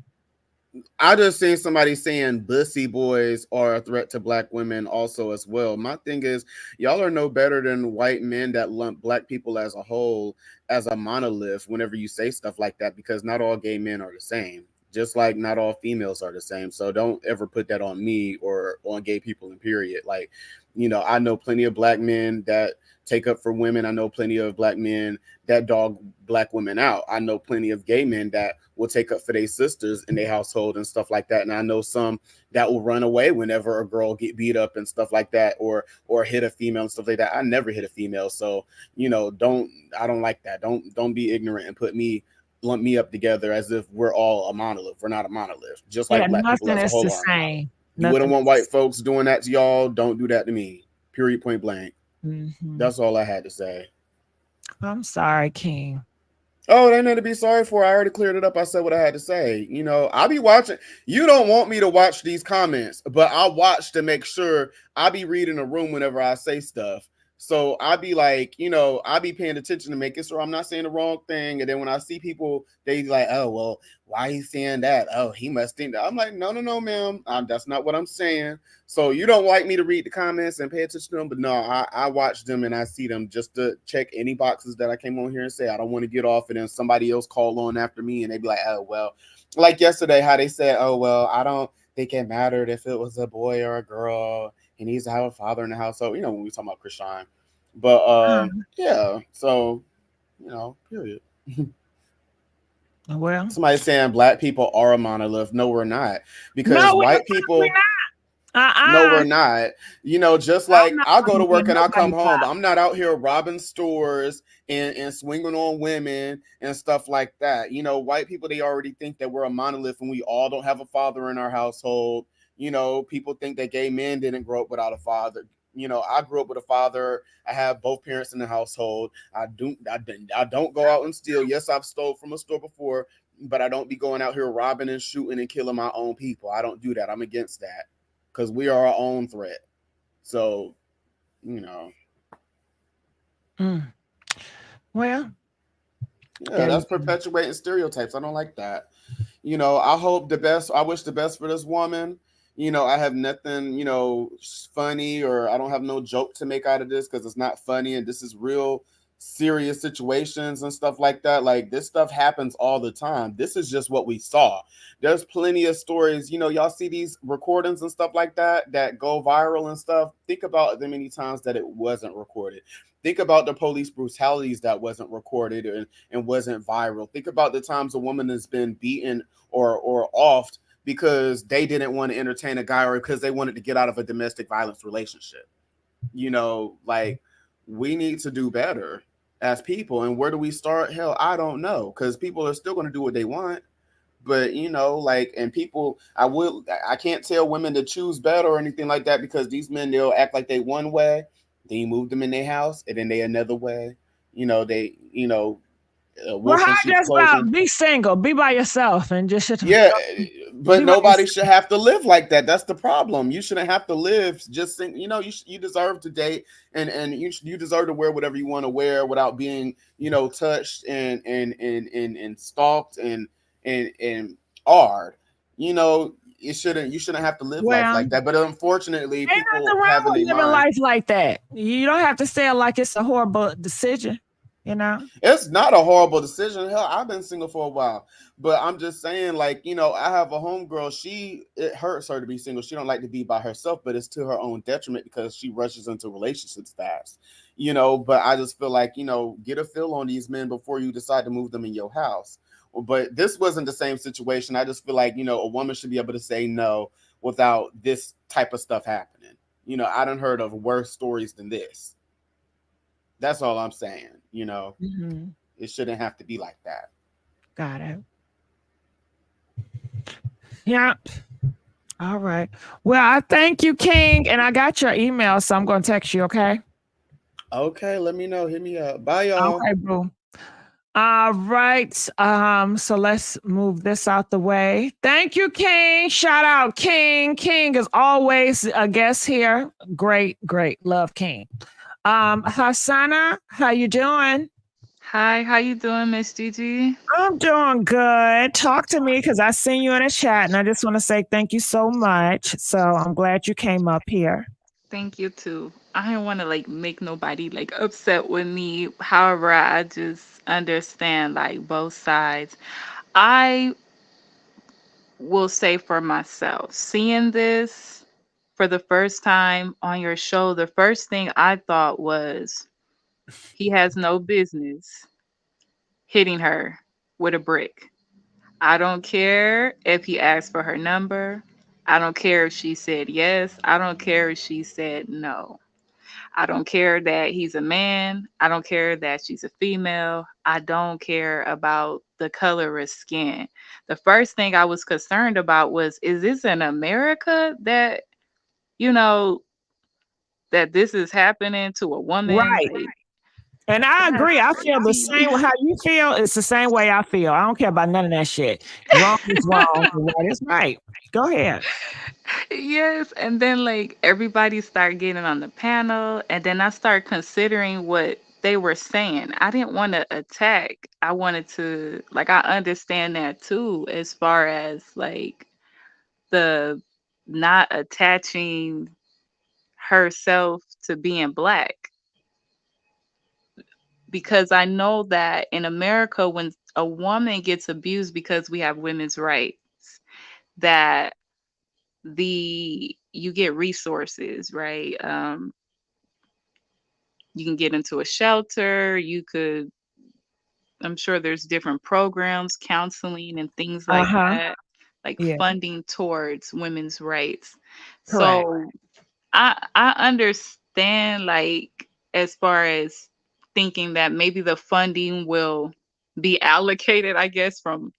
I just seen somebody saying bussy boys are a threat to black women also as well. My thing is, y'all are no better than white men that lump black people as a whole as a monolith whenever you say stuff like that, because not all gay men are the same. Just like not all females are the same. So don't ever put that on me or on gay people in period. Like, I know plenty of black men that take up for women. I know plenty of black men that dog black women out. I know plenty of gay men that will take up for their sisters in their household and stuff like that. And I know some that will run away whenever a girl get beat up and stuff like that, or hit a female and stuff like that. I never hit a female, so I don't like that. Don't be ignorant and lump me up together as if we're all a monolith. We're not a monolith. Just Yeah, like black people nothing as a is the whole are a monolith. same. You wouldn't Nothing. want white folks doing that to y'all. Don't do that to me. Period. Point blank. Mm-hmm. That's all I had to say. I'm sorry, King. Oh, they need to be sorry for. I already cleared it up. I said what I had to say. I'll be watching. You don't want me to watch these comments, but I watch to make sure I be reading the room whenever I say stuff. So I be like, I be paying attention to making sure I'm not saying the wrong thing. And then when I see people, they like, oh, well, why are you saying that? Oh, he must think that. I'm like, no, ma'am. That's not what I'm saying. So you don't like me to read the comments and pay attention to them, but no, I watch them and I see them just to check any boxes that I came on here and say I don't want to get off, and then somebody else call on after me and they be like, oh, well, like yesterday, how they said, oh, well, I don't think it mattered if it was a boy or a girl. He needs to have a father in the household. When we talk about Krishan. But yeah, so period. Well, Somebody saying black people are a monolith. No, we're not. Because no, white people, No, Uh-uh. we're not. Just I'm like not I go gonna to get work and I come nobody home, fired. I'm not out here robbing stores and swinging on women and stuff like that. White people, they already think that we're a monolith and we all don't have a father in our household. People think that gay men didn't grow up without a father. I grew up with a father. I have both parents in the household. I don't go out and steal. Yes, I've stole from a store before, but I don't be going out here robbing and shooting and killing my own people. I don't do that. I'm against that because we are our own threat. So, you know, Mm. Well, yeah, there you that's go. perpetuating stereotypes. I don't like that. I hope the best. I wish the best for this woman. I have nothing, funny, or I don't have no joke to make out of this because it's not funny. And this is real serious situations and stuff like that. Like, this stuff happens all the time. This is just what we saw. There's plenty of stories. Y'all see these recordings and stuff like that go viral and stuff. Think about the many times that it wasn't recorded. Think about the police brutalities that wasn't recorded and wasn't viral. Think about the times a woman has been beaten or offed because they didn't want to entertain a guy or because they wanted to get out of a domestic violence relationship. Like, we need to do better as people. And where do we start? Hell, I don't know, because people are still going to do what they want. But like, and people, I can't tell women to choose better or anything like that, because these men, they'll act like they one way, then you move them in their house, and then they another way. They, Well, wolf how in sheep's just about clothing. be single, be by yourself, and just Yeah, but be by nobody yourself. should have to live like that. That's the problem. You shouldn't have to live just think. You deserve to date, and you deserve to wear whatever you want to wear without being touched and stalked and ard. You shouldn't have to live life Well, like that. But unfortunately, ain't people nothing wrong have in with their living mind. life like that. You don't have to say it like it's a horrible decision, you know? It's not a horrible decision. Hell, I've been single for a while, but I'm just saying, like, I have a homegirl. It hurts her to be single. She don't like to be by herself, but it's to her own detriment because she rushes into relationships fast. But I just feel like, get a feel on these men before you decide to move them in your house. But this wasn't the same situation. I just feel like, a woman should be able to say no without this type of stuff happening. I done heard of worse stories than this. That's all I'm saying. Mhm. It shouldn't have to be like that. Got it. Yeah. All right. Well, I thank you, King, and I got your email, so I'm going to text you, okay? Okay, let me know. Hit me up. Bye, y'all. Okay, boo. All right. So let's move this out the way. Thank you, King. Shout out King. King is always a guest here. Great, great. Love King. Hasana, how you doing? Hi, how you doing, Miss Gigi? I'm doing good. Talk to me because I seen you in a chat and I just want to say thank you so much. So I'm glad you came up here. Thank you too. I don't want to like make nobody like upset with me. However, I just understand like both sides. I will say for myself, seeing this for the first time on your show, the first thing I thought was he has no business hitting her with a brick. I don't care if he asked for her number. I don't care if she said yes. I don't care if she said no. I don't care that he's a man. I don't care that she's a female. I don't care about the color of skin. The first thing I was concerned about was, is this in America that, you know, that this is happening to a woman? Right. Like, And I that's agree. I feel the crazy. same way how you feel. It's the same way I feel. I don't care about none of that shit. Wrong is wrong and right is right. Go ahead. Yes, and then like everybody started getting on the panel, and then I started considering what they were saying. I didn't want to attack. I wanted to like I understand that too, as far as like the not attaching herself to being black, because I know that in America when a woman gets abused because we have women's rights, that the you get resources, right? You can get into a shelter, you could I'm sure there's different programs, counseling and things like Uh-huh. that like Yeah, funding towards women's rights. correct. So I understand, like, as far as thinking that maybe the funding will be allocated, I guess, from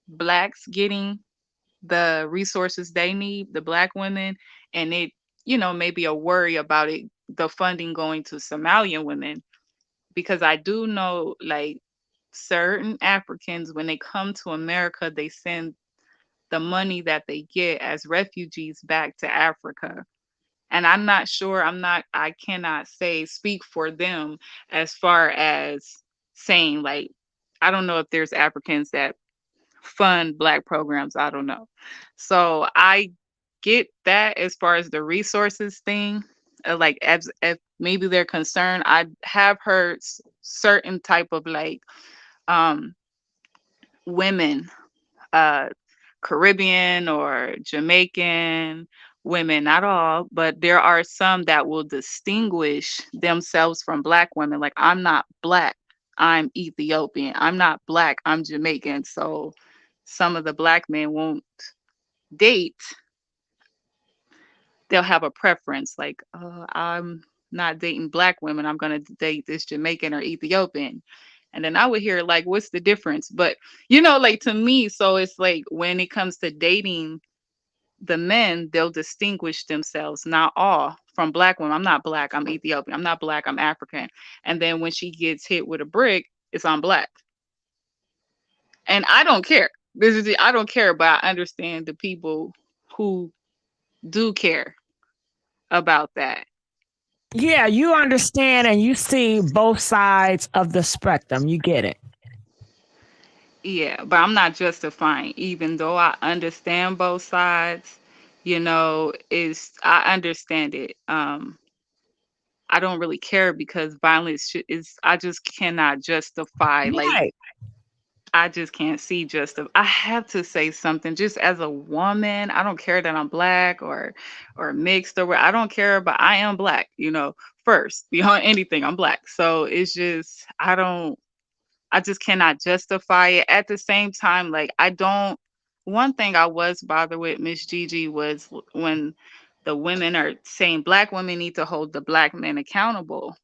blacks getting the resources they need, the black women, and it, maybe a worry about it, the funding going to Somalian women, because I do know, like, certain Africans, when they come to America, they send the money that they get as refugees back to Africa. And I'm not sure, I cannot speak for them as far as saying, like, I don't know if there's Africans that fund black programs. I don't know. So I get that as far as the resources thing. Like, as if maybe they're concerned. I have heard certain type of, like, um women, uh Caribbean or Jamaican women, not all, but there are some that will distinguish themselves from black women. Like, I'm not black, I'm Ethiopian. I'm not black, I'm Jamaican. So some of the black men won't date, they'll have a preference, like, I'm not dating black women, I'm going to date this Jamaican or Ethiopian. And then I would hear, like, what's the difference? But, like, to me, so it's like, when it comes to dating the men, they'll distinguish themselves, not all, from black women. I'm not black, I'm Ethiopian. I'm not black, I'm African. And then when she gets hit with a brick, it's on black. And I don't care. I don't care, but I understand the people who do care about that. Yeah, you understand and you see both sides of the spectrum. You get it. Yeah, but I'm not justifying, even though I understand both sides, is I understand it. I don't really care, because violence is, I just cannot justify, like, Right. I just can't see I have to say something, just as a woman. I don't care that I'm black or mixed, or I don't care, but I am black, first, beyond anything, I'm black. So it's just, I just cannot justify it. At the same time, like, one thing I was bothered with, Miss Gigi, was when the women are saying black women need to hold the black men accountable.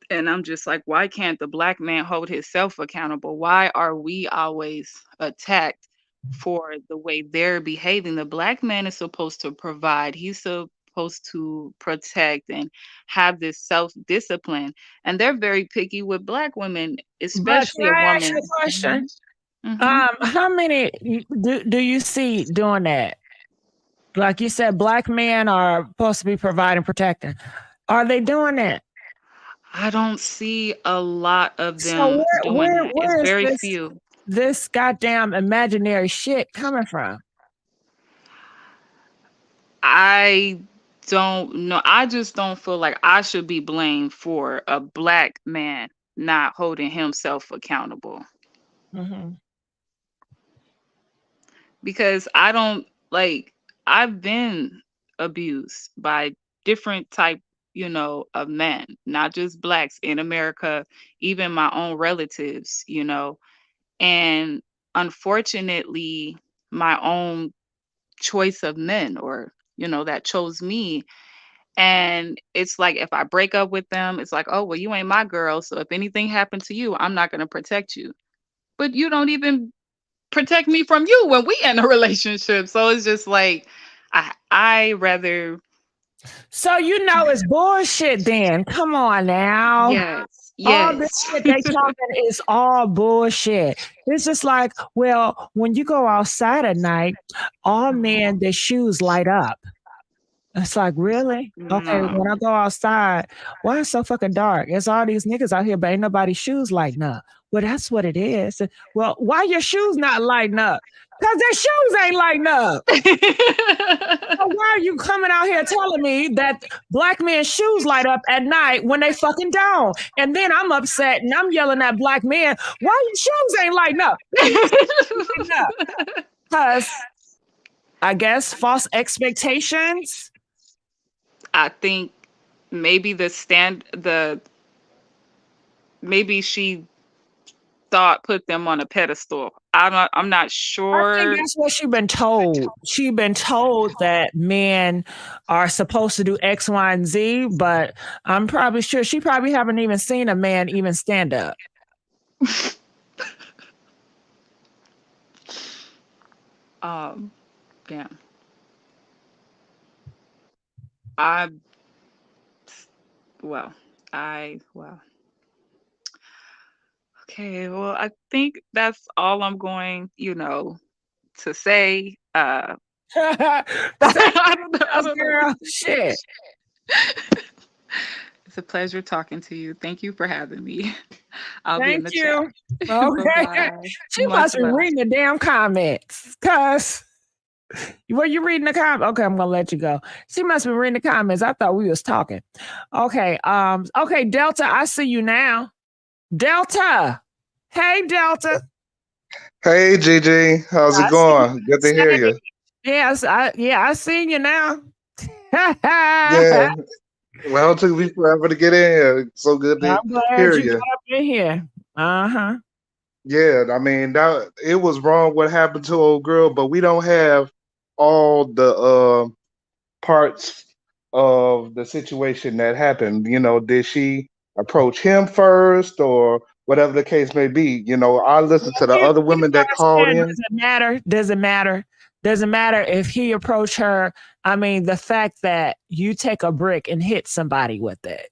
And I'm just like, why can't the black man hold himself accountable? Why are we always attacked for the way they're behaving? The black man is supposed to provide. He's supposed to protect and have this self-discipline. And they're very picky with black women, But especially can a I ask you woman. a question? Mhm. How many do you see doing that? Like you said, black men are supposed to be providing, protecting. Are they doing that? I don't see a lot of So them doing that. It's where is very few. this goddamn imaginary shit coming from? I don't know. I just don't feel like I should be blamed for a black man not holding himself accountable, Mhm. because I don't, like, I've been abused by different type, of men, not just blacks in America, even my own relatives, and unfortunately my own choice of men, or that chose me. And it's like, if I break up with them, it's like, oh, well, you ain't my girl. So if anything happened to you, I'm not going to protect you. But you don't even protect me from you when we in a relationship. So it's just like, I rather. So it's bullshit then. Come on now. Yes, All this yes. shit they talking is all bullshit. It's just like, well, when you go outside at night, all men, their shoes light up. It's like, really? Okay, No. when I go outside, why it's so fucking dark? It's all these niggas out here, but ain't nobody's shoes lighting up. Well, that's what it is. Well, why your shoes not lighting up? Because their shoes ain't lighting up. So why are you coming out here telling me that black men's shoes light up at night when they fucking don't? And then I'm upset and I'm yelling at black men, why your shoes ain't lighting up? Because I guess false expectations. I think maybe maybe she thought put them on a pedestal. I'm not I think sure. that's what she been told. She been told that men are supposed to do X, Y, and Z, but I'm probably sure she probably haven't even seen a man even stand up. Damn. I well, well. Okay, well, I think that's all I'm going, to say. Thank I don't know. I you, don't know what girl. to Shit. It's a pleasure talking to you. Thank you for having me. I'll be in Thank the chat. you. Okay. Bye-bye. She Much must be love. reading the damn comments. Cause were you reading the comments? Okay, I'm gonna let you go. She must be reading the comments. I thought we was talking. Okay. Okay, Delta, I see you now. Delta. Hey, Delta. Hey Gigi, how's it I see you. going? Good to hear you. Yes, I seen you now. Yeah, I'm well, it took me forever to get in here. So good to glad hear you you. got up in here. Uh-huh. Yeah, I mean that it was wrong what happened to old girl, but we don't have all the parts of the situation that happened. Did she approach him first or whatever the case may be? I listened to the other You women that called understand, in. does it matter? Does it matter? Does it matter if he approached her? I mean, the fact that you take a brick and hit somebody with it.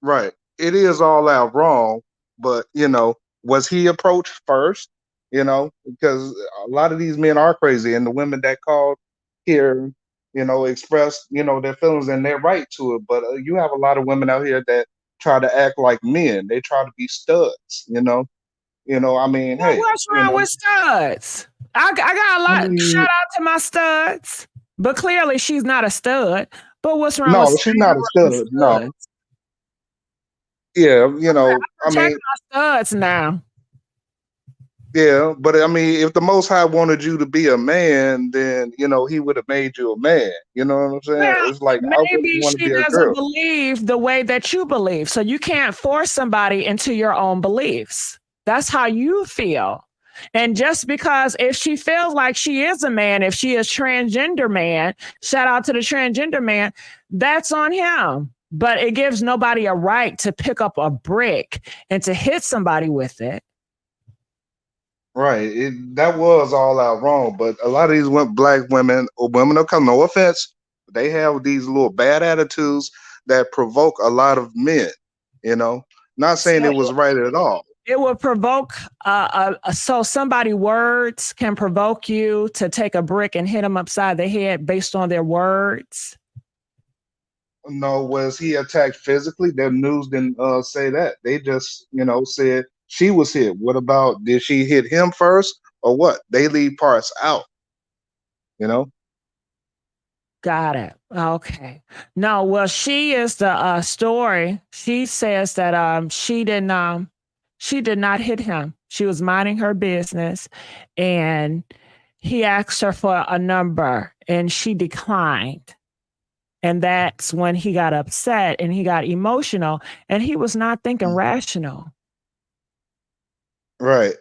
Right. It is all out wrong, but was he approached first? Because a lot of these men are crazy, and the women that called here, expressed, their feelings, and they're right to it. But you have a lot of women out here that try to act like men. They try to be studs. I mean, Well, hey, what's wrong with studs? I got a I lot. mean, Shout out to my studs. But clearly she's not a stud. But what's wrong with no, she's not a stud. No, studs? yeah, I Protect mean, my studs now. yeah, but I mean, if the Most High wanted you to be a man, then He would have made you a man. You know what I'm saying? Well, It's like I wouldn't maybe want to she be a doesn't girl. believe the way that you believe. So you can't force somebody into your own beliefs. That's how you feel. And just because if she feels like she is a man, if she is transgender man, shout out to the transgender man, that's on him. But it gives nobody a right to pick up a brick and to hit somebody with it. Right. That was all out wrong. But a lot of these black women or women of color, no offense, they have these little bad attitudes that provoke a lot of men. Not saying So it was right at all. it will provoke, so somebody words can provoke you to take a brick and hit them upside the head based on their words. No, was he attacked physically? The news didn't say that. They just, said she was hit. What about did she hit him first or what? They leave parts out, you know? Got it. Okay. No, well, she is the story. She says that she did not hit him. She was minding her business, and he asked her for a number, and she declined. And that's when he got upset and he got emotional, and he was not thinking rational. Right.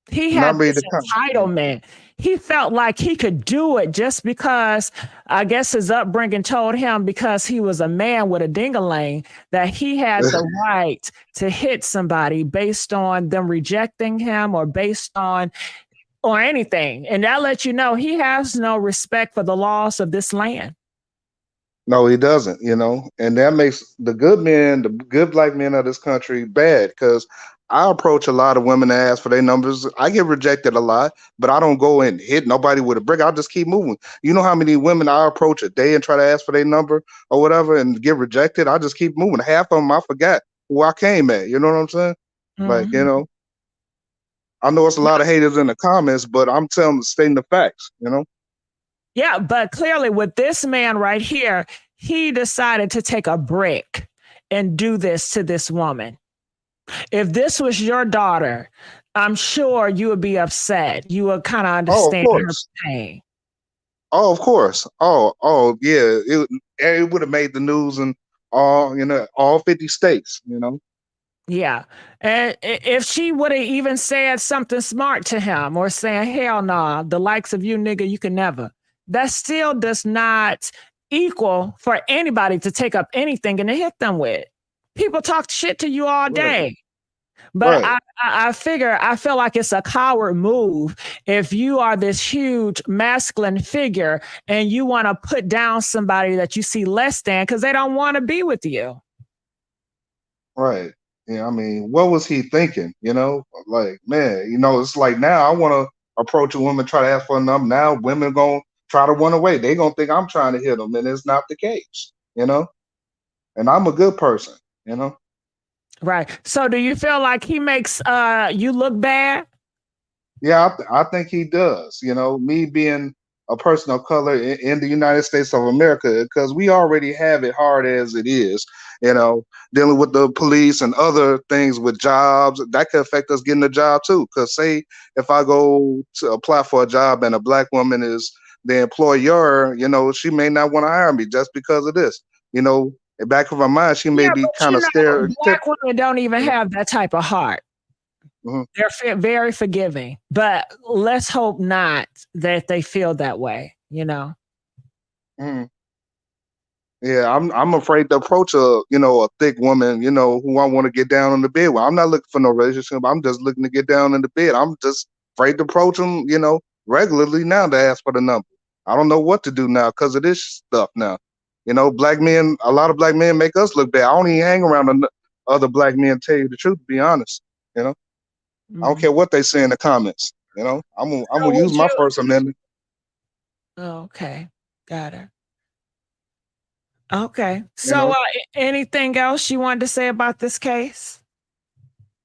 He Not had ready this to come. entitlement. He felt like he could do it just because I guess his upbringing told him because he was a man with a ding-a-ling that he had the right to hit somebody based on them rejecting him or based on or anything. And that lets you know he has no respect for the laws of this land. No, he doesn't, and that makes the good men, the good black men of this country bad because I approach a lot of women to ask for their numbers. I get rejected a lot, but I don't go and hit nobody with a brick. I'll just keep moving. You know how many women I approach a day and try to ask for their number or whatever and get rejected? I just keep moving. Half of them I forgot who I came at. You know what I'm saying? Like, Mhm. I know it's a lot of haters in the comments, but I'm stating the facts. Yeah, but clearly with this man right here, he decided to take a brick and do this to this woman. If this was your daughter, I'm sure you would be upset. You would kind of Oh, of understand her course. pain. Oh, of course. Oh, yeah. It would have made the news in all 50 states. Yeah. And if she would have even said something smart to him or saying, hell nah, the likes of you, nigga, you can never. That still does not equal for anybody to take up anything and to hit them with. People talk shit to you all day. But Right. I feel like it's a coward move if you are this huge masculine figure and you want to put down somebody that you see less than because they don't want to be with you. Right. Yeah, I mean, what was he thinking? Like, man, it's like now I want to approach a woman, try to ask for a number. Now women gonna try to run away. They gonna think I'm trying to hit them, and it's not the case. And I'm a good person. You know. Right. So do you feel like he makes you look bad? Yeah, I think he does. Me being a person of color in the United States of America, because we already have it hard as it is. Dealing with the police and other things with jobs that could affect us getting a job too. Because say if I go to apply for a job and a black woman is the employer, she may not want to hire me just because of this. In the back of her mind, she may Yeah, be but kind of black stereotypical. women don't even have that type of heart. Mhm. They're very forgiving, but let's hope not that they feel that way. Mhm. Yeah, I'm afraid to approach a thick woman, who I want to get down in the bed with. I'm not looking for no relationship. I'm just looking to get down in the bed. I'm just afraid to approach them, regularly now to ask for the number. I don't know what to do now because of this stuff now. Black men, a lot of black men make us look bad. I don't even hang around other black men, tell you the truth, to be honest. I don't care what they say in the comments. I'm So gonna use would my you? First Amendment. Okay, got it. Okay. You So, know. anything else you wanted to say about this case?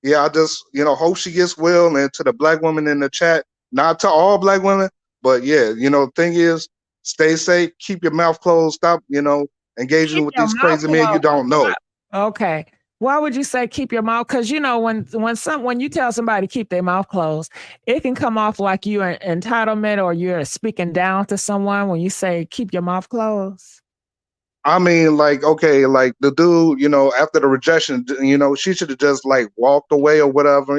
Yeah, I just hope she gets well, and to the black woman in the chat, not to all black women, but yeah, the thing is, stay safe, keep your mouth closed, stop, engaging Keep with your these mouth crazy men you closed. don't know. Okay. Why would you say keep your mouth? Because when you tell somebody to keep their mouth closed, it can come off like you're an entitlement or you're speaking down to someone when you say keep your mouth closed. I mean, like, okay, like the dude, after the rejection, she should have just like walked away or whatever,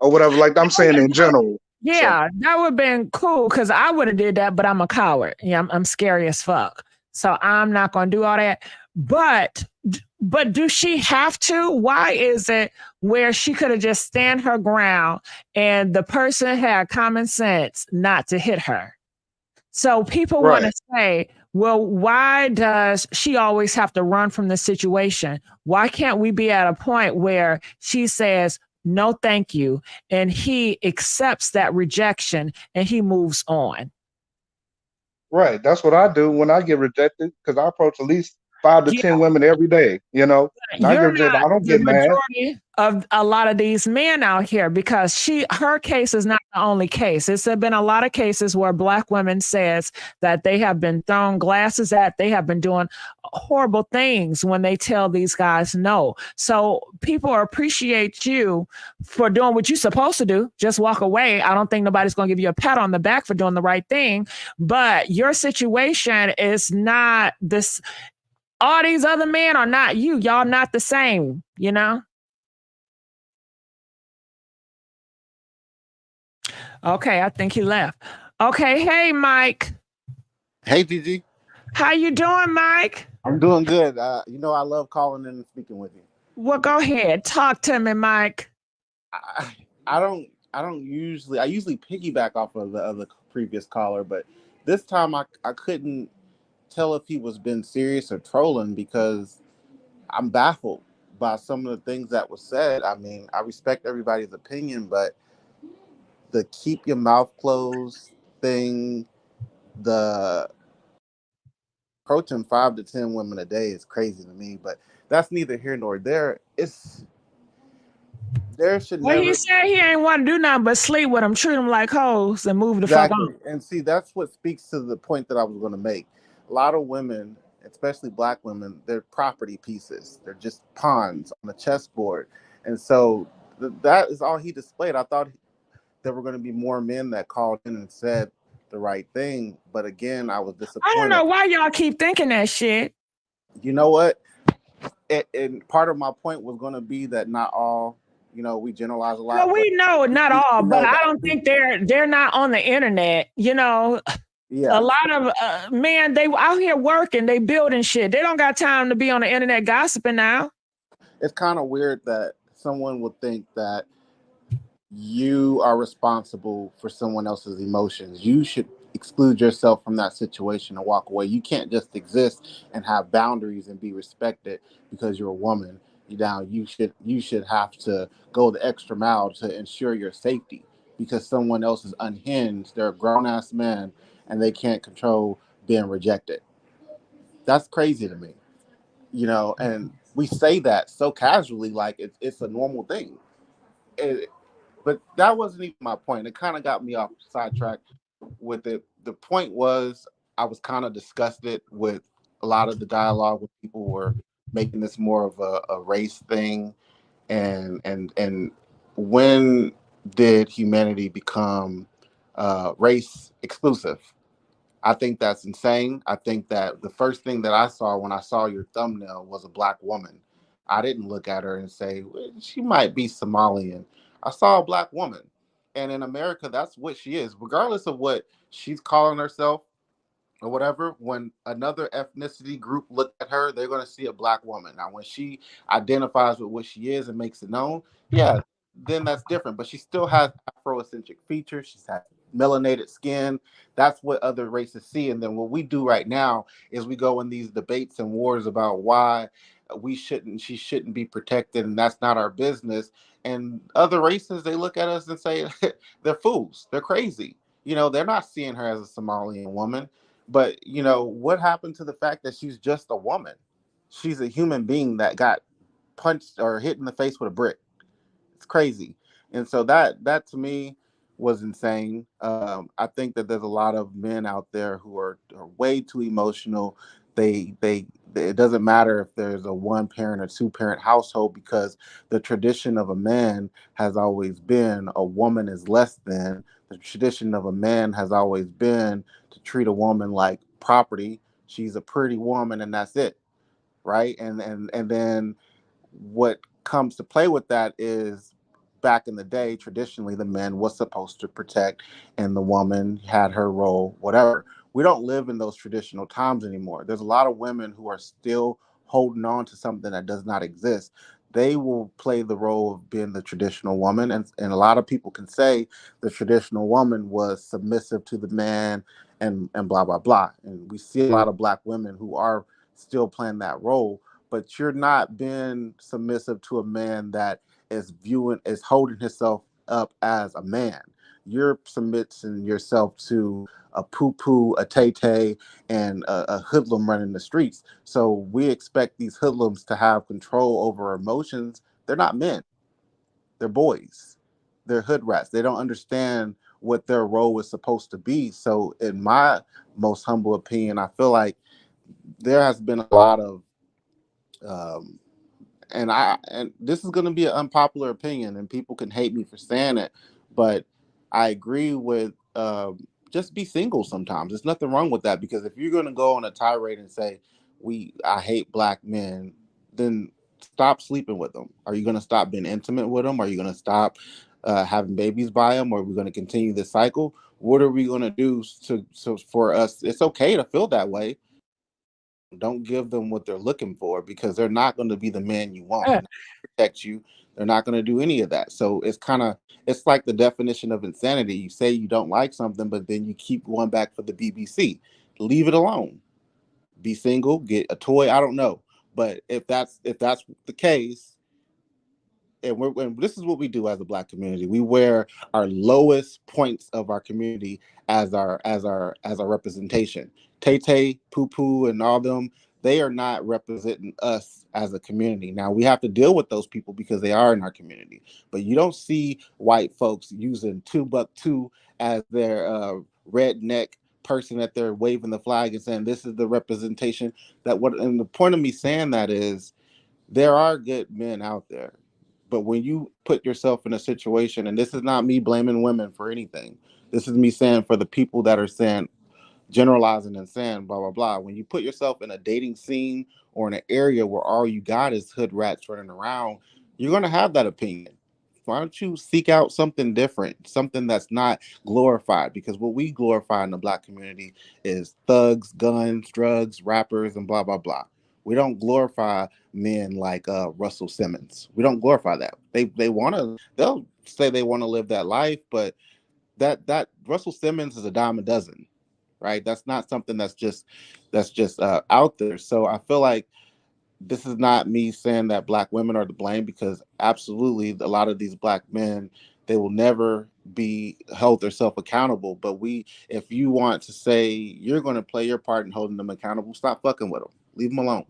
or whatever. Like I'm saying in general. So Yeah, that would have been cool because I would have did that, but I'm a coward. Yeah, I'm scary as fuck. So I'm not gonna do all that. But do she have to? Why is it where she could have just stand her ground and the person had common sense not to hit her? So people want to right. say, well, why does she always have to run from the situation? Why can't we be at a point where she says, no, thank you, and he accepts that rejection and he moves on? Right. That's what I do when I get rejected, because I approach at least 5 to 10 women every day, and I get You're rejected. not I don't the get mad. majority of a lot of these men out here because her case is not the only case. It's been a lot of cases where black women says that they have been thrown glasses at, they have been doing horrible things when they tell these guys no. So people appreciate you for doing what you're supposed to do. Just walk away. I don't think nobody's going to give you a pat on the back for doing the right thing, but your situation is not this. All these other men are not you. Y'all not the same, Okay, I think he left. Okay, hey Mike. Hey, Gigi. How you doing, Mike? I'm doing good. I love calling in and speaking with you. Well, go ahead. Talk to me, Mike. I usually piggyback off of the previous caller, but this time I couldn't tell if he was being serious or trolling because I'm baffled by some of the things that was said. I mean, I respect everybody's opinion, but the keep your mouth closed thing, the approaching 5 to 10 women a day is crazy to me, but that's neither here nor there. There should Well, he never said he ain't want to do nothing but sleep with them, treat them like hoes, and move the fuck on. exactly. And see, that's what speaks to the point that I was going to make. A lot of women, especially black women, they're property pieces. They're just pawns on the chessboard, and so that is all he displayed. I thought there were going to be more men that called in and said the right thing, but again, I was I don't disappointed. know why y'all keep thinking that shit. You know what? and part of my point was going to be that not all, we generalize a Well, lot, but we know not we all, but know I that. don't think they're not on the internet. A Yeah, lot of man, they out here working, they building shit. They don't got time to be on the internet gossiping now. it's kind of weird that someone would think that you are responsible for someone else's emotions. You should exclude yourself from that situation and walk away. You can't just exist and have boundaries and be respected because you're a woman. You should have to go the extra mile to ensure your safety because someone else is unhinged. They're a grown ass man and they can't control being rejected. That's crazy to me. And we say that so casually, like it's a normal thing. But that wasn't even my point. It kind of got me off sidetrack with it. The point was I was kind of disgusted with a lot of the dialogue when people were making this more of a race thing, and when did humanity become race exclusive? I think that's insane. I think that the first thing that I saw when I saw your thumbnail was a black woman. I didn't look at her and say, "Well, she might be Somalian." I saw a black woman. And in America, that's what she is. Regardless of what she's calling herself, or whatever, when another ethnicity group look at her, they're going to see a black woman. Now, when she identifies with what she is and makes it known, yeah, then that's different. But she still has Afrocentric features. She's had melanated skin. That's what other races see. And then what we do right now is we go in these debates and wars about why she shouldn't be protected, and that's not our business. And other races, they look at us and say they're fools. They're crazy. They're not seeing her as a Somalian woman. But what happened to the fact that she's just a woman? She's a human being that got punched or hit in the face with a brick. It's crazy. And so that to me was insane. I think that there's a lot of men out there who are way too emotional. They it doesn't matter if there's a one parent or two parent household, because the tradition of a man has always been a woman is less than. The tradition of a man has always been to treat a woman like property. She's a pretty woman and that's it, right? And then what comes to play with that is, back in the day, traditionally the man was supposed to protect and the woman had her role, whatever. We don't live in those traditional times anymore. There's a lot of women who are still holding on to something that does not exist. They will play the role of being the traditional woman, and a lot of people can say the traditional woman was submissive to the man and blah blah blah. And we see a lot of black women who are still playing that role, but you're not being submissive to a man that is holding himself up as a man. You're submitting yourself to a poo poo, a tay tay, and a hoodlum running the streets. So we expect these hoodlums to have control over emotions. They're not men. They're boys. They're hood rats. They don't understand what their role is supposed to be. So, in my most humble opinion, I feel like there has been a lot of um, and this is going to be an unpopular opinion, and people can hate me for saying it, but I agree with just be single sometimes. There's nothing wrong with that, because if you're going to go on a tirade and say I hate black men, then stop sleeping with them. Are you going to stop being intimate with them? Are you going to stop having babies by them? Or are we going to continue this cycle? What are we going to do for us? It's okay to feel that way. Don't give them what they're looking for, because they're not going to be the man you want. They're not going to protect you. They're not going to do any of that. So it's like the definition of insanity. You say you don't like something, but then you keep going back for the BBC. Leave it alone. Be single, get a toy. I don't know. But if that's the case, and this is what we do as a black community. We wear our lowest points of our community as our representation. Tay Tay, Poo Poo, and all them, they are not representing us as a community. Now we have to deal with those people because they are in our community. But you don't see white folks using 2 Buck 2 as their redneck person that they're waving the flag and saying this is the representation that what. And the point of me saying that is, there are good men out there, but when you put yourself in a situation, and this is not me blaming women for anything, this is me saying for the people that are saying generalizing and saying blah blah blah. When you put yourself in a dating scene or in an area where all you got is hood rats running around, you're gonna have that opinion. Why don't you seek out something different, something that's not glorified? Because what we glorify in the black community is thugs, guns, drugs, rappers, and blah blah blah. We don't glorify men like Russell Simmons. We don't glorify that. They want to. They'll say they want to live that life, but that Russell Simmons is a dime a dozen, right? That's not something that's just out there. So I feel like this is not me saying that black women are to blame, because absolutely a lot of these black men, they will never be held themselves accountable. But if you want to say you're going to play your part in holding them accountable, stop fucking with them, leave them alone.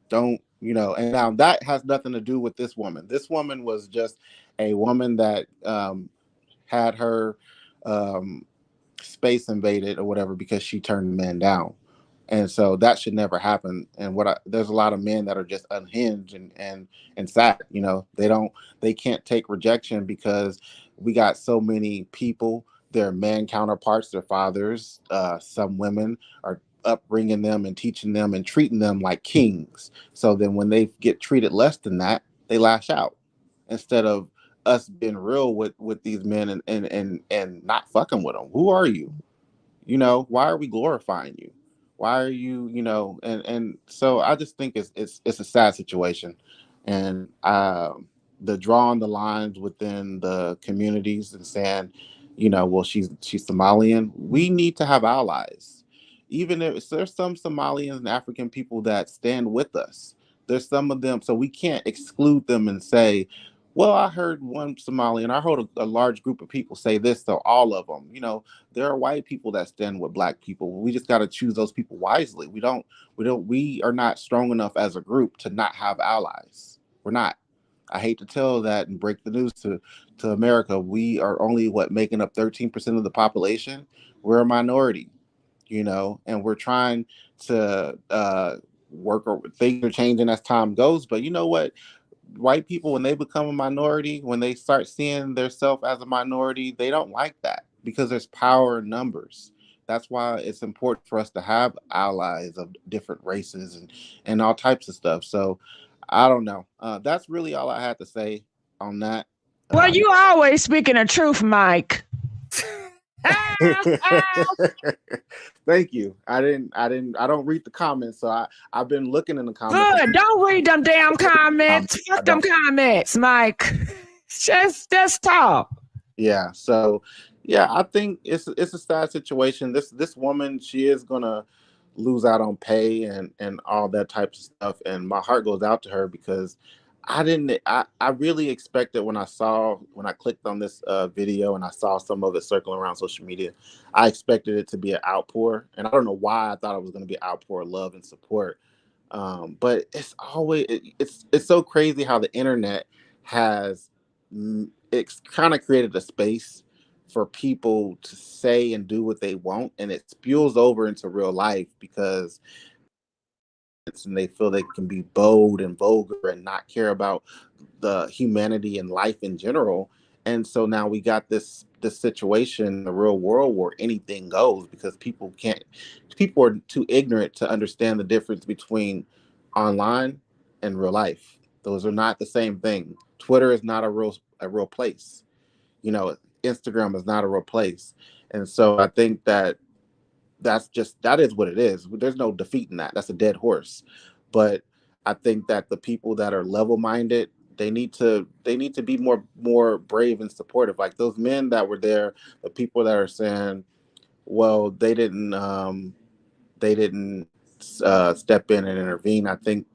Don't, and now that has nothing to do with this woman. This woman was just a woman that had her um, space invaded or whatever because she turned men down. And so that should never happen. And there's a lot of men that are just unhinged and sad. They can't take rejection because we got so many people, their man counterparts, their fathers, some women are upbringing them and teaching them and treating them like kings. So then when they get treated less than that, they lash out instead of us being real with these men and not fucking with them. Who are you? Why are we glorifying you? Why are you, and so I just think it's a sad situation. And the drawing the lines within the communities and saying, well, she's Somalian. We need to have allies. Even if there's some Somalians and African people that stand with us, there's some of them, so we can't exclude them and say, well, I heard one Somalian, I heard a large group of people say this, so all of them, there are white people that stand with black people. We just got to choose those people wisely. We are not strong enough as a group to not have allies. We're not. I hate to tell that and break the news to America. We are only making up 13% of the population. We're a minority, and we're trying to work. Things are changing as time goes, but you know what? White people, when they become a minority, when they start seeing themselves as a minority, they don't like that because there's power in numbers. That's why it's important for us to have allies of different races and all types of stuff. So I don't know. That's really all I had to say on that. Well, you always speaking the truth, Mike. Thank you. I don't read the comments, so I've been looking in the comments. Good. Don't read them damn comments. I Fuck them don't. comments, Mike. Just talk. Yeah. So yeah, I think it's a sad situation. This woman, she is gonna lose out on pay and all that types of stuff. And my heart goes out to her because I really expected when I clicked on this video and I saw some of it circling around social media, I expected it to be an outpour. And I don't know why I thought it was gonna be an outpour of love and support. But it's so crazy how the internet has it's kind of created a space for people to say and do what they want, and it spills over into real life because and they feel they can be bold and vulgar and not care about the humanity and life in general. And so now we got this situation in the real world where anything goes because people are too ignorant to understand the difference between online and real life. Those are not the same thing. Twitter is not a real place. Instagram is not a real place. And so I think that is what it is. There's no defeating that. That's a dead horse. But I think that the people that are level minded, they need to be more brave and supportive. Like those men that were there, the people that are saying, well, they didn't step in and intervene. I think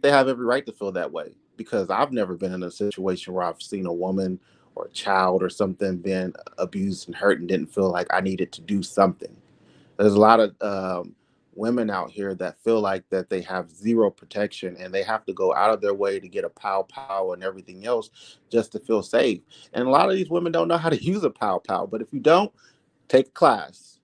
they have every right to feel that way because I've never been in a situation where I've seen a woman or a child or something being abused and hurt and didn't feel like I needed to do something. There's a lot of women out here that feel like that they have zero protection and they have to go out of their way to get a pow pow and everything else just to feel safe. And a lot of these women don't know how to use a pow pow. But if you don't, take a class.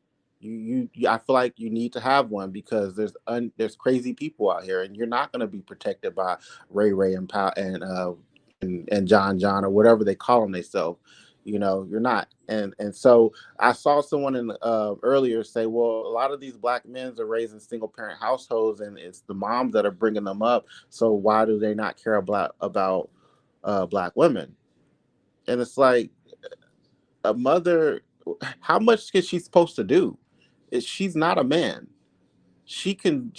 I feel like you need to have one because there's crazy people out here, and you're not going to be protected by Ray Ray and Pow and John or whatever they call them themselves. You're not. And so I saw someone in earlier say, well, a lot of these black men are raised in single parent households, and it's the moms that are bringing them up. So why do they not care about black women? And it's like, a mother, how much is she supposed to do? She's not a man. She can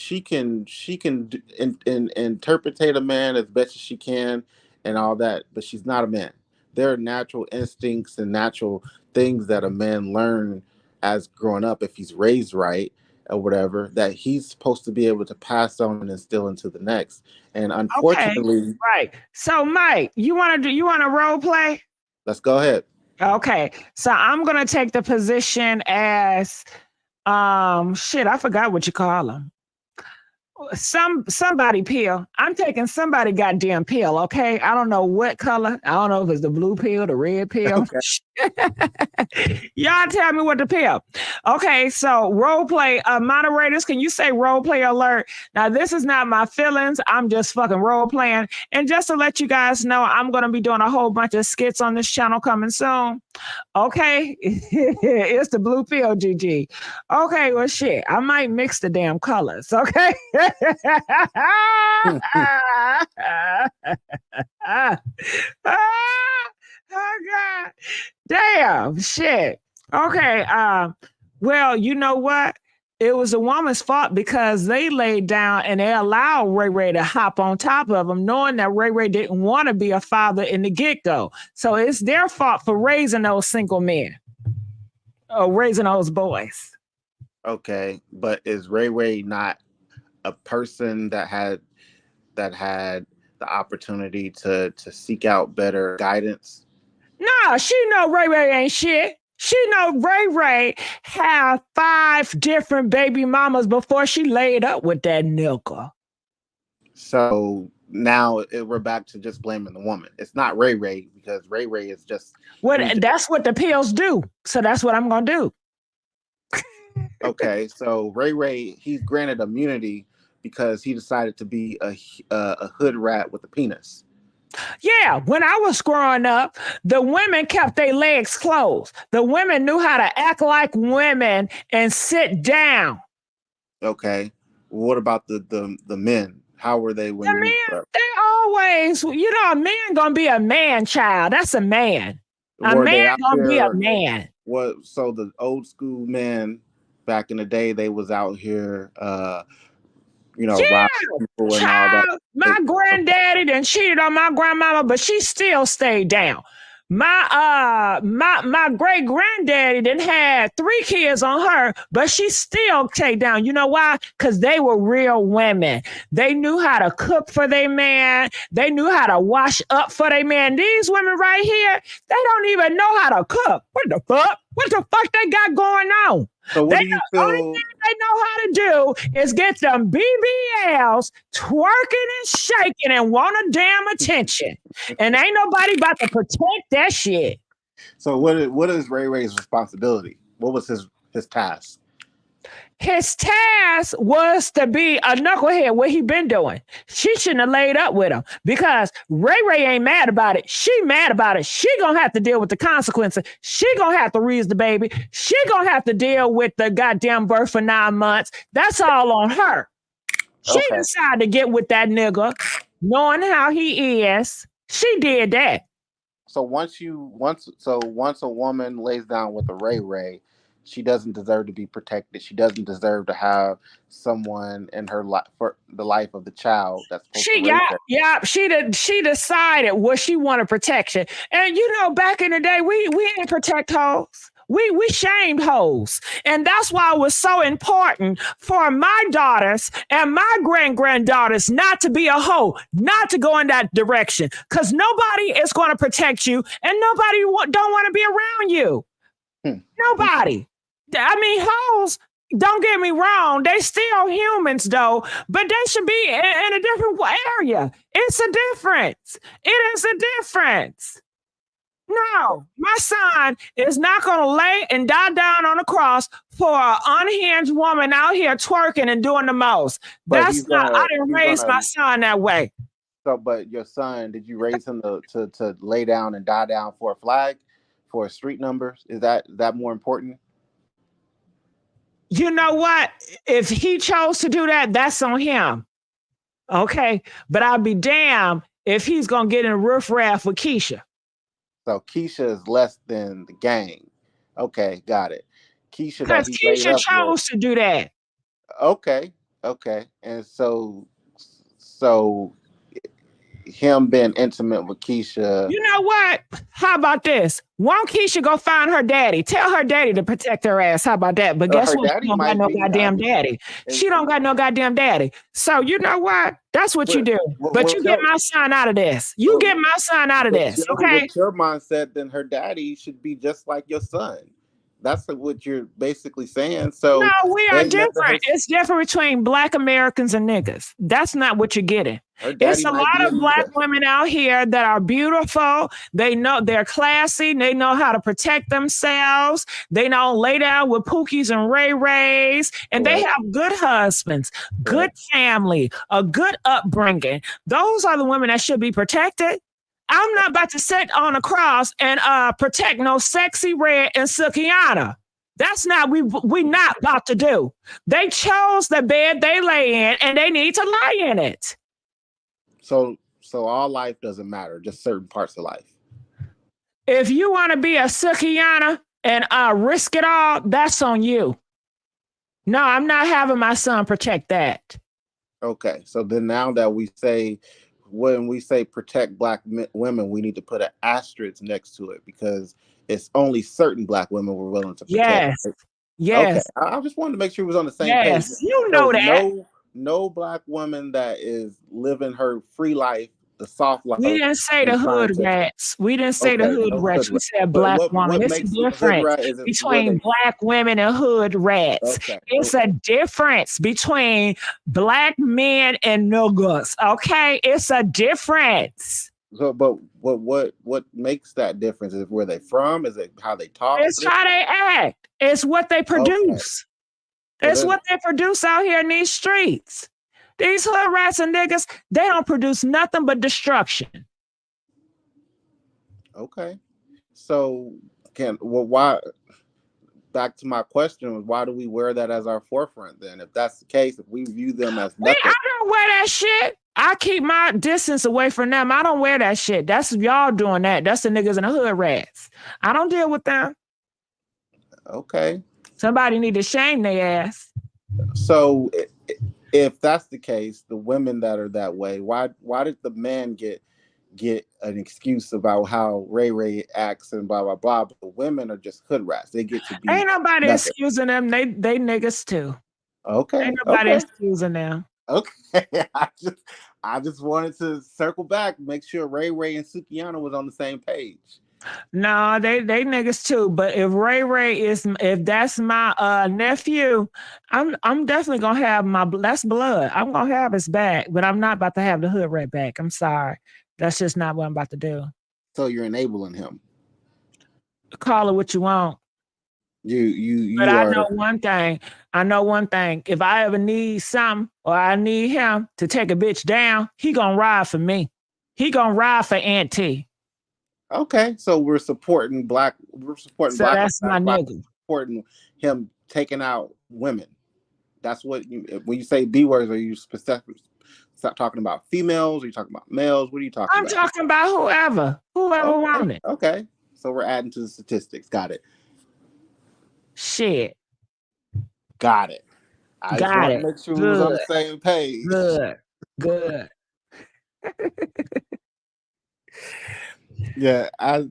interpretate a man as best as she can and all that, but she's not a man. There are natural instincts and natural things that a man learn as growing up, if he's raised right or whatever, that he's supposed to be able to pass on and instill into the next. And Okay, unfortunately, right. So, Mike, you want to role play? let's go ahead. Okay, so I'm gonna take the position as shit. I forgot what you call them. Somebody pill. I'm taking somebody goddamn pill. Okay, I don't know what color. I don't know if it's the blue pill, the red pill. Okay. Y'all tell me what the pill. Okay, so role play. Moderators, can you say role play alert? Now this is not my feelings. I'm just fucking role playing. And just to let you guys know, I'm gonna be doing a whole bunch of skits on this channel coming soon. Okay, it's the blue pill, GG. Okay, well, shit, I might mix the damn colors. Okay. Oh God, damn, shit. Okay, well, you know what? It was a woman's fault because they laid down and they allowed Ray Ray to hop on top of him, knowing that Ray Ray didn't want to be a father in the get-go. So it's their fault for raising those single men or raising those boys. Okay, but is Ray Ray not a person that had the opportunity to seek out better guidance? No, she know Ray Ray ain't shit. She know Ray Ray had 5 different baby mamas before she laid up with that nigga. So now we're back to just blaming the woman. It's not Ray Ray, because Ray Ray is just... That's what the pills do. So that's what I'm going to do. Okay, so Ray Ray, he's granted immunity because he decided to be a hood rat with a penis. Yeah, when I was growing up, the women kept their legs closed. The women knew how to act like women and sit down. Okay, what about the men? How were they when the men, they always, a man gonna be a man child. That's a man. A man gonna be a man. What? So the old school men back in the day, they was out here, robbing people and all that. My granddaddy done cheated on my grandmama, but she still stayed down. My great granddaddy done had 3 kids on her, but she still stayed down. You know why? Because they were real women. They knew how to cook for their man. They knew how to wash up for their man. These women right here, they don't even know how to cook. What the fuck? What the fuck they got going on? So what do you feel? Only thing they know how to do is get them BBLs twerking and shaking and want a damn attention. And ain't nobody about to protect that shit. So what is Ray Ray's responsibility? What was his task? His task was to be a knucklehead. What he been doing? She shouldn't have laid up with him because Ray Ray ain't mad about it. She mad about it. She gonna have to deal with the consequences. She gonna have to raise the baby. She gonna have to deal with the goddamn birth for 9 months. That's all on her. She decided to get with that nigga, knowing how he is. She did that. So once a woman lays down with a Ray Ray, she doesn't deserve to be protected. She doesn't deserve to have someone in her life for the life of the child that's supposed to raise her. She decided what she wanted protection. And back in the day, we didn't protect hoes. We shamed hoes. And that's why it was so important for my daughters and my granddaughters not to be a hoe, not to go in that direction. Because nobody is going to protect you and nobody don't want to be around you. Nobody. I mean, hoes, don't get me wrong, they still humans though, but they should be in a different area. It's a difference. It is a difference. No, my son is not going to lay and die down on the cross for an unhinged woman out here twerking and doing the most. I didn't raise my son that way. So, but your son, did you raise him to lay down and die down for a flag? for a street number? Is that more important? You know what? If he chose to do that, that's on him. Okay. But I'll be damned if he's going to get in a riffraff with Keisha. So Keisha is less than the gang. Okay, got it. Keisha that Because he laid Keisha up with. chose to do that. Okay, okay. And so him being intimate with Keisha. You know what? How about this? Won't Keisha go find her daddy? Tell her daddy to protect her ass. How about that? But guess Her what? She daddy don't got might no be. goddamn daddy. She don't got no goddamn daddy. So you know what? That's what you do. But you get my son out of this. You get my son out of this. Okay? With your mindset, then her daddy should be just like your son. That's what you're basically saying. So no, we are different. It's different between black Americans and niggas. That's not what you're getting. It's a lot of black women out here that are beautiful. They know they're classy. They know how to protect themselves. They don't lay down with Pookies and Ray Rays. And they have good husbands, good family, a good upbringing. Those are the women that should be protected. I'm not about to sit on a cross and protect no sexy red and Sukiana. That's not we not about to do. They chose the bed they lay in, and they need to lie in it. So all life doesn't matter, just certain parts of life. If you want to be a Sukiana and risk it all, that's on you. No, I'm not having my son protect that. Okay, so then now that when we say protect black women, we need to put an asterisk next to it because it's only certain black women we're willing to protect. Yes. Right? Yes. Okay, I just wanted to make sure we was on the same page. Yes, you know that. No black woman that is living her free life, the soft life. We didn't say the hood rats. We didn't say the hood rats. We said black woman. It's a difference between black women and hood rats. Okay. It's a difference between black men and niggas. Okay, it's a difference. So, but what makes that difference? Is it where they from? Is it how they talk? It's how they act. It's what they produce. Okay. It's what they produce out here in these streets. These hood rats and niggas, they don't produce nothing but destruction. Okay. So why back to my question was why do we wear that as our forefront then? If that's the case, if we view them as nothing. I don't wear that shit. I keep my distance away from them. I don't wear that shit. That's y'all doing that. That's the niggas and the hood rats. I don't deal with them. Okay. Somebody need to shame their ass. So if that's the case, the women that are that way, why did the man get an excuse about how Ray acts and blah blah blah? But the women are just hood rats. They get to be. Ain't nobody excusing them. They niggas too. Okay. Ain't nobody excusing them. Okay. I just wanted to circle back, make sure Ray and Sukiana was on the same page. No, they niggas too. But if that's my nephew, I'm definitely gonna have that's blood. I'm gonna have his back, but I'm not about to have the hood rat back. I'm sorry. That's just not what I'm about to do. So you're enabling him. Call it what you want. But I know one thing. If I ever need something or I need him to take a bitch down, he gonna ride for me. He gonna ride for Auntie. Okay, so we're supporting black. So that's my nigga. Supporting him taking out women. That's what when you say B words, are you specific? Stop talking about females. Are you talking about males? What are you talking about? I'm talking about whoever wanted. Okay, so we're adding to the statistics. Got it. Shit. Got it. I just want to make sure we was on the same page. Good. Yeah, I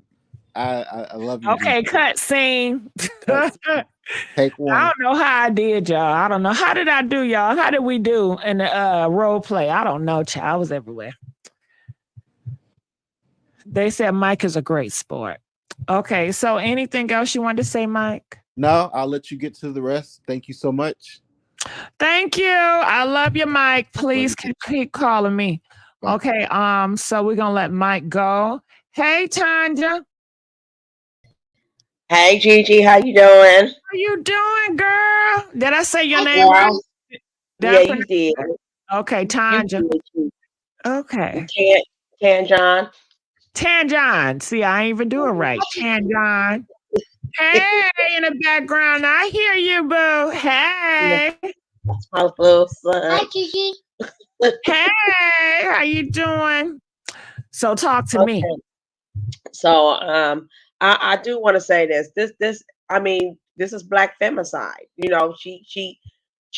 love you. Okay, cut scene. Take one. I don't know how I did, y'all. I don't know. How did I do, y'all? How did we do in the role play? I don't know, child. I was everywhere. They said Mike is a great sport. Okay, so anything else you wanted to say, Mike? No, I'll let you get to the rest. Thank you so much. Thank you. I love you, Mike. Please keep calling me. Bye. Okay, so we're gonna let Mike go. Hey, Tanya. Hey, Gigi, how you doing? How you doing, girl? Did I say your name right? You did. Okay, Tanya. Okay. Can John? Tanjon. See, I ain't even do it right. Tanjon. Hey, in the background, I hear you, boo. Hey. That's my little son. Hi, Gigi. Hey, how you doing? So talk to me. Okay. So I do want to say this. I mean, this is black femicide. You know, she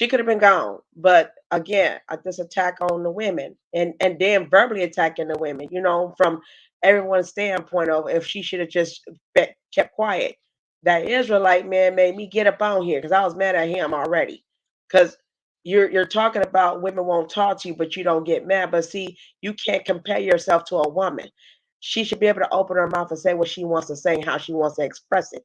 could have been gone. But again, this attack on the women and then verbally attacking the women, you know, from everyone's standpoint of if she should have just kept quiet. That Israelite man made me get up on here because I was mad at him already. Because you're talking about women won't talk to you, but you don't get mad. But see, you can't compare yourself to a woman. She should be able to open her mouth and say what she wants to say and how she wants to express it.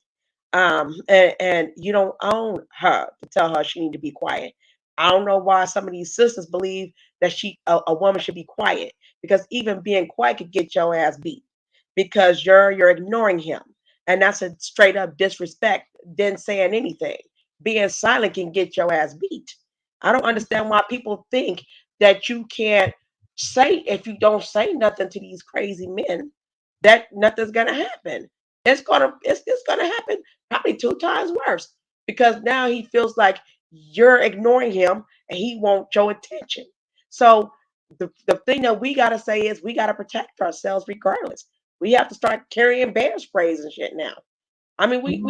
And you don't own her to tell her she need to be quiet. I don't know why some of these sisters believe that a woman should be quiet because even being quiet could get your ass beat because you're ignoring him, and that's a straight up disrespect. Then saying anything, being silent can get your ass beat. I don't understand why people think that you can't say if you don't say nothing to these crazy men that nothing's gonna happen. It's gonna happen probably two times worse because now he feels like you're ignoring him and he wants your attention. So the thing that we gotta say is we gotta protect ourselves regardless. We have to start carrying bear sprays and shit now. I mean, we've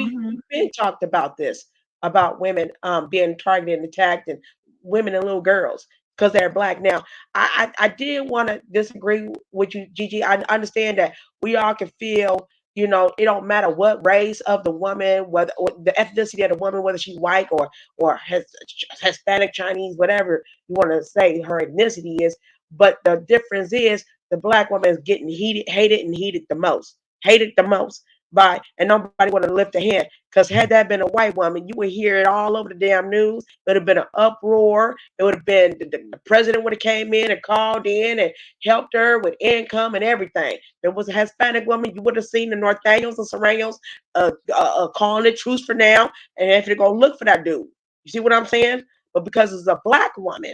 been talked about this about women being targeted and attacked, and women and little girls because they're black. Now, I did want to disagree with you, Gigi. I understand that we all can feel, you know, it don't matter what race of the woman, whether or the ethnicity of the woman, whether she's white or Hispanic, Chinese, whatever you want to say her ethnicity is. But the difference is the black woman is getting hated and hated the most by, and nobody want to lift a hand. Because had that been a white woman, you would hear it all over the damn news. It would have been an uproar. It would have been the president would have came in and called in and helped her with income and everything. If it was a Hispanic woman, you would have seen the Norteños and Serranos calling it truce for now, and if they go look for that dude. You see what I'm saying? But because it's a black woman,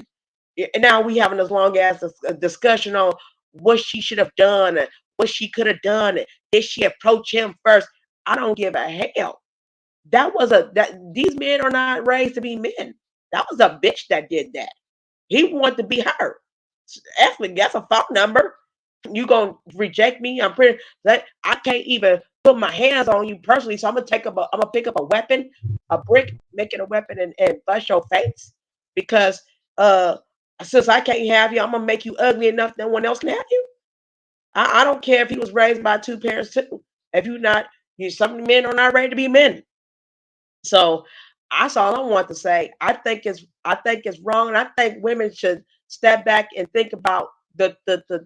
and now we having this long ass discussion on what she should have done and what she could have done. And did she approach him first? I don't give a hell. That these men are not raised to be men. That was a bitch that did that. He wanted to be her. Actually, that's a phone number. You gonna reject me? I'm pretty that I can't even put my hands on you personally. So I'm gonna pick up a weapon, a brick, make it a weapon and bust your face. Because uh since I can't have you, I'm gonna make you ugly enough that no one else can have you. I don't care if he was raised by two parents too. If you're not, some men are not ready to be men. So that's all I want to say. I think it's wrong, and I think women should step back and think about the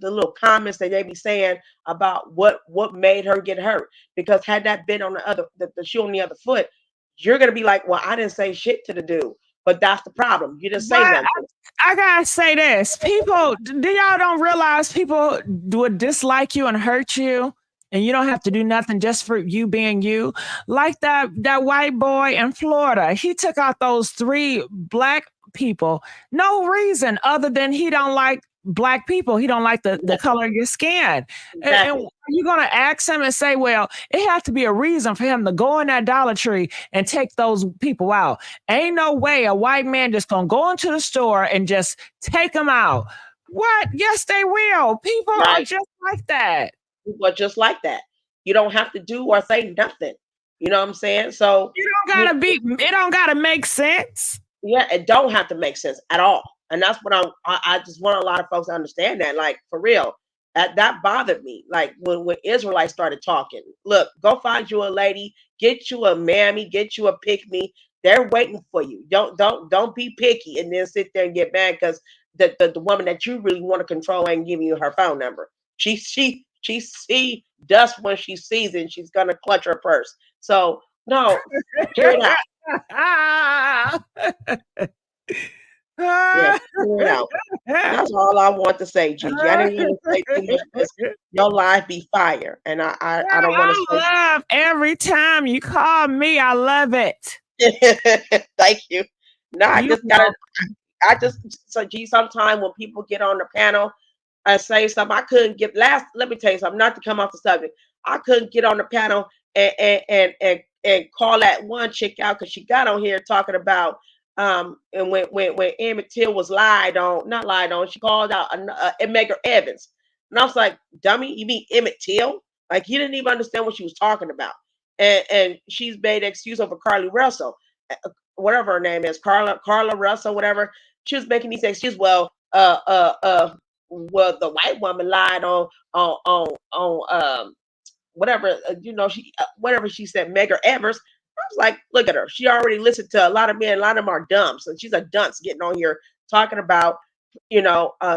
little comments that they be saying about what made her get hurt. Because had that been on the shoe on the other foot, you're gonna be like, well, I didn't say shit to the dude. But that's the problem. You didn't say nothing. I gotta say this. People, do y'all don't realize people would dislike you and hurt you, and you don't have to do nothing just for you being you. Like that white boy in Florida, he took out those 3 black people, no reason other than he don't like black people. He don't like the color of your skin. Exactly. And you're gonna ask him and say, well, it has to be a reason for him to go in that Dollar Tree and take those people out. Ain't no way a white man just gonna go into the store and just take them out. What? Yes, they will. People are just like that. People are just like that. You don't have to do or say nothing. You know what I'm saying? So it don't gotta make sense. Yeah, it don't have to make sense at all. And that's what I just want a lot of folks to understand that, like, for real. That bothered me. Like when Israelites started talking. Look, go find you a lady, get you a mammy, get you a pick me. They're waiting for you. Don't be picky and then sit there and get mad because the woman that you really want to control ain't giving you her phone number. She see dust when she sees it, and she's gonna clutch her purse. So no, figure it out. Yeah, figure it out. That's all I want to say, Gigi. I didn't even say too much because your life be fire, and I don't want to say. Love every time you call me. I love it. Thank you. No, I just so G. Sometimes when people get on the panel, say something. I couldn't get let me tell you something, not to come off the subject. I couldn't get on the panel and call that one chick out because she got on here talking about and when Emmett Till was not lied on, she called out Medgar Evans. And I was like, dummy, you mean Emmett Till? Like he didn't even understand what she was talking about. And she's made an excuse over Carly Russell, whatever her name is, Carla Russell, whatever. She was making these excuses. Well, the white woman lied on whatever she whatever she said, Medgar Evers. I was like, look at her. She already listened to a lot of men. A lot of them are dumb. So she's a dunce getting on here talking about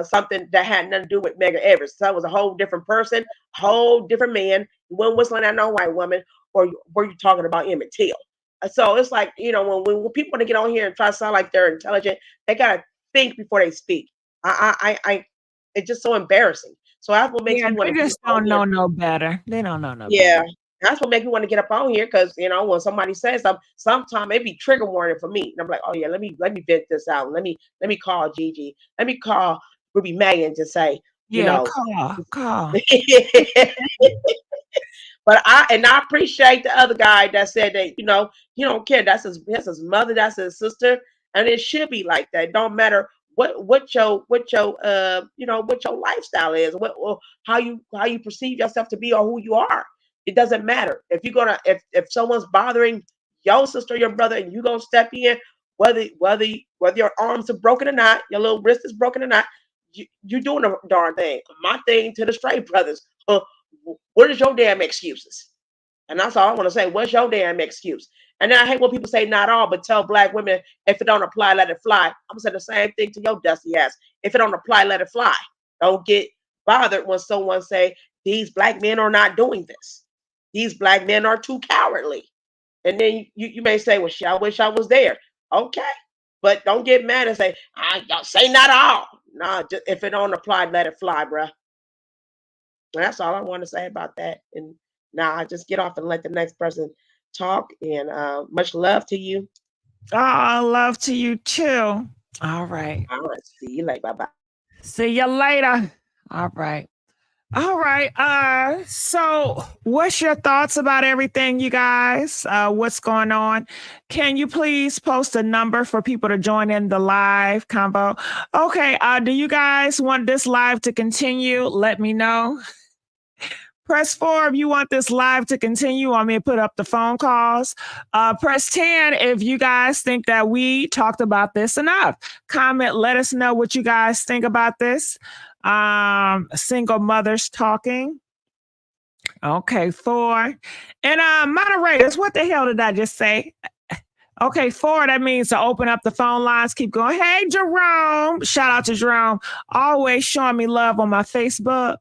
something that had nothing to do with Medgar Evers. So that was a whole different person, whole different man. You weren't whistling at no white woman, or were you talking about Emmett Till? So it's like when people want to get on here and try to sound like they're intelligent, they gotta think before they speak. I it's just so embarrassing. So that's what makes Yeah, me want they to get just up on don't here. know no better. They don't know no Yeah, better. that's what makes me want to get up on here because when somebody says something, sometimes it be trigger warning for me. And I'm like, oh yeah, let me vent this out. Let me call Gigi. Let me call Rubymae and just say, you Yeah, know. call. But I appreciate the other guy that said that he don't care. That's his mother. That's his sister, and it should be like that. It don't matter what your lifestyle is, or how you perceive yourself to be, or who you are. It doesn't matter if you're gonna if someone's bothering your sister or your brother, and you gonna step in, whether your arms are broken or not, your little wrist is broken or not. You're doing a darn thing. My thing to the straight brothers. What is your damn excuses? And that's all I want to say. What's your damn excuse? And then I hate when people say not all, but tell black women if it don't apply, let it fly. I'm gonna say the same thing to your dusty ass. If it don't apply, let it fly. Don't get bothered when someone say these black men are not doing this. These black men are too cowardly. And then you may say, well, shit, I wish I was there. Okay. But don't get mad and say, don't say not all. Nah, just, if it don't apply, let it fly, bruh. And that's all I want to say about that. And now I just get off and let the next person talk. And much love to you. Oh, love to you too. All right. All right. See you later. Bye bye. See you later. All right. All right. So what's your thoughts about everything, you guys? What's going on? Can you please post a number for people to join in the live convo? Okay. Do you guys want this live to continue? Let me know. Press 4 if you want this live to continue. Want me to put up the phone calls. Press 10 if you guys think that we talked about this enough. Comment, let us know what you guys think about this. Single mothers talking. Okay, 4. And moderators, what the hell did I just say? Okay, 4, that means to open up the phone lines. Keep going. Hey, Jerome. Shout out to Jerome. Always showing me love on my Facebook.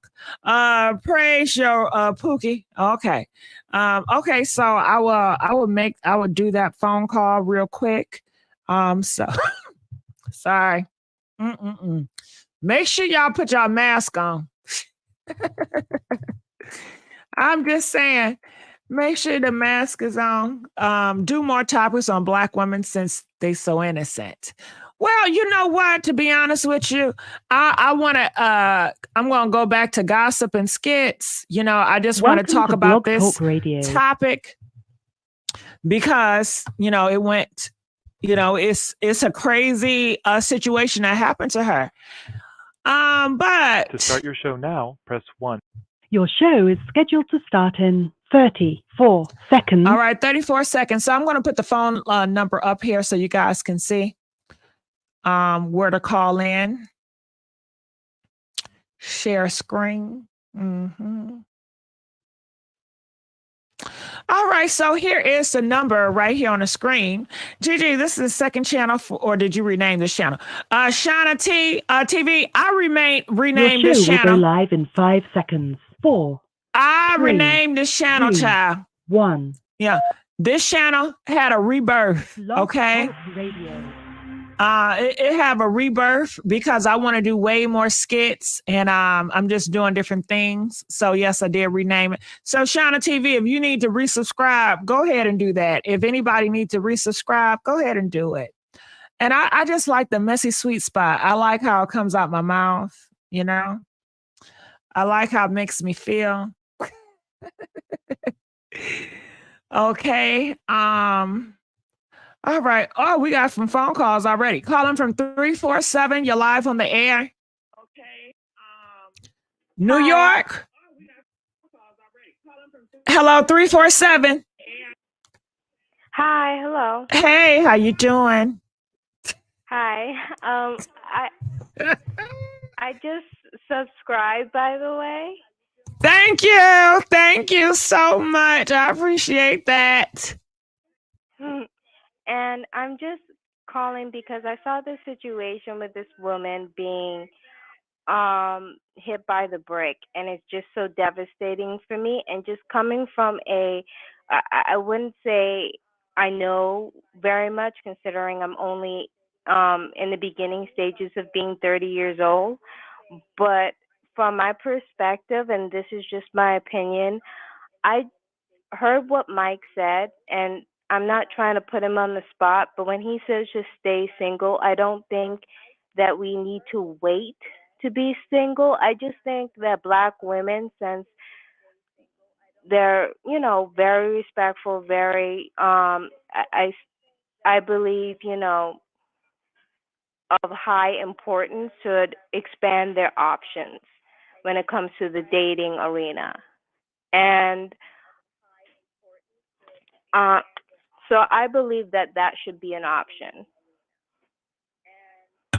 Praise your Pookie. Okay. Okay, so I will do that phone call real quick. So sorry. Make sure y'all put your mask on. I'm just saying. Make sure the mask is on. Do more topics on Black women since they so innocent. Well, you know what? To be honest with you, I'm gonna go back to gossip and skits. I just want to talk about this topic because it went. It's a crazy situation that happened to her. But to start your show now, press 1. Your show is scheduled to start in 34 seconds. All right, 34 seconds. So I'm going to put the phone number up here so you guys can see where to call in. Share screen. All right, so here is the number right here on the screen. Gigi, this is the second channel, or did you rename this channel? Shauna TV, I renamed this channel. Your show will go live in 5 seconds. 4. I 3, renamed this channel, 2, child. 1. Yeah, this channel had a rebirth. Okay. It have a rebirth because I want to do way more skits and I'm just doing different things. So yes, I did rename it. So Shauna TV, if you need to resubscribe, go ahead and do that. If anybody needs to resubscribe, go ahead and do it. And I just like the Messy Sweet Spot. I like how it comes out my mouth, I like how it makes me feel. Okay. All right. Oh, we got some phone calls already. Calling from 347. You're live on the air. Okay. New Hi. York. Hello, 347. Hi, hello. Hey, how you doing? Hi. I just subscribed, by the way. Thank you. Thank you so much. I appreciate that. And I'm just calling because I saw this situation with this woman being hit by the brick, and it's just so devastating for me. And just coming from I wouldn't say I know very much, considering I'm only in the beginning stages of being 30 years old. But from my perspective, and this is just my opinion, I heard what Mike said, and I'm not trying to put him on the spot, but when he says just stay single, I don't think that we need to wait to be single. I just think that black women, since they're, very respectful, very I believe, of high importance, should expand their options when it comes to the dating arena. And so I believe that that should be an option.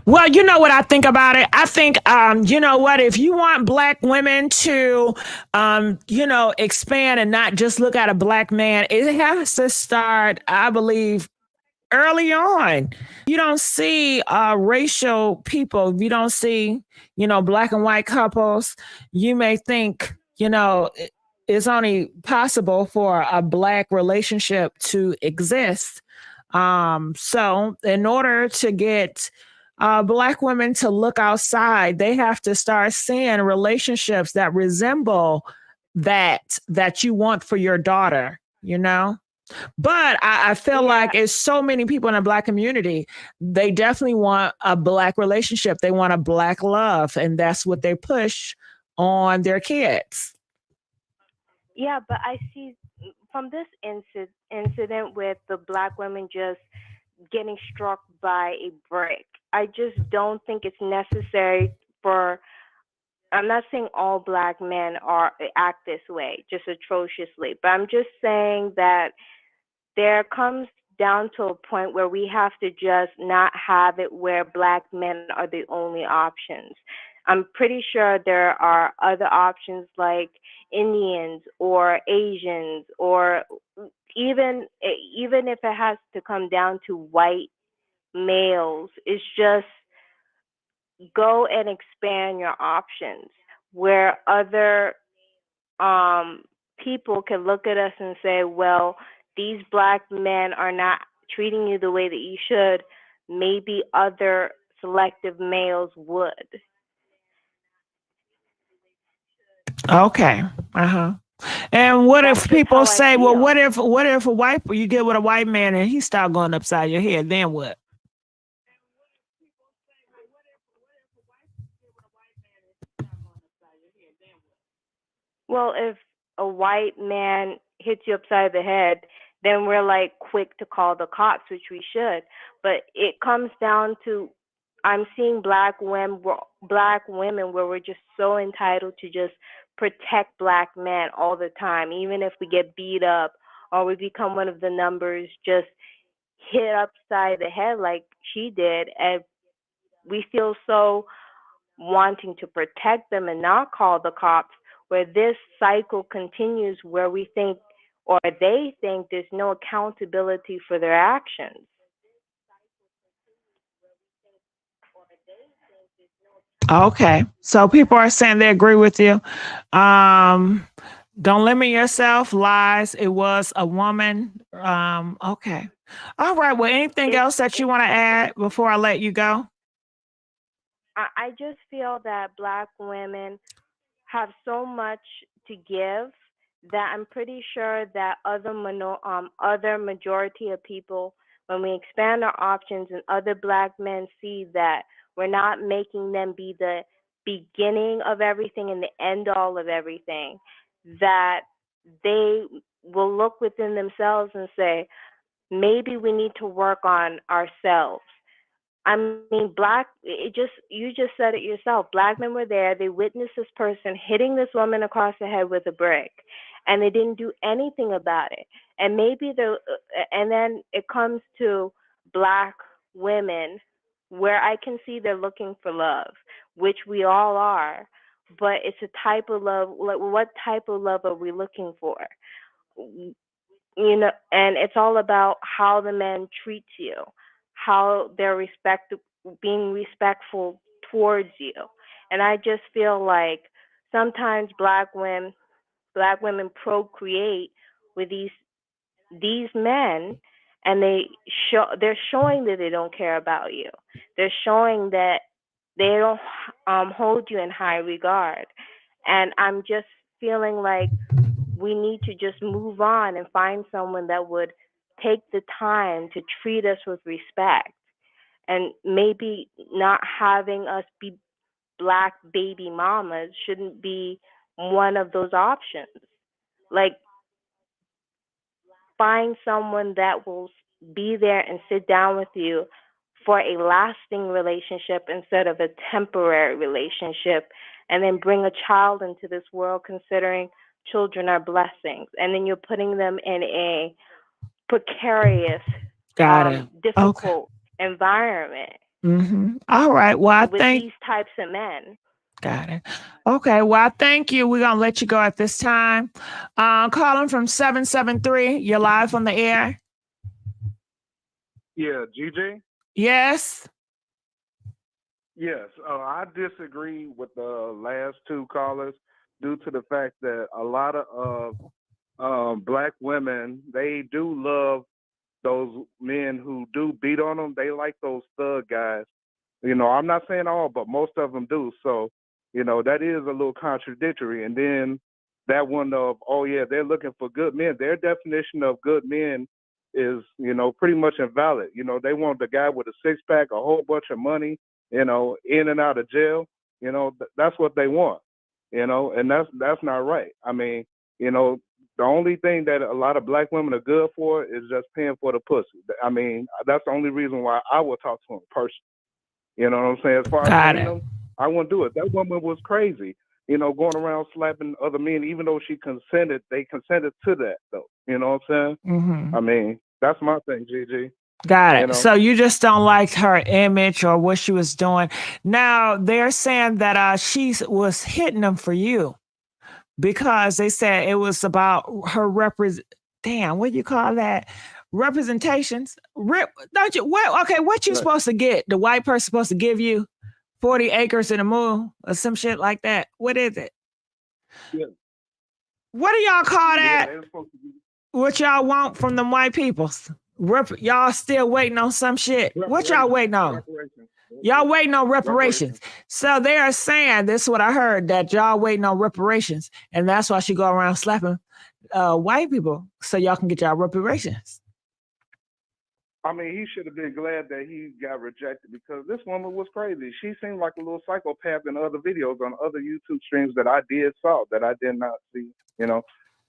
Well, you know what I think about it? I think, you know what, if you want black women to, expand and not just look at a black man, it has to start, I believe, early on. You don't see racial people. You don't see, black and white couples. You may think, it's only possible for a black relationship to exist. So in order to get black women to look outside, they have to start seeing relationships that resemble that you want for your daughter, But I feel like it's so many people in the black community, they definitely want a black relationship. They want a black love, and that's what they push on their kids. Yeah, but I see from this incident with the black women just getting struck by a brick, I just don't think it's necessary for. I'm not saying all black men are act this way, just atrociously, but I'm just saying that there comes down to a point where we have to just not have it where black men are the only options. I'm pretty sure there are other options like Indians or Asians, or even if it has to come down to white males, it's just go and expand your options where other people can look at us and say, well, these black men are not treating you the way that you should. Maybe other selective males would. Okay. Uh-huh. And what That's if just people how I say, well, feel. what if a white you get with a white man and he start going upside your head, then what? Well, if a white man hits you upside the head, then we're like quick to call the cops, which we should. But it comes down to I'm seeing black women where we're just so entitled to just protect black men all the time, even if we get beat up or we become one of the numbers, just hit upside the head like she did, and we feel so wanting to protect them and not call the cops, where this cycle continues where we think or they think there's no accountability for their actions. Okay. So people are saying they agree with you. Um, don't limit yourself. Lies. It was a woman. Okay. All right. Well, anything else that you want to add before I let you go? I just feel that black women have so much to give that I'm pretty sure that other majority of people, when we expand our options and other black men see that we're not making them be the beginning of everything and the end all of everything, that they will look within themselves and say, maybe we need to work on ourselves. I mean, you just said it yourself. Black men were there. They witnessed this person hitting this woman across the head with a brick, and they didn't do anything about it. And and then it comes to Black women, where I can see they're looking for love, which we all are. But it's a type of love. Like, what type of love are we looking for? And it's all about how the man treats you, how they're being respectful towards you. And I just feel like sometimes black women procreate with these men, and they're showing that they don't care about you. They're showing that they don't hold you in high regard. And I'm just feeling like we need to just move on and find someone that would take the time to treat us with respect, and maybe not having us be Black baby mamas shouldn't be one of those options. Like, find someone that will be there and sit down with you for a lasting relationship instead of a temporary relationship, and then bring a child into this world, considering children are blessings, and then you're putting them in a precarious, Got it. Okay. difficult environment All right. Well, with these types of men. Got it. Okay. Well, thank you. We're going to let you go at this time. Calling from 773. You're live on the air. Yeah, GJ? Yes. Yes. I disagree with the last two callers due to the fact that a lot of Black women, they do love those men who do beat on them. They like those thug guys. I'm not saying all, but most of them do. So, that is a little contradictory. And then that one of, oh yeah, they're looking for good men. Their definition of good men is, pretty much invalid. They want the guy with a six-pack, a whole bunch of money, in and out of jail. That's what they want, and that's not right. I mean, the only thing that a lot of Black women are good for is just paying for the pussy. I mean, that's the only reason why I would talk to them personally. You know what I'm saying? As far as paying them, I wouldn't do it. That woman was crazy, going around slapping other men, even though she consented. They consented to that, though. You know what I'm saying? I mean, that's my thing, GG. Got it. So you just don't like her image or what she was doing. Now, they're saying that she was hitting them for you because they said it was about her damn, what do you call that? Representations. Don't you? What you supposed to get? The white person supposed to give you 40 acres and a mule or some shit like that. What is it? Yeah. What do y'all call that? What y'all want from them white peoples? Y'all still waiting on some shit. What y'all waiting on? Y'all waiting on reparations. So they are saying, this is what I heard, that y'all waiting on reparations. And that's why she go around slapping white people so y'all can get y'all reparations. I mean, he should have been glad that he got rejected because this woman was crazy. She seemed like a little psychopath in other videos on other YouTube streams that I saw that I did not see,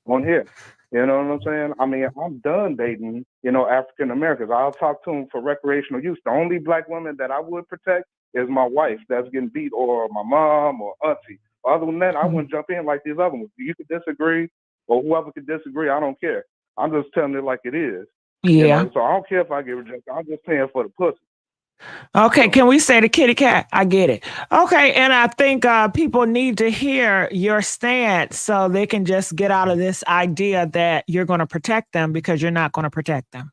on here. You know what I'm saying? I mean, I'm done dating, African Americans. I'll talk to them for recreational use. The only Black woman that I would protect is my wife that's getting beat, or my mom or auntie. Other than that, I wouldn't jump in like these other ones. You could disagree, or whoever could disagree. I don't care. I'm just telling it like it is. Yeah. So I don't care if I get rejected. I'm just paying for the pussy. Okay, can we say the kitty cat? I get it. Okay, and I think people need to hear your stance so they can just get out of this idea that you're going to protect them because you're not going to protect them.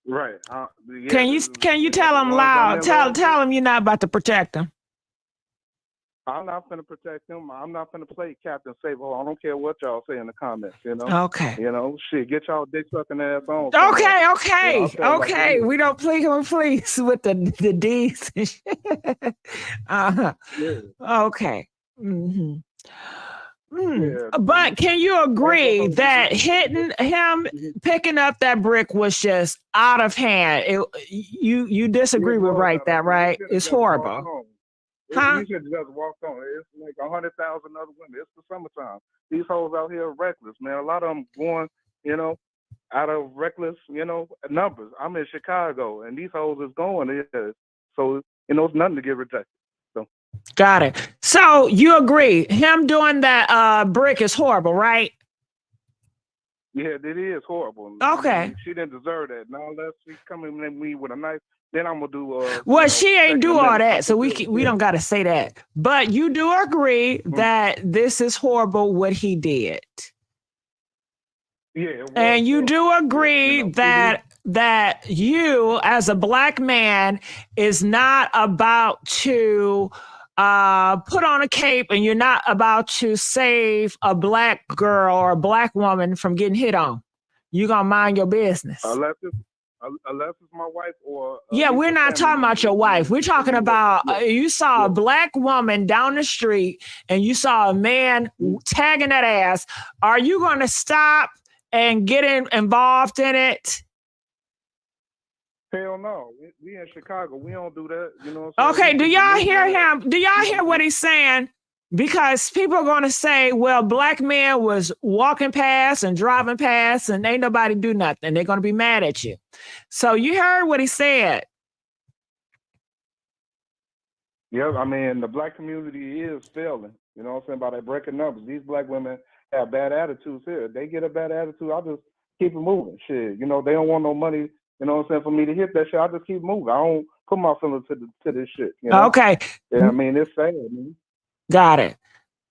Right. Yeah, can you tell them loud? Tell them you're not about to protect them. I'm not going to protect them. I'm not going to play Captain Sable. I don't care what y'all say in the comments, Okay. Shit, get y'all dick sucking ass on. Okay. We don't please with the D's. Yeah. Okay. Mm-hmm. Yeah. But can you agree that hitting him, picking up that brick was just out of hand? You disagree with that, right? It's horrible. Huh? You should just walk on. It's like 100,000 other women. It's the summertime. These hoes out here are reckless, man. A lot of them going, out of reckless, numbers. I'm in Chicago, and these hoes is going there. So, it's nothing to get rejected. So. Got it. So you agree, him doing that brick is horrible, right? Yeah, it is horrible. Okay. I mean, she didn't deserve that. Now, unless she's coming at me with a knife, then I'm gonna do. Well, she ain't do all that, so we yeah. don't got to say that. But you do agree that this is horrible what he did. Yeah. And you do agree that you, as a black man, is not about to put on a cape, and you're not about to save a black girl or a black woman from getting hit on. You're gonna mind your business. Unless it's my wife or yeah, we're not talking about your wife. We're talking about you saw a black woman down the street and you saw a man tagging that ass. Are you going to stop and get involved in it? Hell no. We in Chicago. We don't do that. You know what I'm saying? Okay, do y'all hear him? Do y'all hear what he's saying? Because people are going to say, well, black man was walking past and driving past and ain't nobody do nothing. They're going to be mad at you. So you heard what he said. Yeah, I mean, the black community is failing. You know what I'm saying? By that breaking numbers. These black women have bad attitudes here. They get a bad attitude, I'll just keep it moving. Shit, they don't want no money, you know what I'm saying, for me to hit that shit. I just keep moving. I don't put my feelings to this shit. Okay. Yeah, I mean, it's sad, man. Got it.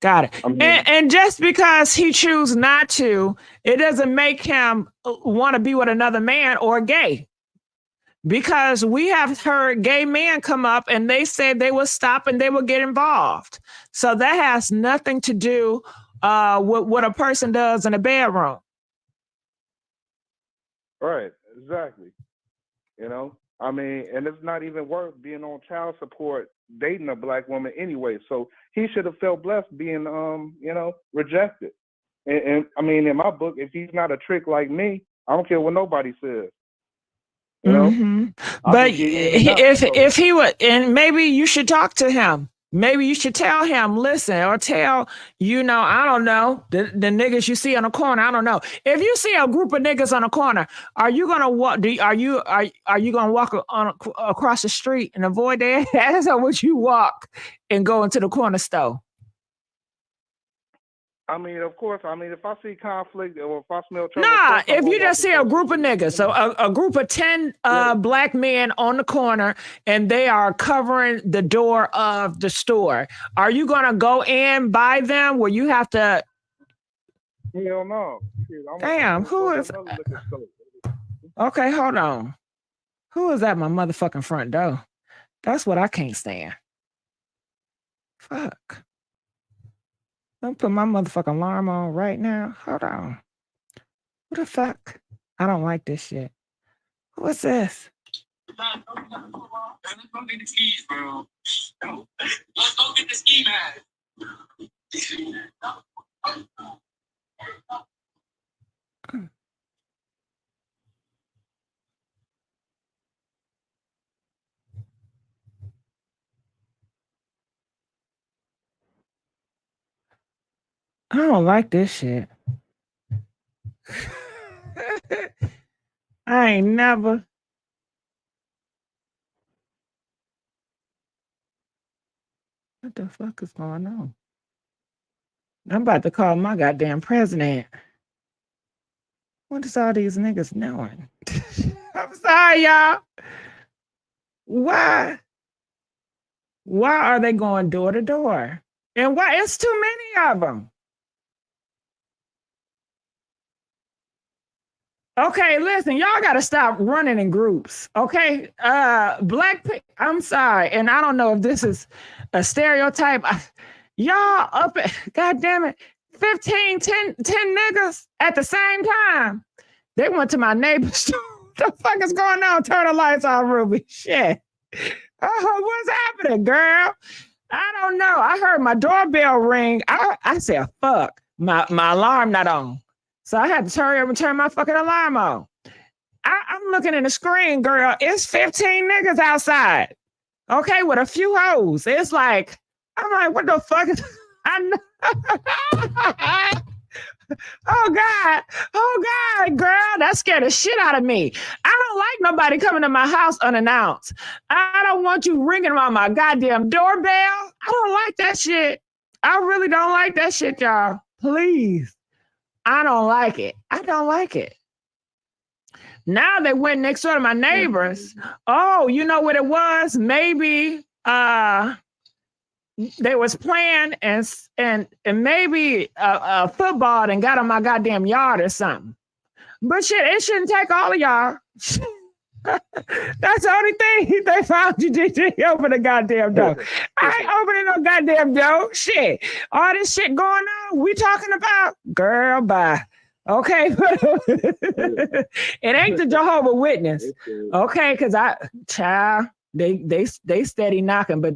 I mean, and just because he chooses not to, it doesn't make him want to be with another man or gay. Because we have heard gay men come up and they said they will stop and they will get involved. So that has nothing to do with what a person does in a bedroom. Right, exactly. I mean, and it's not even worth being on child support dating a black woman anyway. So he should have felt blessed being, rejected. And I mean, in my book, if he's not a trick like me, I don't care what nobody says. But if he would, and maybe you should talk to him. Maybe you should tell him, listen, or tell, I don't know, the niggas you see on the corner. I don't know. If you see a group of niggas on the corner, are you gonna walk? Are you gonna walk across the street and avoid their ass, or would you walk and go into the corner store? I mean, of course. I mean, if I see conflict or if I smell trouble. Nah, if you just see a group of niggas, so a group of 10 black men on the corner and they are covering the door of the store, are you going to go in by them where you have to? Hell no. Damn, who is? Okay, hold on. Who is at my motherfucking front door? That's what I can't stand. Fuck. I'm putting my motherfucking alarm on right now. Hold on. Who the fuck? I don't like this shit. What's this? Let's go get the skis, bro. Let's go get the ski mask. I don't like this shit. I ain't never. What the fuck is going on? I'm about to call my goddamn president. What is all these niggas knowing? I'm sorry, y'all. Why? Why are they going door to door? And why? It's too many of them. Okay, listen, y'all got to stop running in groups, okay? I'm sorry, and I don't know if this is a stereotype. Y'all up at, God damn it, 10 niggas at the same time. They went to my neighbor's store. What the fuck is going on? Turn the lights off, Ruby. Shit. What's happening, girl? I don't know. I heard my doorbell ring. I said, fuck, my alarm not on. So I had to hurry up and turn my fucking alarm on. I'm looking in the screen, girl. It's 15 niggas outside. Okay, with a few hoes. It's like, I'm like, what the fuck is I know. Oh God, girl, that scared the shit out of me. I don't like nobody coming to my house unannounced. I don't want you ringing around my goddamn doorbell. I don't like that shit. I really don't like that shit, y'all. Please. I don't like it. I don't like it. Now they went next door to my neighbors. Oh, you know what it was? Maybe they was playing and maybe a football and got on my goddamn yard or something. But shit, it shouldn't take all of y'all. That's the only thing they found you did. Open the goddamn door. I ain't opening no goddamn door. Shit. All this shit going on, we talking about? Girl, bye. Okay. It ain't the Jehovah's Witness. Okay, because child, they steady knocking, but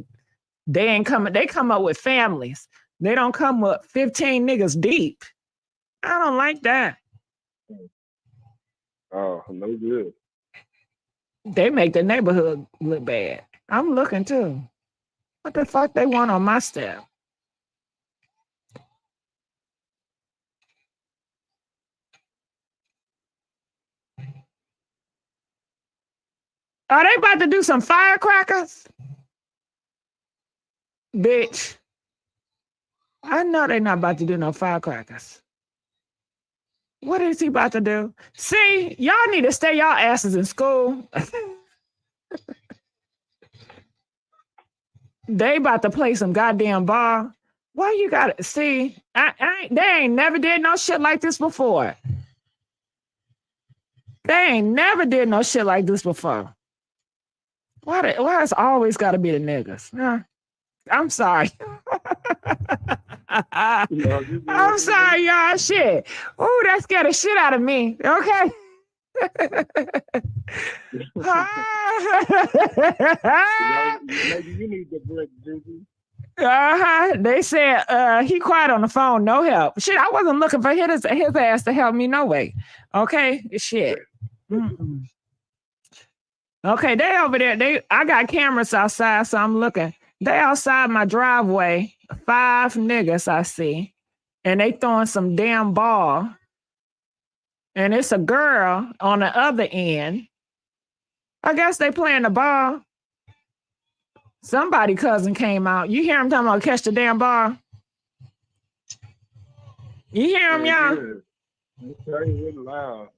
they ain't coming. They come up with families. They don't come up 15 niggas deep. I don't like that. Oh, no good. They make the neighborhood look bad. I'm looking too. What the fuck they want on my step? Are they about to do some firecrackers? Bitch. I know they're not about to do no firecrackers. What is he about to do? See, y'all need to stay y'all asses in school. They about to play some goddamn ball. Why you got to see? They ain't never did no shit like this before. They ain't never did no shit like this before. Why it's always got to be the niggas? Huh? I'm sorry. I'm sorry, y'all. Shit. Ooh, that scared the shit out of me. Okay. Maybe you need the break, Juju. They said he quiet on the phone, no help. Shit, I wasn't looking for his ass to help me no way. Okay, shit. Mm-mm. Okay, they over there. I got cameras outside, so I'm looking. They outside my driveway. 5 niggas I see, and they throwing some damn ball. And it's a girl on the other end. I guess they playing the ball. Somebody cousin came out. You hear him talking about catch the damn ball? You hear him, y'all? It's really loud.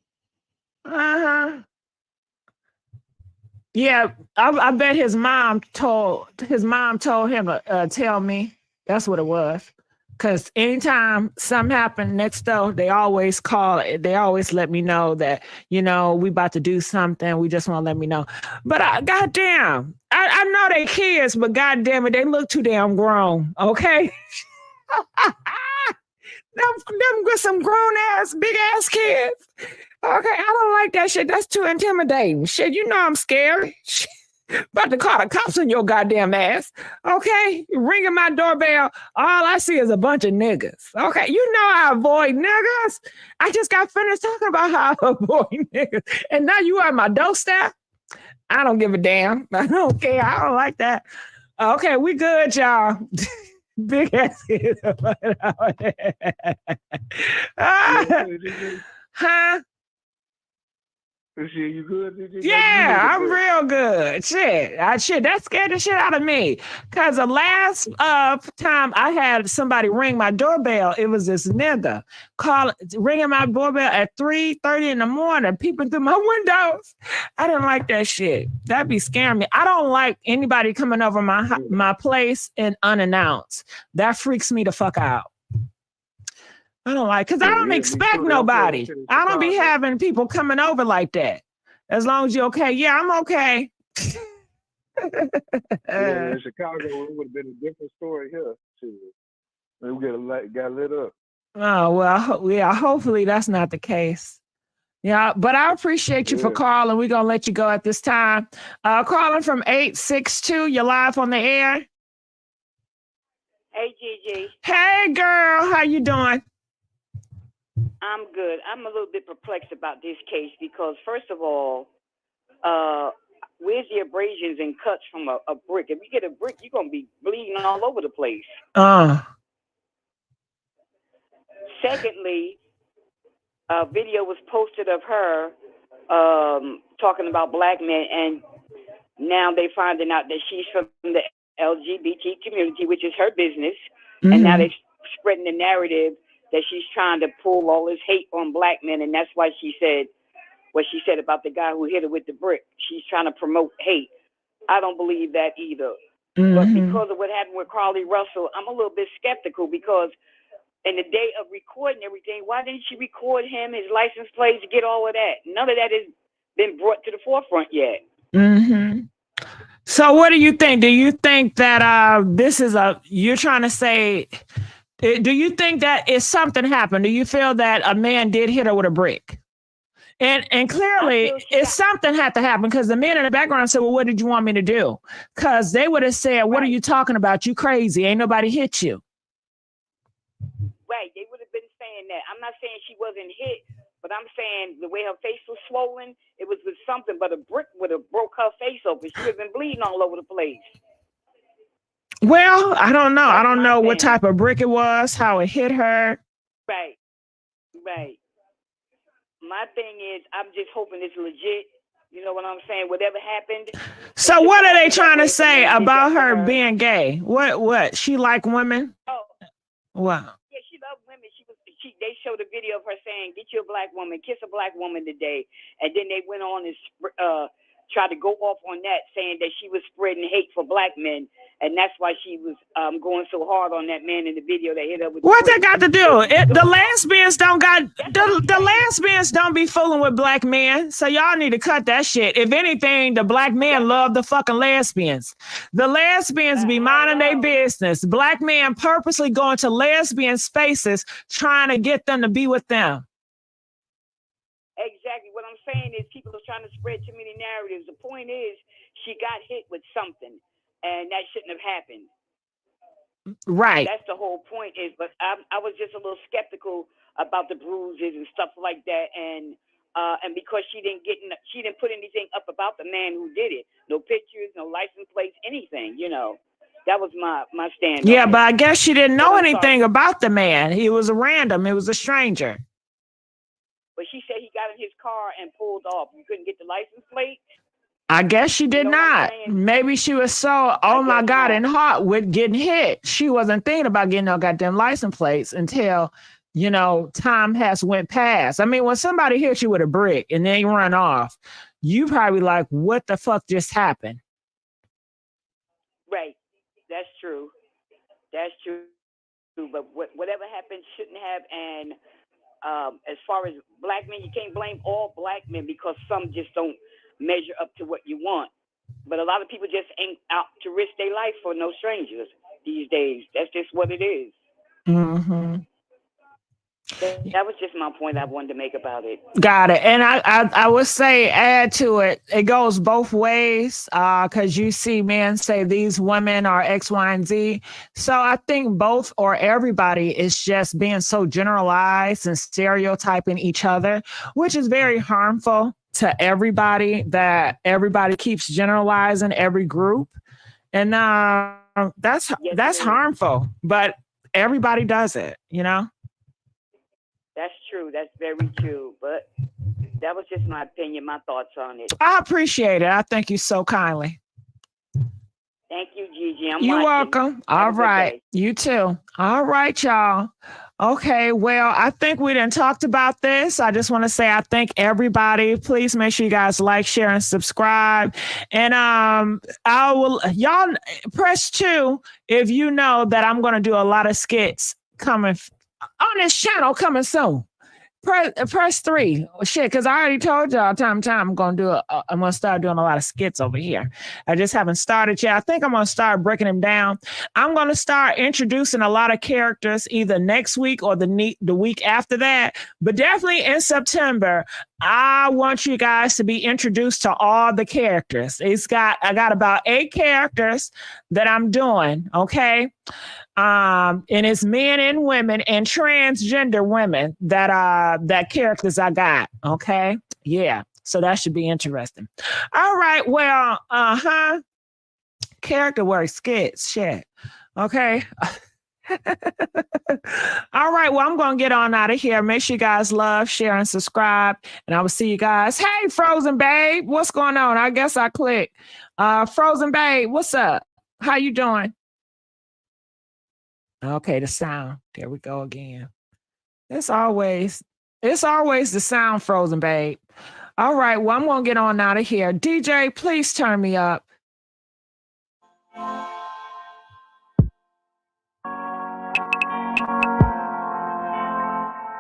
Yeah, I bet his mom told him to tell me. That's what it was. Because anytime something happened next door, they always call. They always let me know that, we about to do something. We just want to let me know. But goddamn, I know they kids, but goddamn it, they look too damn grown. Okay. them with some grown ass, big ass kids. Okay, I don't like that shit. That's too intimidating. Shit, I'm scared. About to call the cops on your goddamn ass. Okay, ringing my doorbell. All I see is a bunch of niggas. Okay, I avoid niggas. I just got finished talking about how I avoid niggas, and now you are my doorstep. I don't give a damn. I don't care. I don't like that. Okay, we good, y'all. Big ass kids. Huh? You good? Yeah, I'm real good. Shit, that scared the shit out of me. Cause the last time I had somebody ring my doorbell, it was this nigga ringing my doorbell at 3:30 in the morning, peeping through my windows. I didn't like that shit. That'd be scaring me. I don't like anybody coming over my place and unannounced. That freaks me the fuck out. I don't like, because I don't expect nobody. I don't be having people coming over like that. As long as you're okay. Yeah, I'm okay. In Chicago, it would have been a different story here. We got lit up. Oh, well, yeah, hopefully that's not the case. Yeah, but I appreciate you for calling. We're going to let you go at this time. Calling from 862, you're live on the air. Hey, Gigi. Hey, girl, how you doing? I'm good. I'm a little bit perplexed about this case because, first of all, where's the abrasions and cuts from a brick? If you get a brick, you're gonna be bleeding all over the place. Secondly, a video was posted of her talking about black men, and now they finding out that she's from the LGBT community, which is her business, and now they're spreading the narrative that she's trying to pull all this hate on black men, and that's why she said what she said about the guy who hit her with the brick. She's trying to promote hate. I don't believe that either. But because of what happened with Carly Russell, I'm a little bit skeptical, because in the day of recording everything, why didn't she record him, his license plates, get all of that? None of that has been brought to the forefront yet. So what do you think? Do you think that this is you're trying to say, do you think that if something happened, do you feel that a man did hit her with a brick? And clearly, if something had to happen, because the men in the background said, well, what did you want me to do? Because they would have said, what are you talking about? You crazy. Ain't nobody hit you. Right. They would have been saying that. I'm not saying she wasn't hit, but I'm saying the way her face was swollen, it was with something, but a brick would have broke her face open. She would have been bleeding all over the place. Well, I don't know. I don't know what type of brick it was, how it hit her. Right. Right. My thing is, I'm just hoping it's legit. You know what I'm saying? Whatever happened. So what are they trying to say about her being gay? What? She like women? Oh. Wow. Yeah, she loved women. They showed a video of her saying, get you a black woman, kiss a black woman today. And then they went on and tried to go off on that, saying that she was spreading hate for black men. And that's why she was going so hard on that man in the video that hit her with. What that got to do? The lesbians don't got the lesbians don't be fooling with black men. So y'all need to cut that shit. If anything, the black men love the fucking lesbians. The lesbians be minding their business. Black men purposely going to lesbian spaces trying to get them to be with them. Exactly. What I'm saying is people are trying to spread too many narratives. The point is she got hit with something, and that shouldn't have happened. Right. That's the whole point is, but I was just a little skeptical about the bruises and stuff like that, and because she didn't put anything up about the man who did it. No pictures, no license plates, anything, you know. That was my stand. Yeah, but I guess she didn't know anything about the man. He was a random. It was a stranger. But she said he got in his car and pulled off. You couldn't get the license plate? I guess she did not. Maybe she was so, oh my God, in heart with getting hit. She wasn't thinking about getting no goddamn license plates until, you know, time has went past. I mean, when somebody hits you with a brick and then you run off, you probably like, what the fuck just happened? Right. That's true. That's true. But whatever happened shouldn't have. And as far as black men, you can't blame all black men because some just don't measure up to what you want. But a lot of people just ain't out to risk their life for no strangers these days. That's just what it is. That was just my point I wanted to make about it. Got it. And I would say add to it, it goes both ways because you see men say these women are X, Y, and Z. So I think both or everybody is just being so generalized and stereotyping each other, which is very harmful to everybody, that everybody keeps generalizing every group. And that's harmful, but everybody does it, you know? That's true. That's very true. But that was just my opinion, my thoughts on it. I appreciate it. I thank you so kindly. Thank you, Gigi. You're welcome. All right. You too. All right, y'all. Okay, well, I think we done talked about this. I just want to say I thank everybody. Please make sure you guys like, share, and subscribe. And y'all press 2 if you know that I'm going to do a lot of skits coming on this channel coming soon. Press 3. Shit, because I already told y'all time I'm gonna start doing a lot of skits over here. I just haven't started yet. I think I'm gonna start breaking them down. I'm gonna start introducing a lot of characters either next week or the week after that. But definitely in September, I want you guys to be introduced to all the characters. I got about 8 characters that I'm doing, okay? And it's men and women and transgender women that characters I got, okay? Yeah. So that should be interesting. All right. Well, character work, skits, shit. Okay. All right. Well, I'm going to get on out of here. Make sure you guys love, share, and subscribe. And I will see you guys. Hey, Frozen Babe. What's going on? I guess I clicked. Frozen Babe, what's up? How you doing? Okay, the sound. There we go again. It's always the sound, Frozen Babe. All right. Well, I'm going to get on out of here. DJ, please turn me up.